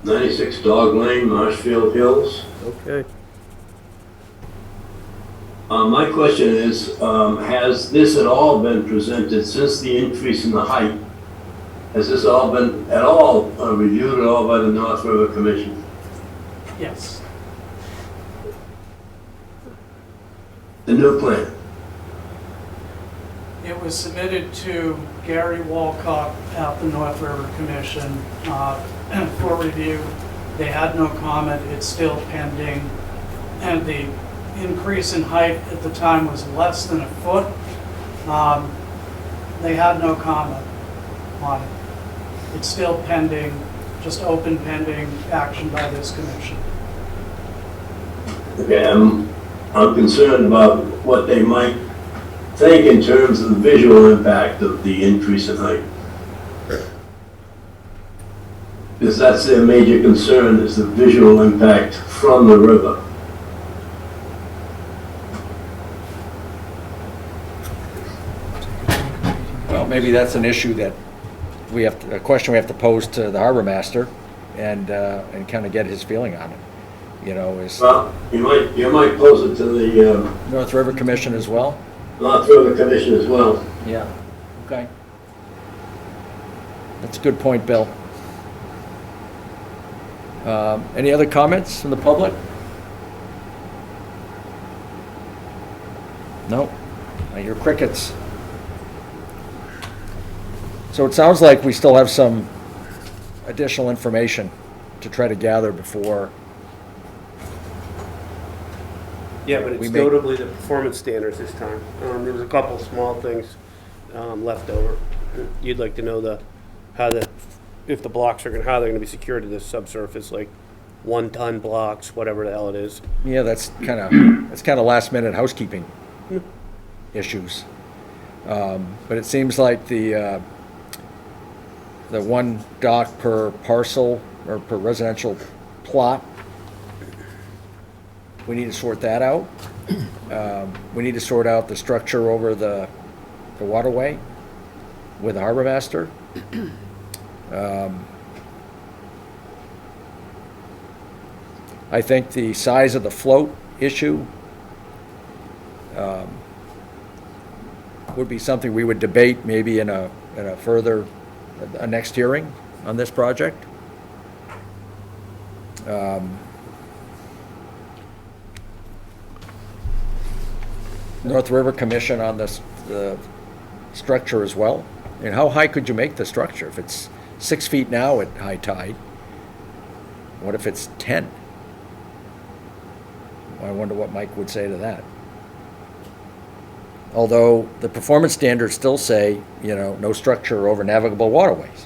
96 Dog Lane, Marshfield Hills. Okay. My question is, has this at all been presented since the increase in the height? Has this all been at all reviewed at all by the North River Commission? Yes. The new plan? It was submitted to Gary Walcott at the North River Commission for review. They had no comment. It's still pending. And the increase in height at the time was less than a foot. They had no comment on it. It's still pending, just open pending action by this commission. Okay, I'm concerned about what they might think in terms of the visual impact of the increase in height. Because that's their major concern, is the visual impact from the river. Well, maybe that's an issue that a question we have to pose to the harbor master and kind of get his feeling on it. Well, you might pose it to the North River Commission as well? North River Commission as well. Yeah, okay. That's a good point, Bill. Any other comments from the public? No? I hear crickets. So it sounds like we still have some additional information to try to gather before. Yeah, but it's notably the performance standards this time. There was a couple small things left over. You'd like to know if the blocks are how they're going to be secured to this subsurface, like 1-ton blocks, whatever the hell it is. Yeah, that's kind of last minute housekeeping issues. But it seems like the one dock per parcel or per residential plot, we need to sort that out. We need to sort out the structure over the waterway with the harbor master. I think the size of the float issue would be something we would debate maybe in a next hearing on this project. North River Commission on the structure as well. And how high could you make the structure? If it's 6 feet now at high tide, what if it's 10? I wonder what Mike would say to that. Although the performance standards still say, no structure over navigable waterways.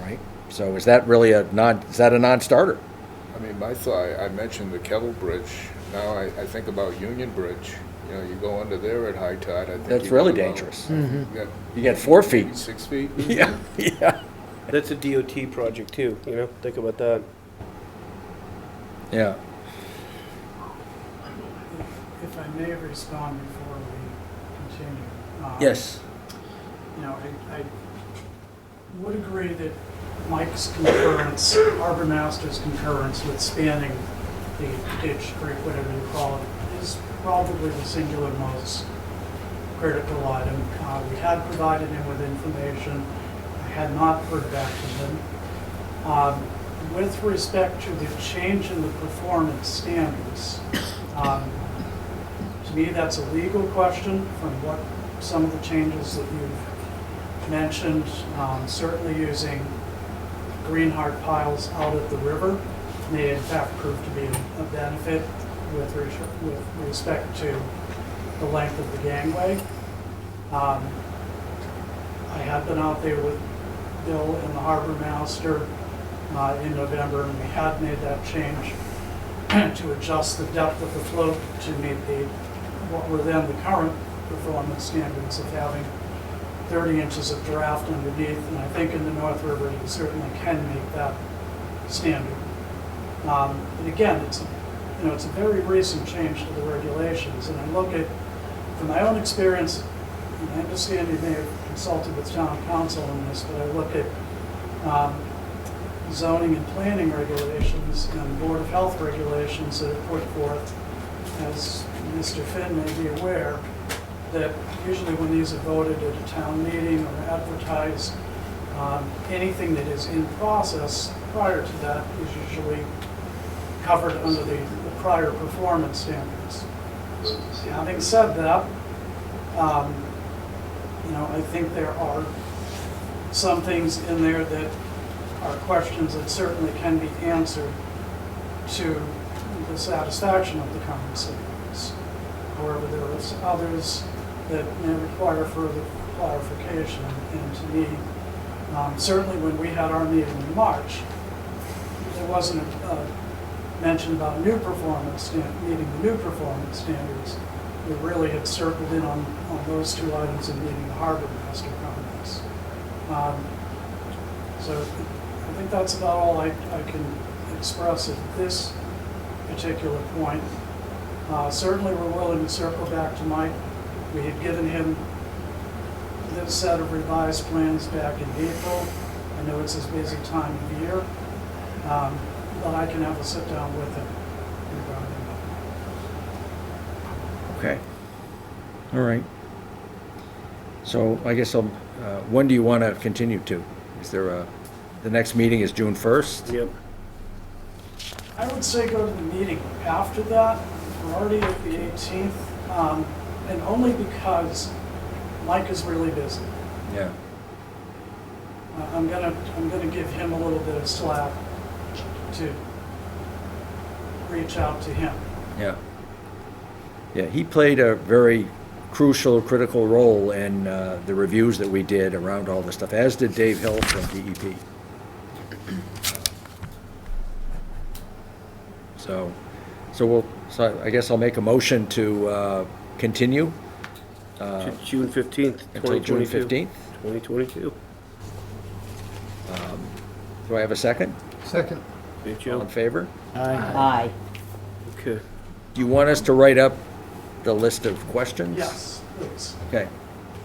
Right? So is that really a non-starter? I mean, my thought, I mentioned the Kettle Bridge. Now I think about Union Bridge. You go under there at high tide. I think that's really dangerous. Mm-hmm. You get 4 feet. 6 feet. Yeah, yeah. That's a DOT project too. Think about that. Yeah. If I may respond before we continue. Yes. I would agree that Mike's concurrence, Harbor Master's concurrence with spanning the ditch, creek, whatever you call it, is probably the singular most critical item. We had provided him with information. I had not heard back from him. With respect to the change in the performance standards, to me that's a legal question from what some of the changes that you've mentioned, certainly using greenheart piles out at the river may in fact prove to be a benefit with respect to the length of the gangway. I had been out there with Bill and the harbor master in November, and we had made that change to adjust the depth of the float to meet what were then the current performance standards of having 30 inches of draft underneath, and I think in the North River, you certainly can make that standard. But again, it's a very recent change to the regulations, and I look at, from my own experience, and I understand you may have consulted with town council on this, but I look at zoning and planning regulations and Board of Health regulations that are put forth, as Mr. Finn may be aware, that usually when these are voted at a town meeting or advertised, anything that is in process prior to that is usually covered under the prior performance standards. Having said that, I think there are some things in there that are questions that certainly can be answered to the satisfaction of the current standards. However, there are others that may require further clarification. And to me, certainly when we had our meeting in March, there wasn't a mention about meeting the new performance standards. We really had circled in on those two items in meeting the harbor master comments. So I think that's about all I can express at this particular point. Certainly we're willing to circle back to Mike. We had given him this set of revised plans back in April. I know it's his busy time of year, but I can have a sit down with him regarding that. Okay. All right. So I guess when do you want to continue to? Is there the next meeting is June 1st? Yep. I would say go to the meeting after that. We're already at the 18th, and only because Mike is really busy. Yeah. I'm gonna give him a little bit of slack to reach out to him. Yeah. Yeah, he played a very crucial, critical role in the reviews that we did around all this stuff, as did Dave Hill from DEP. So I guess I'll make a motion to continue. June 15th, Until June 2022. 15th. 2022. Do I have a second? Second. Hey, All Joe. in favor? Aye. Okay. Do you want us to write up the list of questions? Yes, please. Okay.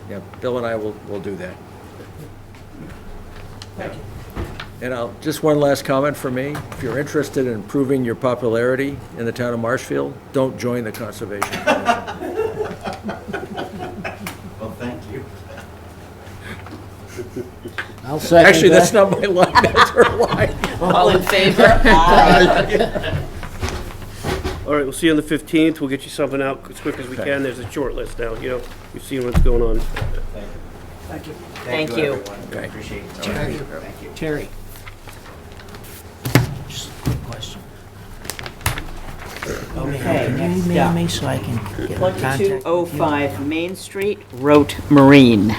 Yeah, Bill and I will do that. Thank you. And just one last comment from me. If you're interested in improving your popularity in the town of Marshfield, don't join the Conservation Commission. Well, thank you. I'll second Actually, that's that. not my line, that's her line. All in favor? Aye. All right, we'll see you on the 15th. We'll get you something out as quick as we can. There's a short list now, You've seen what's going on. Thank you. Thank you. Everyone. Okay. Appreciate it. Terry. Thank you. Terry. Just a quick question. Okay, next Email up. me so I can get in contact with you. 2205 Main Street, Rote Marine. All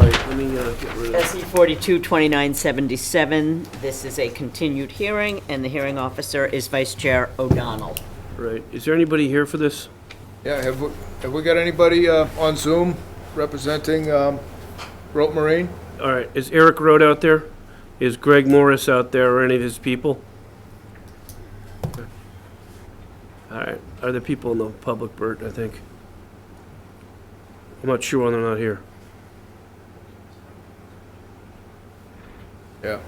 right, let me get rid of SE 422977. This is a continued hearing, and the hearing officer is Vice Chair O'Donnell. Right. Is there anybody here for this? Yeah, have we got anybody on Zoom representing Rote Marine? All right. Is Eric Road out there? Is Greg Morris out there or any of his people? Okay. All right. Are there people in the public, Bert, I think? I'm not sure when they're not here. Yeah,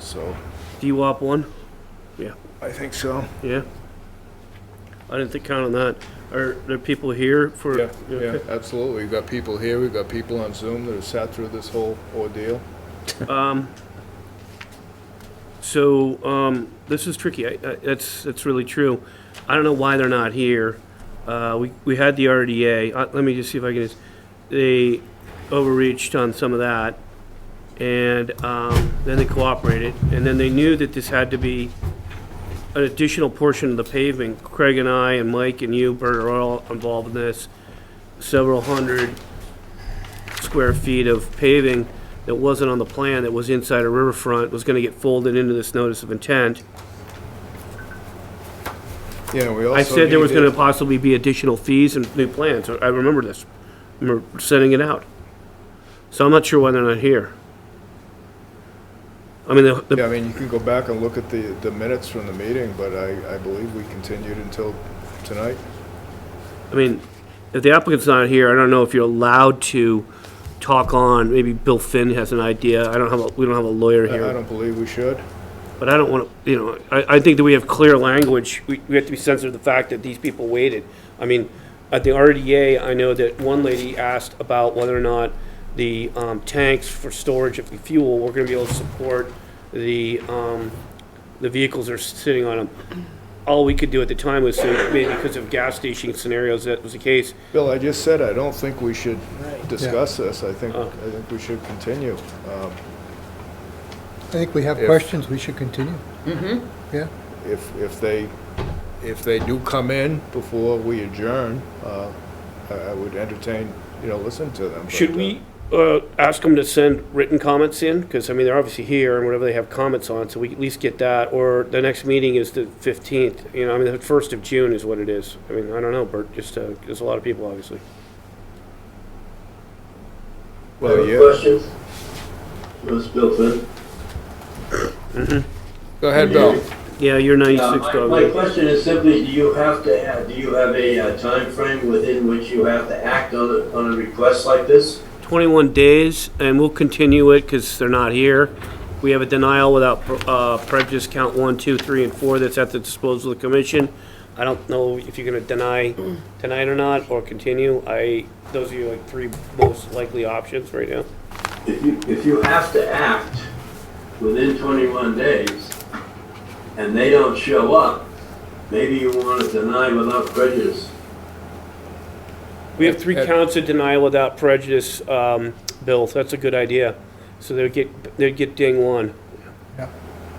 so DWAP 1? Yeah. I think so. Yeah? I didn't count on that. Are there people here for? Yeah, okay. absolutely. We've got people here, we've got people on Zoom that have sat through this whole ordeal. This is tricky. That's really true. I don't know why they're not here. We had the RDA. Let me just see if I can. They overreached on some of that, and then they cooperated, and then they knew that this had to be an additional portion of the pavement. Craig and I and Mike and you, Bert, are all involved in this. Several hundred square feet of paving that wasn't on the plan, that was inside a riverfront, was going to get folded into this notice of intent. Yeah, we also I said there was needed- going to possibly be additional fees and new plans. I remember this. I remember sending it out. So I'm not sure why they're not here. I mean, Yeah, I mean, you can go back and look at the minutes from the meeting, but I believe we continued until tonight. I mean, if the applicant's not here, I don't know if you're allowed to talk on, maybe Bill Finn has an idea. We don't have a lawyer I here. don't believe we should. But I don't want to, I think that we have clear language. We have to be sensitive to the fact that these people waited. I mean, at the RDA, I know that one lady asked about whether or not the tanks for storage of the fuel were going to be able to support the vehicles that are sitting on them. All we could do at the time was say, maybe because of gas station scenarios, that was the case. Bill, I just said I don't think we should discuss this. I think we should continue. I think we have questions, we should continue. Mm-hmm. Yeah. If they do come in before we adjourn, I would entertain, listen to them. Should we ask them to send written comments in? Because, I mean, they're obviously here and whatever they have comments on, so we can at least get that. Or the next meeting is the 15th, the 1st of June is what it is. I mean, I don't know, Bert, just, there's a lot of people, obviously. Well, yeah. Questions? Ms. Bill Finn? Go ahead, Bill. Yeah, you're 96, dog. My question is simply, do you have a time frame within which you have to act on a request like this? 21 days, and we'll continue it because they're not here. We have a denial without prejudice, count 1, 2, 3, and 4, that's at the disposal of the commission. I don't know if you're going to deny tonight or not, or continue. Those are your like 3 most likely options right now. If you have to act within 21 days, and they don't show up, maybe you want to deny without prejudice. We have 3 counts of denial without prejudice, Bill, so that's a good idea. So they'd get ding 1. Yeah,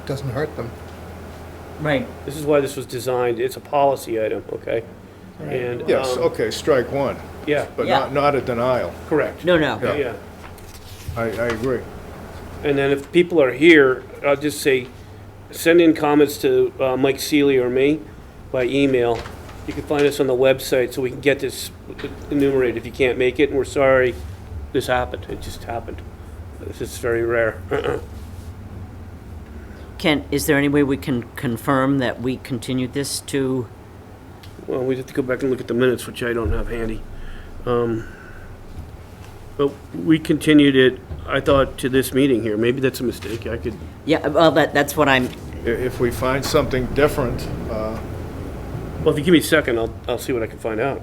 doesn't hurt them. Right. This is why this was designed. It's a policy item, okay? And Yes, okay, strike 1. Yeah. But Yeah. not a denial. Correct. No, no. Yeah. I agree. And then if people are here, I'll just say, send in comments to Mike Seeley or me by email. You can find us on the website so we can get this enumerated if you can't make it. And we're sorry this happened. It just happened. This is very rare. Is there any way we can confirm that we continued this to? Well, we have to go back and look at the minutes, which I don't have handy. But we continued it, I thought, to this meeting here. Maybe that's a mistake. I could. Yeah, well, that's what I'm. If we find something different, Well, if you give me a second, I'll see what I can find out,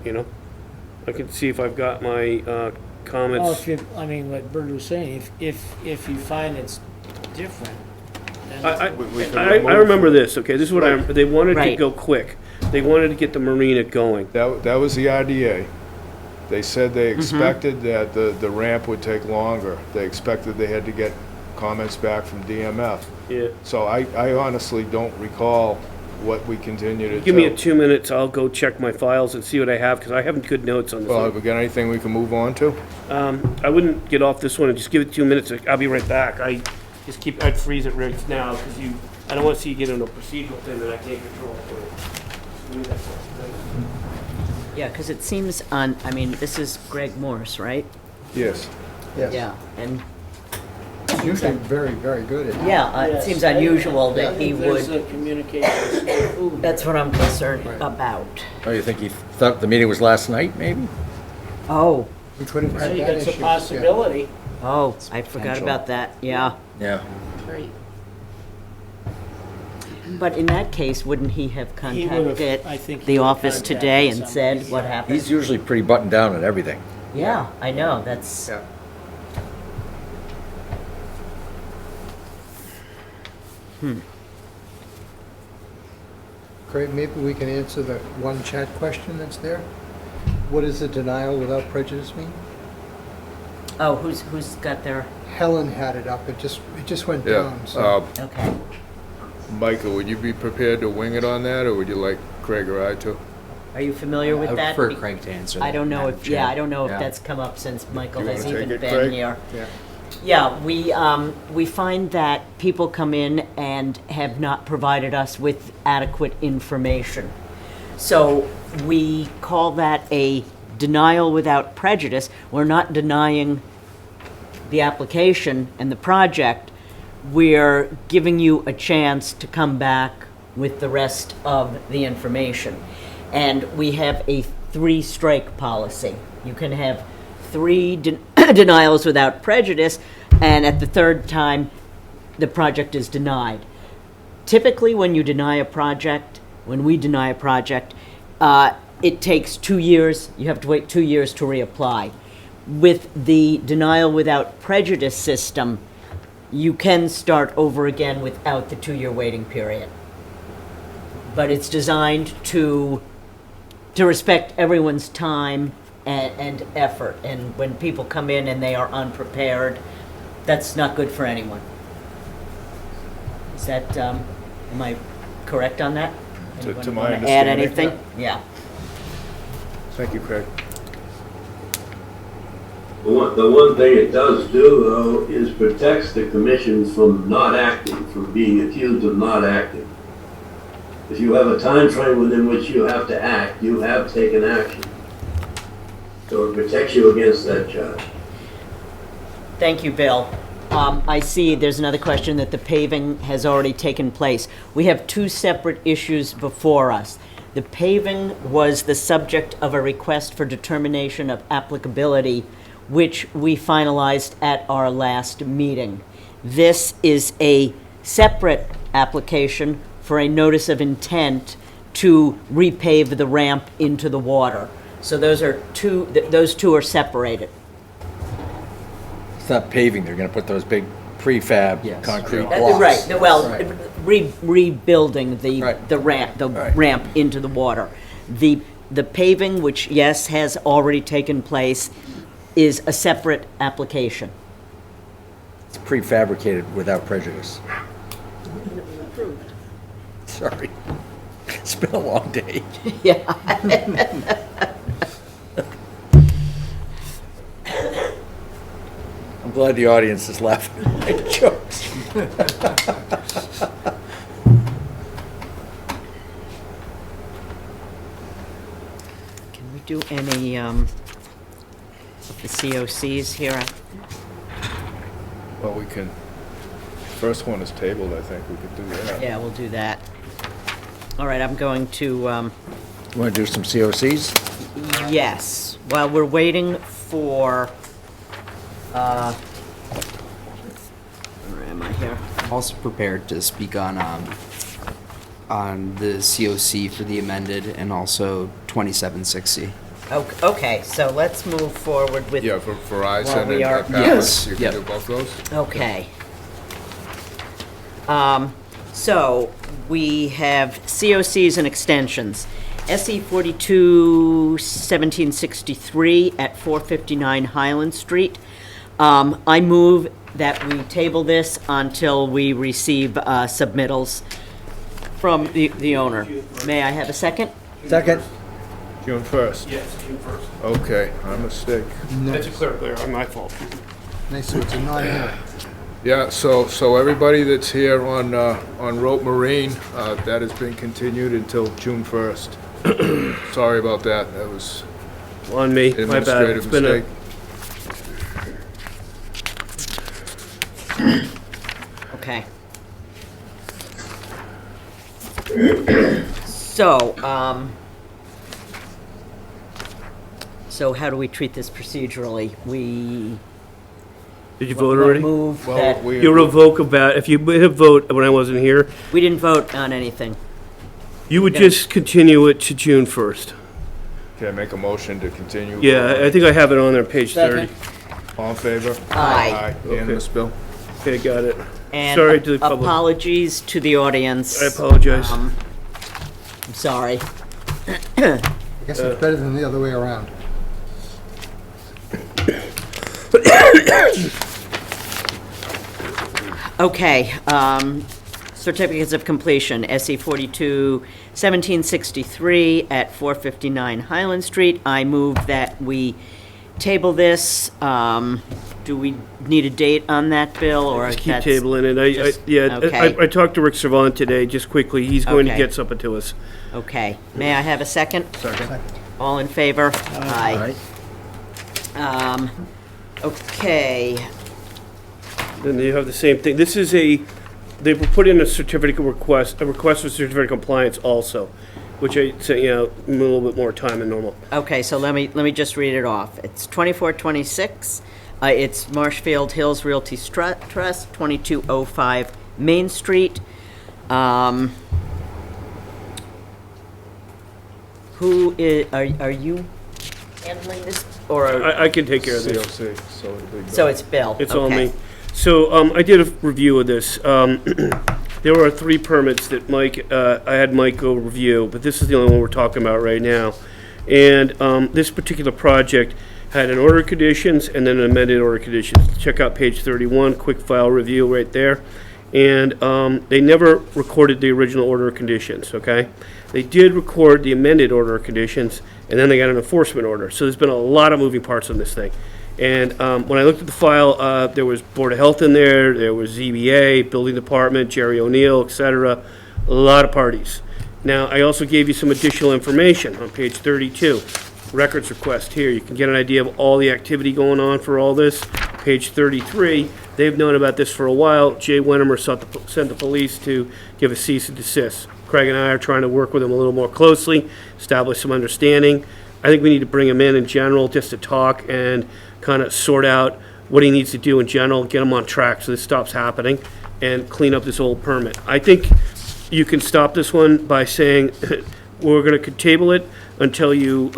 I can see if I've got my comments. Well, what Bert was saying, if you find it's different, then I remember this, okay? This is what they wanted to Right. go quick. They wanted to get the marina going. that was the RDA. They said they expected that the ramp would take longer. They expected they had to get comments back from DMF. Yeah. So I honestly don't recall what we continued to Give me 2 minutes, I'll go check my files and see what I have, because I have good notes on this. Well, have we got anything we can move on to? I wouldn't get off this one and just give it 2 minutes. I'll be right back. I'd freeze it right now, because I don't want to see you get into a procedural thing that I can't control. Yeah, because it seems this is Greg Morse, right? Yes. Yes. Yeah, and. He's usually very, very good at it. Yeah, it seems unusual that he there's would. a communication. That's what I'm concerned about. Oh, you think he thought the meeting was last night, maybe? Oh, We could have had that It's a issue. possibility. oh, I forgot about that, yeah. Yeah. Right. But in that case, wouldn't he have He would've- contacted I think he the would've office contacted today and somebody. said what happened? He's usually pretty buttoned down at everything. Yeah, I know, that's. Yeah. Craig, maybe we can answer the one chat question that's there. What does a denial without prejudice mean? Oh, who's got their, Helen had it up, it just went Yeah. down, so. okay. Michael, would you be prepared to wing it on that, or would you like Craig or I to? Are you familiar with I would that? prefer Craig to answer that. I don't know Madam if, Chair. I don't know if Yeah. that's come up since Michael You has wanna even take it, been Craig? here. Yeah. Yeah, we find that people come in and have not provided us with adequate information. So we call that a denial without prejudice. We're not denying the application and the project, we're giving you a chance to come back with the rest of the information. And we have a 3-strike policy. You can have 3 denials without prejudice, and at the 3rd time, the project is denied. Typically, when you deny a project, when we deny a project, it takes 2 years. You have to wait 2 years to reapply. With the denial without prejudice system, you can start over again without the 2-year waiting period. But it's designed to respect everyone's time and effort. And when people come in and they are unprepared, that's not good for anyone. Is that, am I correct on that? Anyone To my wanna add understanding, anything? Yeah. Thank you, Craig. The one thing it does do, though, is protects the commission from not acting, from being accused of not acting. If you have a time frame within which you have to act, you have taken action. So it protects you against that charge. Thank you, Bill. I see there's another question that the paving has already taken place. We have 2 separate issues before us. The paving was the subject of a request for determination of applicability, which we finalized at our last meeting. This is a separate application for a notice of intent to repave the ramp into the water. So those two are separated. It's not paving, they're gonna put those big prefab concrete blocks. Right, well, rebuilding the ramp into the water. The paving, which, yes, has already taken place, is a separate application. It's prefabricated without prejudice. Sorry. It's been a long day. Yeah. I'm glad the audience is laughing at my jokes. Can we do any of the COCs here? Well, we can, first one is tabled, I think we could do that. Yeah, we'll do that. All right, I'm going to, Want to do some COCs? yes, while we're waiting for, where am I here? I'm also prepared to speak on the COC for the amended and also 2760. Okay, so let's move forward with. Yeah, for While Verizon we are- and Palace, you can Yep. do both those? Okay. So we have COCs and extensions. SE 42-1763 at 459 Highland Street. I move that we table this until we receive submittals from the owner. May I have a second? Second. June 1st? Yes, June 1st. Okay, my mistake. That's a clear, my fault. Nice, so it's a non-hearing. Yeah, so everybody that's here on Rote Marine, that has been continued until June 1st. Sorry about that, that was On me, my bad. It's administrative been a, mistake. Okay. So, so how do we treat this procedurally? did you vote already? Move Well, that, we- You revoke about, if you made a vote when I wasn't here, we didn't vote on anything. you would Yeah. just continue it to June 1st. Can I make a motion to continue? Yeah, I think I have it on there, page 30. All in favor? Aye. Unanimous, Bill? Okay, got it. And Sorry to the public. apologies to the audience. I apologize. I'm sorry. I guess it's better than the other way around. Okay, certificates of completion, SE 42-1763 at 459 Highland Street. I move that we table this. Do we need a date on that, Bill, or Just keep that's- tabling it. just- Yeah, okay. I talked to Rick Servant today, just quickly. He's going to Okay. get something to us. Okay, may I have a second? Second. All in favor? Aye. Okay, Then you have the same thing. This is they put in a request for certificate of compliance also, which I say, a little bit more time than normal. Okay, so let me just read it off. It's 2426. It's Marshfield Hills Realty Trust, 2205 Main Street. Are you handling this, or? I can take care of this. COC, So it's Bill. It's all Okay. me. So I did a review of this. There were 3 permits that I had Mike go review, but this is the only one we're talking about right now. And this particular project had an order of conditions and then an amended order of conditions. Check out page 31, quick file review right there. And they never recorded the original order of conditions, okay? They did record the amended order of conditions, and then they got an enforcement order. So there's been a lot of moving parts on this thing. And when I looked at the file, there was Board of Health in there was ZBA, Building Department, Jerry O'Neill, et cetera, a lot of parties. Now, I also gave you some additional information on page 32. Records request here. You can get an idea of all the activity going on for all this. Page 33, they've known about this for a while. Jay Wenham sent the police to give a cease and desist. Craig and I are trying to work with him a little more closely, establish some understanding. I think we need to bring him in general just to talk and kind of sort out what he needs to do in general, get him on track so this stops happening, and clean up this old permit. I think you can stop this one by saying we're going to table it until you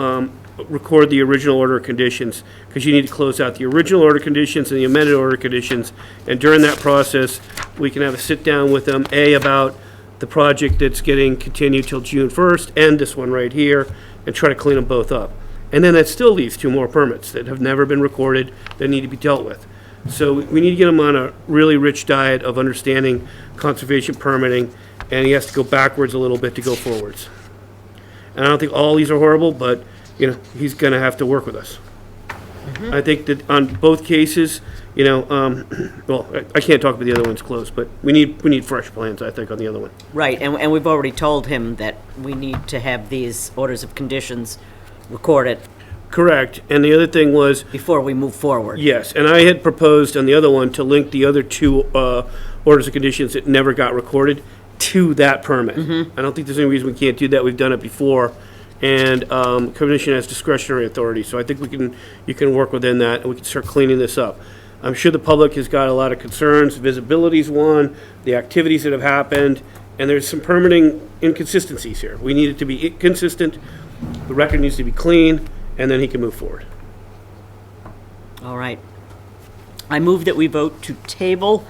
record the original order of conditions, because you need to close out the original order conditions and the amended order conditions, and during that process, we can have a sit-down with them, about the project that's getting continued till June 1st, and this one right here, and try to clean them both up. And then that still leaves 2 more permits that have never been recorded that need to be dealt with. So we need to get him on a really rich diet of understanding conservation permitting, and he has to go backwards a little bit to go forwards. And I don't think all these are horrible, but he's going to have to work with us. I think that on both cases, well, I can't talk about the other one's close, but we need fresh plans, I think, on the other one. Right, and we've already told him that we need to have these orders of conditions recorded. Correct, and the other thing was... Before we move forward. Yes, and I had proposed on the other one to link the other 2 orders of conditions that never got recorded to that permit. I don't think there's any reason we can't do that. We've done it before. And commission has discretionary authority, so I think you can work within that, and we can start cleaning this up. I'm sure the public has got a lot of concerns. Visibility's one, the activities that have happened, and there's some permitting inconsistencies here. We need it to be consistent, the record needs to be clean, and then he can move forward. All right. I move that we vote to table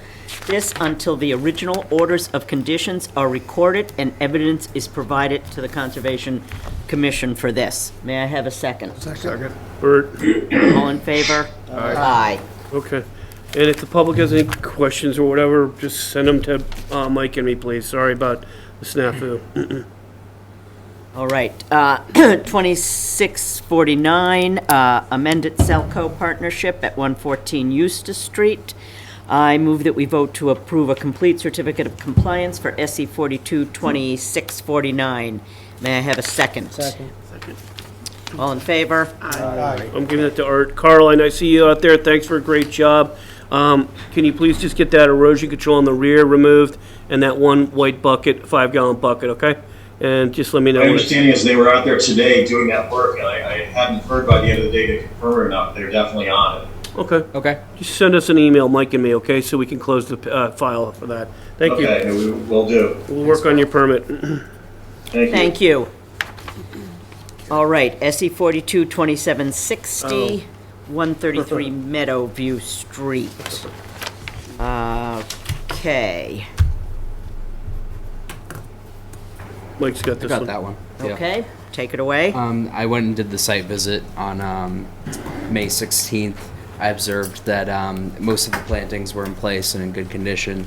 this until the original orders of conditions are recorded and evidence is provided to the Conservation Commission for this. May I have a second? Second. Bert? All in favor? Aye. Okay. And if the public has any questions or whatever, just send them to Mike and me, please. Sorry about the snafu. All right. 2649, amended Selco partnership at 114 Eustace Street. I move that we vote to approve a complete certificate of compliance for SE 422649. May I have a second? Second. All in favor? Aye. I'm giving it to Art. Carl, and I see you out there. Thanks for a great job. Can you please just get that erosion control in the rear removed and that one white bucket, 5-gallon bucket, okay? And just let me know. My understanding is they were out there today doing that work, and I hadn't heard by the end of the day to confirm or not. They're definitely on it. Okay. Okay. Just send us an email, Mike and me, okay, so we can close the file for that. Thank you. Okay, we will do. We'll work on your permit. Thank you. All right, SE 422760, 133 Meadowview Street. Okay. Mike's got I this got one. that one. Yeah. Okay, take it away. I went and did the site visit on May 16th. I observed that most of the plantings were in place and in good condition.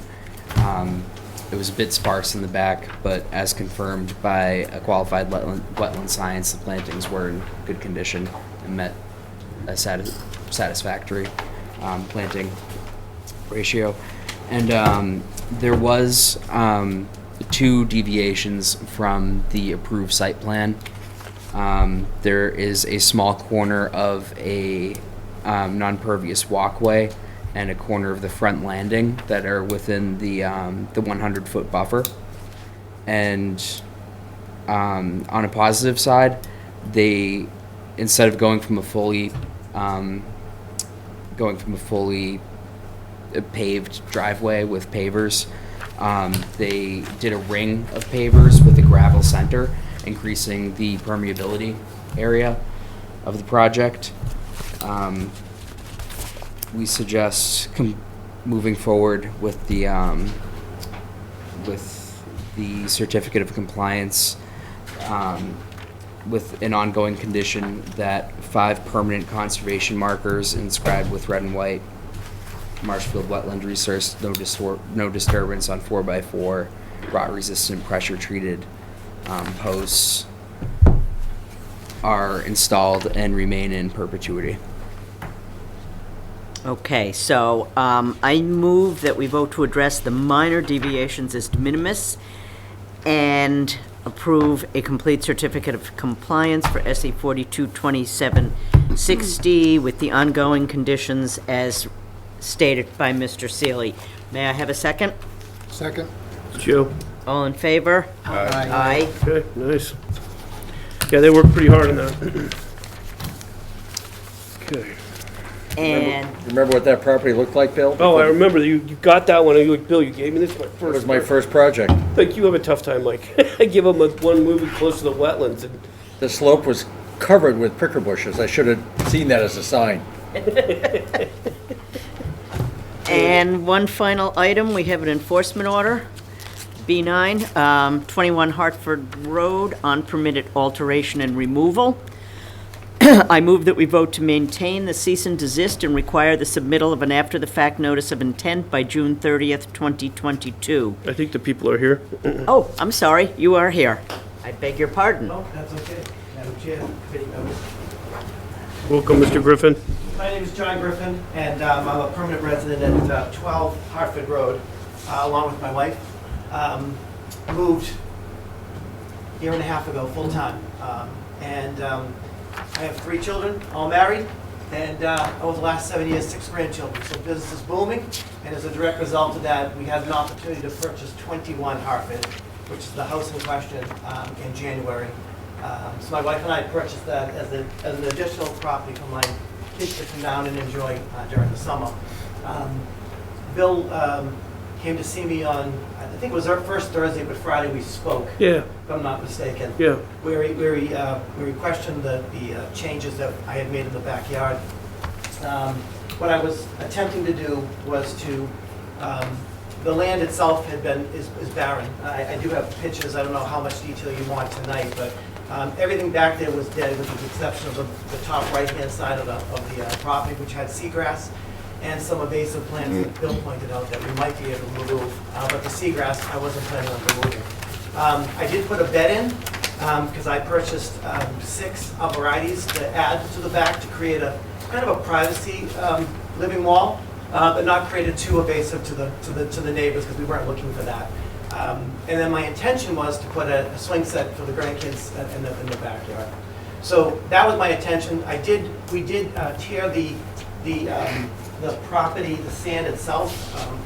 It was a bit sparse in the back, but as confirmed by a qualified wetland science, the plantings were in good condition and met a satisfactory planting ratio. And there was 2 deviations from the approved site plan. There is a small corner of a non-pervious walkway and a corner of the front landing that are within the 100-foot buffer. And on a positive side, they, instead of going from a fully paved driveway with pavers, they did a ring of pavers with a gravel center, increasing the permeability area of the project. We suggest moving forward with the certificate of compliance, with an ongoing condition that 5 permanent conservation markers inscribed with red and white Marshfield wetland resource, no disturbance on 4x4 rot resistant pressure treated posts are installed and remain in perpetuity. Okay, so I move that we vote to address the minor deviations as de minimis and approve a complete certificate of compliance for SE 422760 with the ongoing conditions as stated by Mr. Seeley. May I have a second? Second. Joe? All in favor? Aye. Aye. Okay, nice. Yeah, they worked pretty hard on that. Okay. And Remember what that property looked like, Bill? Oh, I remember, you got that one, and you, Bill, you gave me this my It first. was my first project. Like, you have a tough time, Mike. I give them one moving close to the wetlands, and The slope was covered with pricker bushes. I should have seen that as a sign. And one final item, we have an enforcement order, B9, 21 Hartford Road, unpermitted alteration and removal. I move that we vote to maintain the cease and desist and require the submittal of an after-the-fact notice of intent by June 30th, 2022. I think the people are here. Oh, I'm sorry, you are here. I beg your pardon. No, that's okay. Madam Chair, committee members. Welcome, Mr. Griffin. My name is John Griffin, and I'm a permanent resident at 12 Hartford Road, along with my wife. Moved a year and a half ago, full-time. I have 3 children, all married, and over the last 7 years, 6 grandchildren. So business is booming, and as a direct result of that, we had an opportunity to purchase 21 Hartford, which is the house in question, in January. So my wife and I purchased that as an additional property for my kids to come down and enjoy during the summer. Bill came to see me on, I think it was our first Thursday, but Friday we spoke. Yeah. If I'm not mistaken. Yeah. Where we questioned the changes that I had made in the backyard. What I was attempting to do was to, the land itself is barren. I do have pictures, I don't know how much detail you want tonight, but everything back there was dead with the exception of the top right-hand side of the property, which had seagrass and some invasive plants that Bill pointed out that we might be able to remove. But the seagrass, I wasn't planning on removing. I did put a bed in because I purchased 6 varieties to add to the back to create a kind of a privacy living wall, but not create it too invasive to the neighbors because we weren't looking for that. And then my intention was to put a swing set for the grandkids in the backyard. So that was my intention. We did tear the property, the sand itself.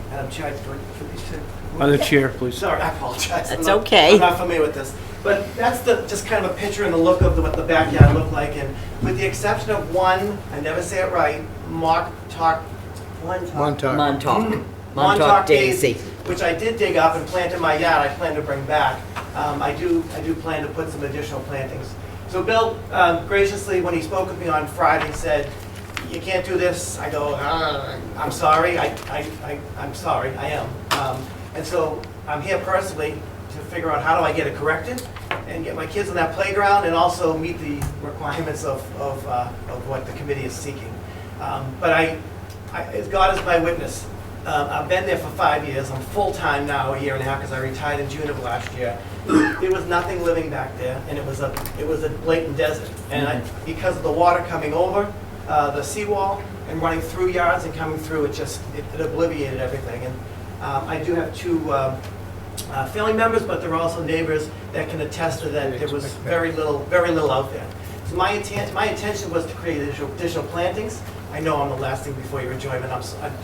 And I'm trying to for these 2. On the chair, please. Sorry, I apologize. That's okay. I'm not familiar with this. But that's just kind of a picture and the look of what the backyard looked like. And with the exception of one, I never say it right, Montauk Daisy. which I did dig up and plant in my yard. I plan to bring back. I do plan to put some additional plantings. So Bill graciously, when he spoke with me on Friday, said, "You can't do this." I go, "I'm sorry. I'm sorry. I am." And so I'm here personally to figure out how do I get it corrected and get my kids on that playground and also meet the requirements of what the committee is seeking. But as God is my witness, I've been there for 5 years. I'm full-time now, a year and a half, because I retired in June of last year. There was nothing living back there, and it was a blatant desert. And because of the water coming over the seawall and running through yards and coming through, it obliterated everything. And I do have 2 family members, but there are also neighbors that can attest to that there was very little out there. So my intention was to create additional plantings, I know I'm the last thing before your enjoyment,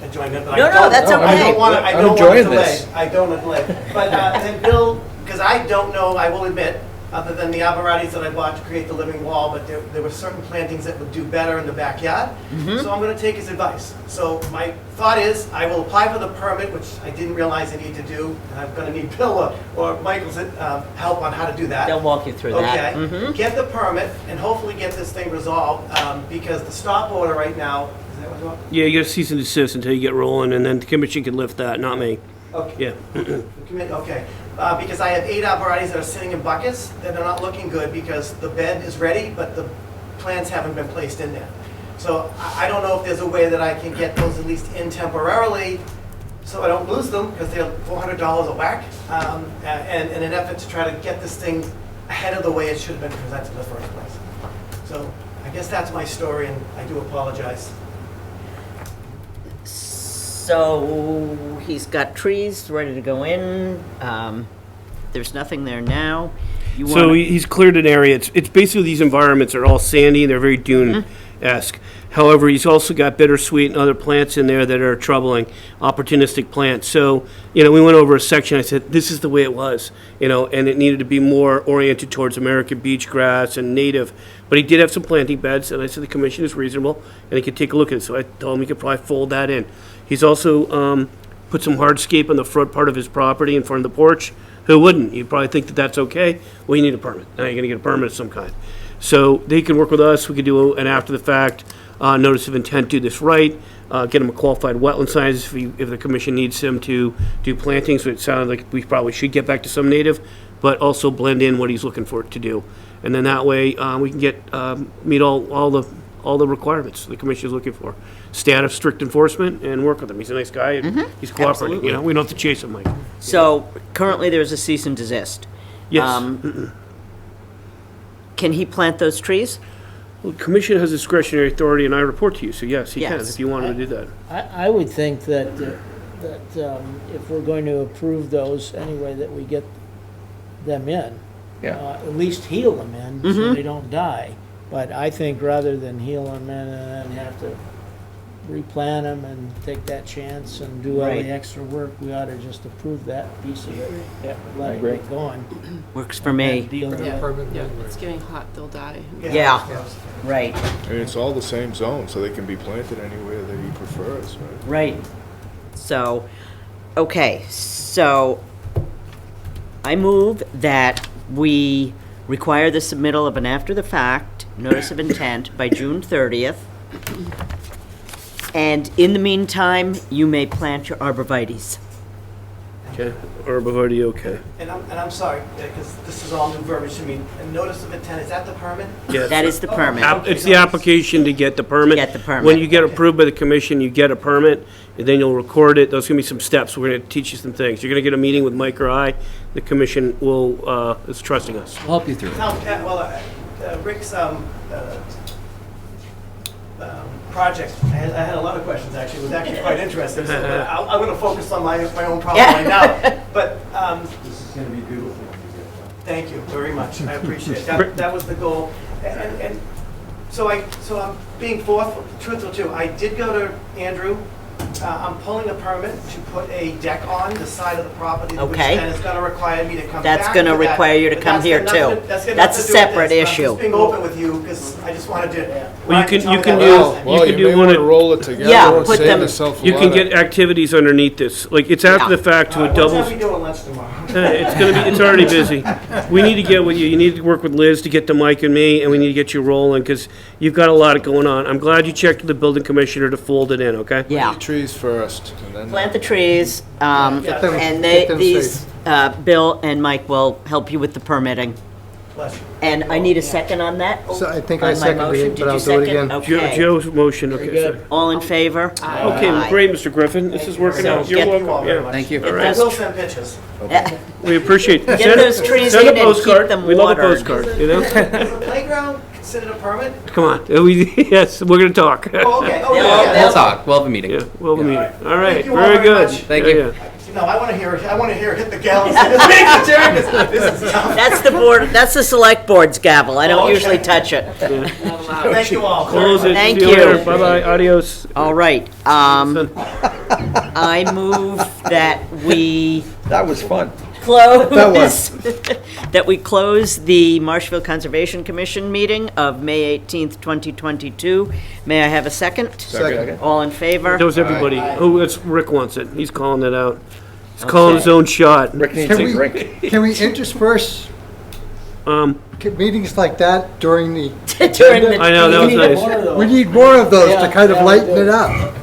enjoyment, but No, I don't. that's okay. I don't want to, I'm enjoying this. I don't want to delay. But then Bill, because I don't know, I will admit, other than the arborvitaes that I bought to create the living wall, but there were certain plantings that would do better in the backyard. So I'm going to take his advice. So my thought is, I will apply for the permit, which I didn't realize I need to do, and I'm going to need Bill or Michael's help on how to do that. They'll walk you through that. Okay, get the permit and hopefully get this thing resolved, because the stop order right now, is that what you want? Yeah, you got to cease and desist until you get rolling, and then the commission can lift that, not me. Okay. Yeah. Okay, because I have 8 arborvitaes that are sitting in buckets that are not looking good because the bed is ready, but the plants haven't been placed in there. So I don't know if there's a way that I can get those at least in temporarily so I don't lose them because they're $400 a whack, and in an effort to try to get this thing ahead of the way it should have been presented in the first place. So I guess that's my story, and I do apologize. So he's got trees ready to go in. There's nothing there now. So he's cleared an area. It's basically these environments are all sandy. They're very dune-esque. However, he's also got bittersweet and other plants in there that are troubling, opportunistic plants. So, we went over a section. I said, this is the way it was, and it needed to be more oriented towards American beach grass and native. But he did have some planting beds, and I said the commission is reasonable, and he could take a look at it. So I told him he could probably fold that in. He's also put some hardscape on the front part of his property in front of the porch. Who wouldn't? You'd probably think that that's okay. Well, you need a permit. Now you're going to get a permit of some kind. So they can work with us. We could do an after-the-fact notice of intent, do this right, get him a qualified wetland science if the commission needs him to do plantings. So it sounded like we probably should get back to some native, but also blend in what he's looking for it to do. And then that way we can get meet all the requirements the commission is looking for. Stay out of strict enforcement and work with him. He's a nice guy and he's cooperating. Absolutely. We don't have to chase him, Mike. So currently there's a cease and desist. Yes. Can he plant those trees? Well, the commission has discretionary authority, and I report to you. So yes, he can Yes. if you want him to do that. I would think that if we're going to approve those anyway, that we get them in. Yeah. At least heal them in so they don't die. But I think rather than heal them in and then have to replant them and take that chance and do all Right. the extra work, we ought to just approve that piece of it. Yeah, Let I it agree. get going. Works for me. Deal with it. Yeah, it's getting hot, they'll die. Yeah. Right. And it's all the same zone, so they can be planted anywhere that he prefers, right? Right. So, okay, so I move that we require the submittal of an after-the-fact notice of intent by June 30th. And in the meantime, you may plant your arborvitaes. Okay. Arborvitae, okay. And I'm sorry, because this is all new verbiage to me. A notice of intent, is that the permit? Yes. That is the permit. It's the application to get the permit. Get the permit. When you get approved by the commission, you get a permit, and then you'll record it. There's gonna be some steps. We're gonna teach you some things. You're gonna get a meeting with Mike or I. The commission is trusting us. We'll help you through it. Rick's project, I had a lot of questions, actually. It was actually quite interesting. So I'm going to focus on my own problem right now. But This is going to be beautiful when you get done. thank you very much. I appreciate it. That was the goal. And so I'm being truthful too. I did go to Andrew. I'm pulling a permit to put a deck on the side of the property, which Okay. then is going to require me to come back. That's going to for that. require you to But come that's here got too. nothing to- got That's a nothing to do with separate this. I'm issue. just being open with you because I just wanted to. Well, you can tell me do- that last time. Well, can you may one want of- to roll it together Yeah, and put save them- yourself a You lot can of- get activities underneath this. Like, it's after the fact to a What double. time we doing lunch tomorrow? It's already busy. We need to get with you. You need to work with Liz to get to Mike and me, and we need to get you rolling, because you've got a lot going on. I'm glad you checked with the building commissioner to fold it in, okay? Yeah. Plant trees first, and then Plant the trees, Get them- and get them these, Bill and Mike will help you with the permitting. Bless you. And I need a second on that? So I think On I my seconded motion. it, Did but I'll you do it second? again. Okay. Joe's motion, okay. Very good. sorry. All in favor? Okay, Aye. great, Mr. Griffin. This is working out. You're get- welcome. Yeah. Thank you. All I right. will send pictures. We appreciate it. Get those trees Send in a and keep postcard. them We love a watered. postcard, you know? Is the playground considered a permit? Come on. Yes, we're gonna talk. Oh, okay. Oh, Yeah, yeah. We'll talk. We'll have a meeting. Yeah, we'll have a meeting. All right, Thank you all very very good. much. Thank Yeah, you. yeah. I can see No, I want to hear hit the gavel. This is tough. That's the board, that's the select board's gavel. I don't Okay. usually touch it. Thank you all. Close it. Thank See you. later. Bye-bye, adios. All right, I move that we That was fun. close. That was. That we close the Marshfield Conservation Commission meeting of May 18th, 2022. May I have a second? Second. All in favor? That was everybody. Oh, it's Rick wants it. He's calling it out. He's calling his own shot. Rick needs Can a we, drink. can we intersperse meetings like that during the During the. I know, that was nice. We need more of those to kind of lighten it up.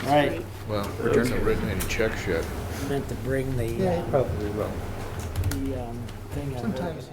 Right. Well, Rick hasn't written any checks yet. Meant to bring the, Yeah, you probably will. the thing. Sometimes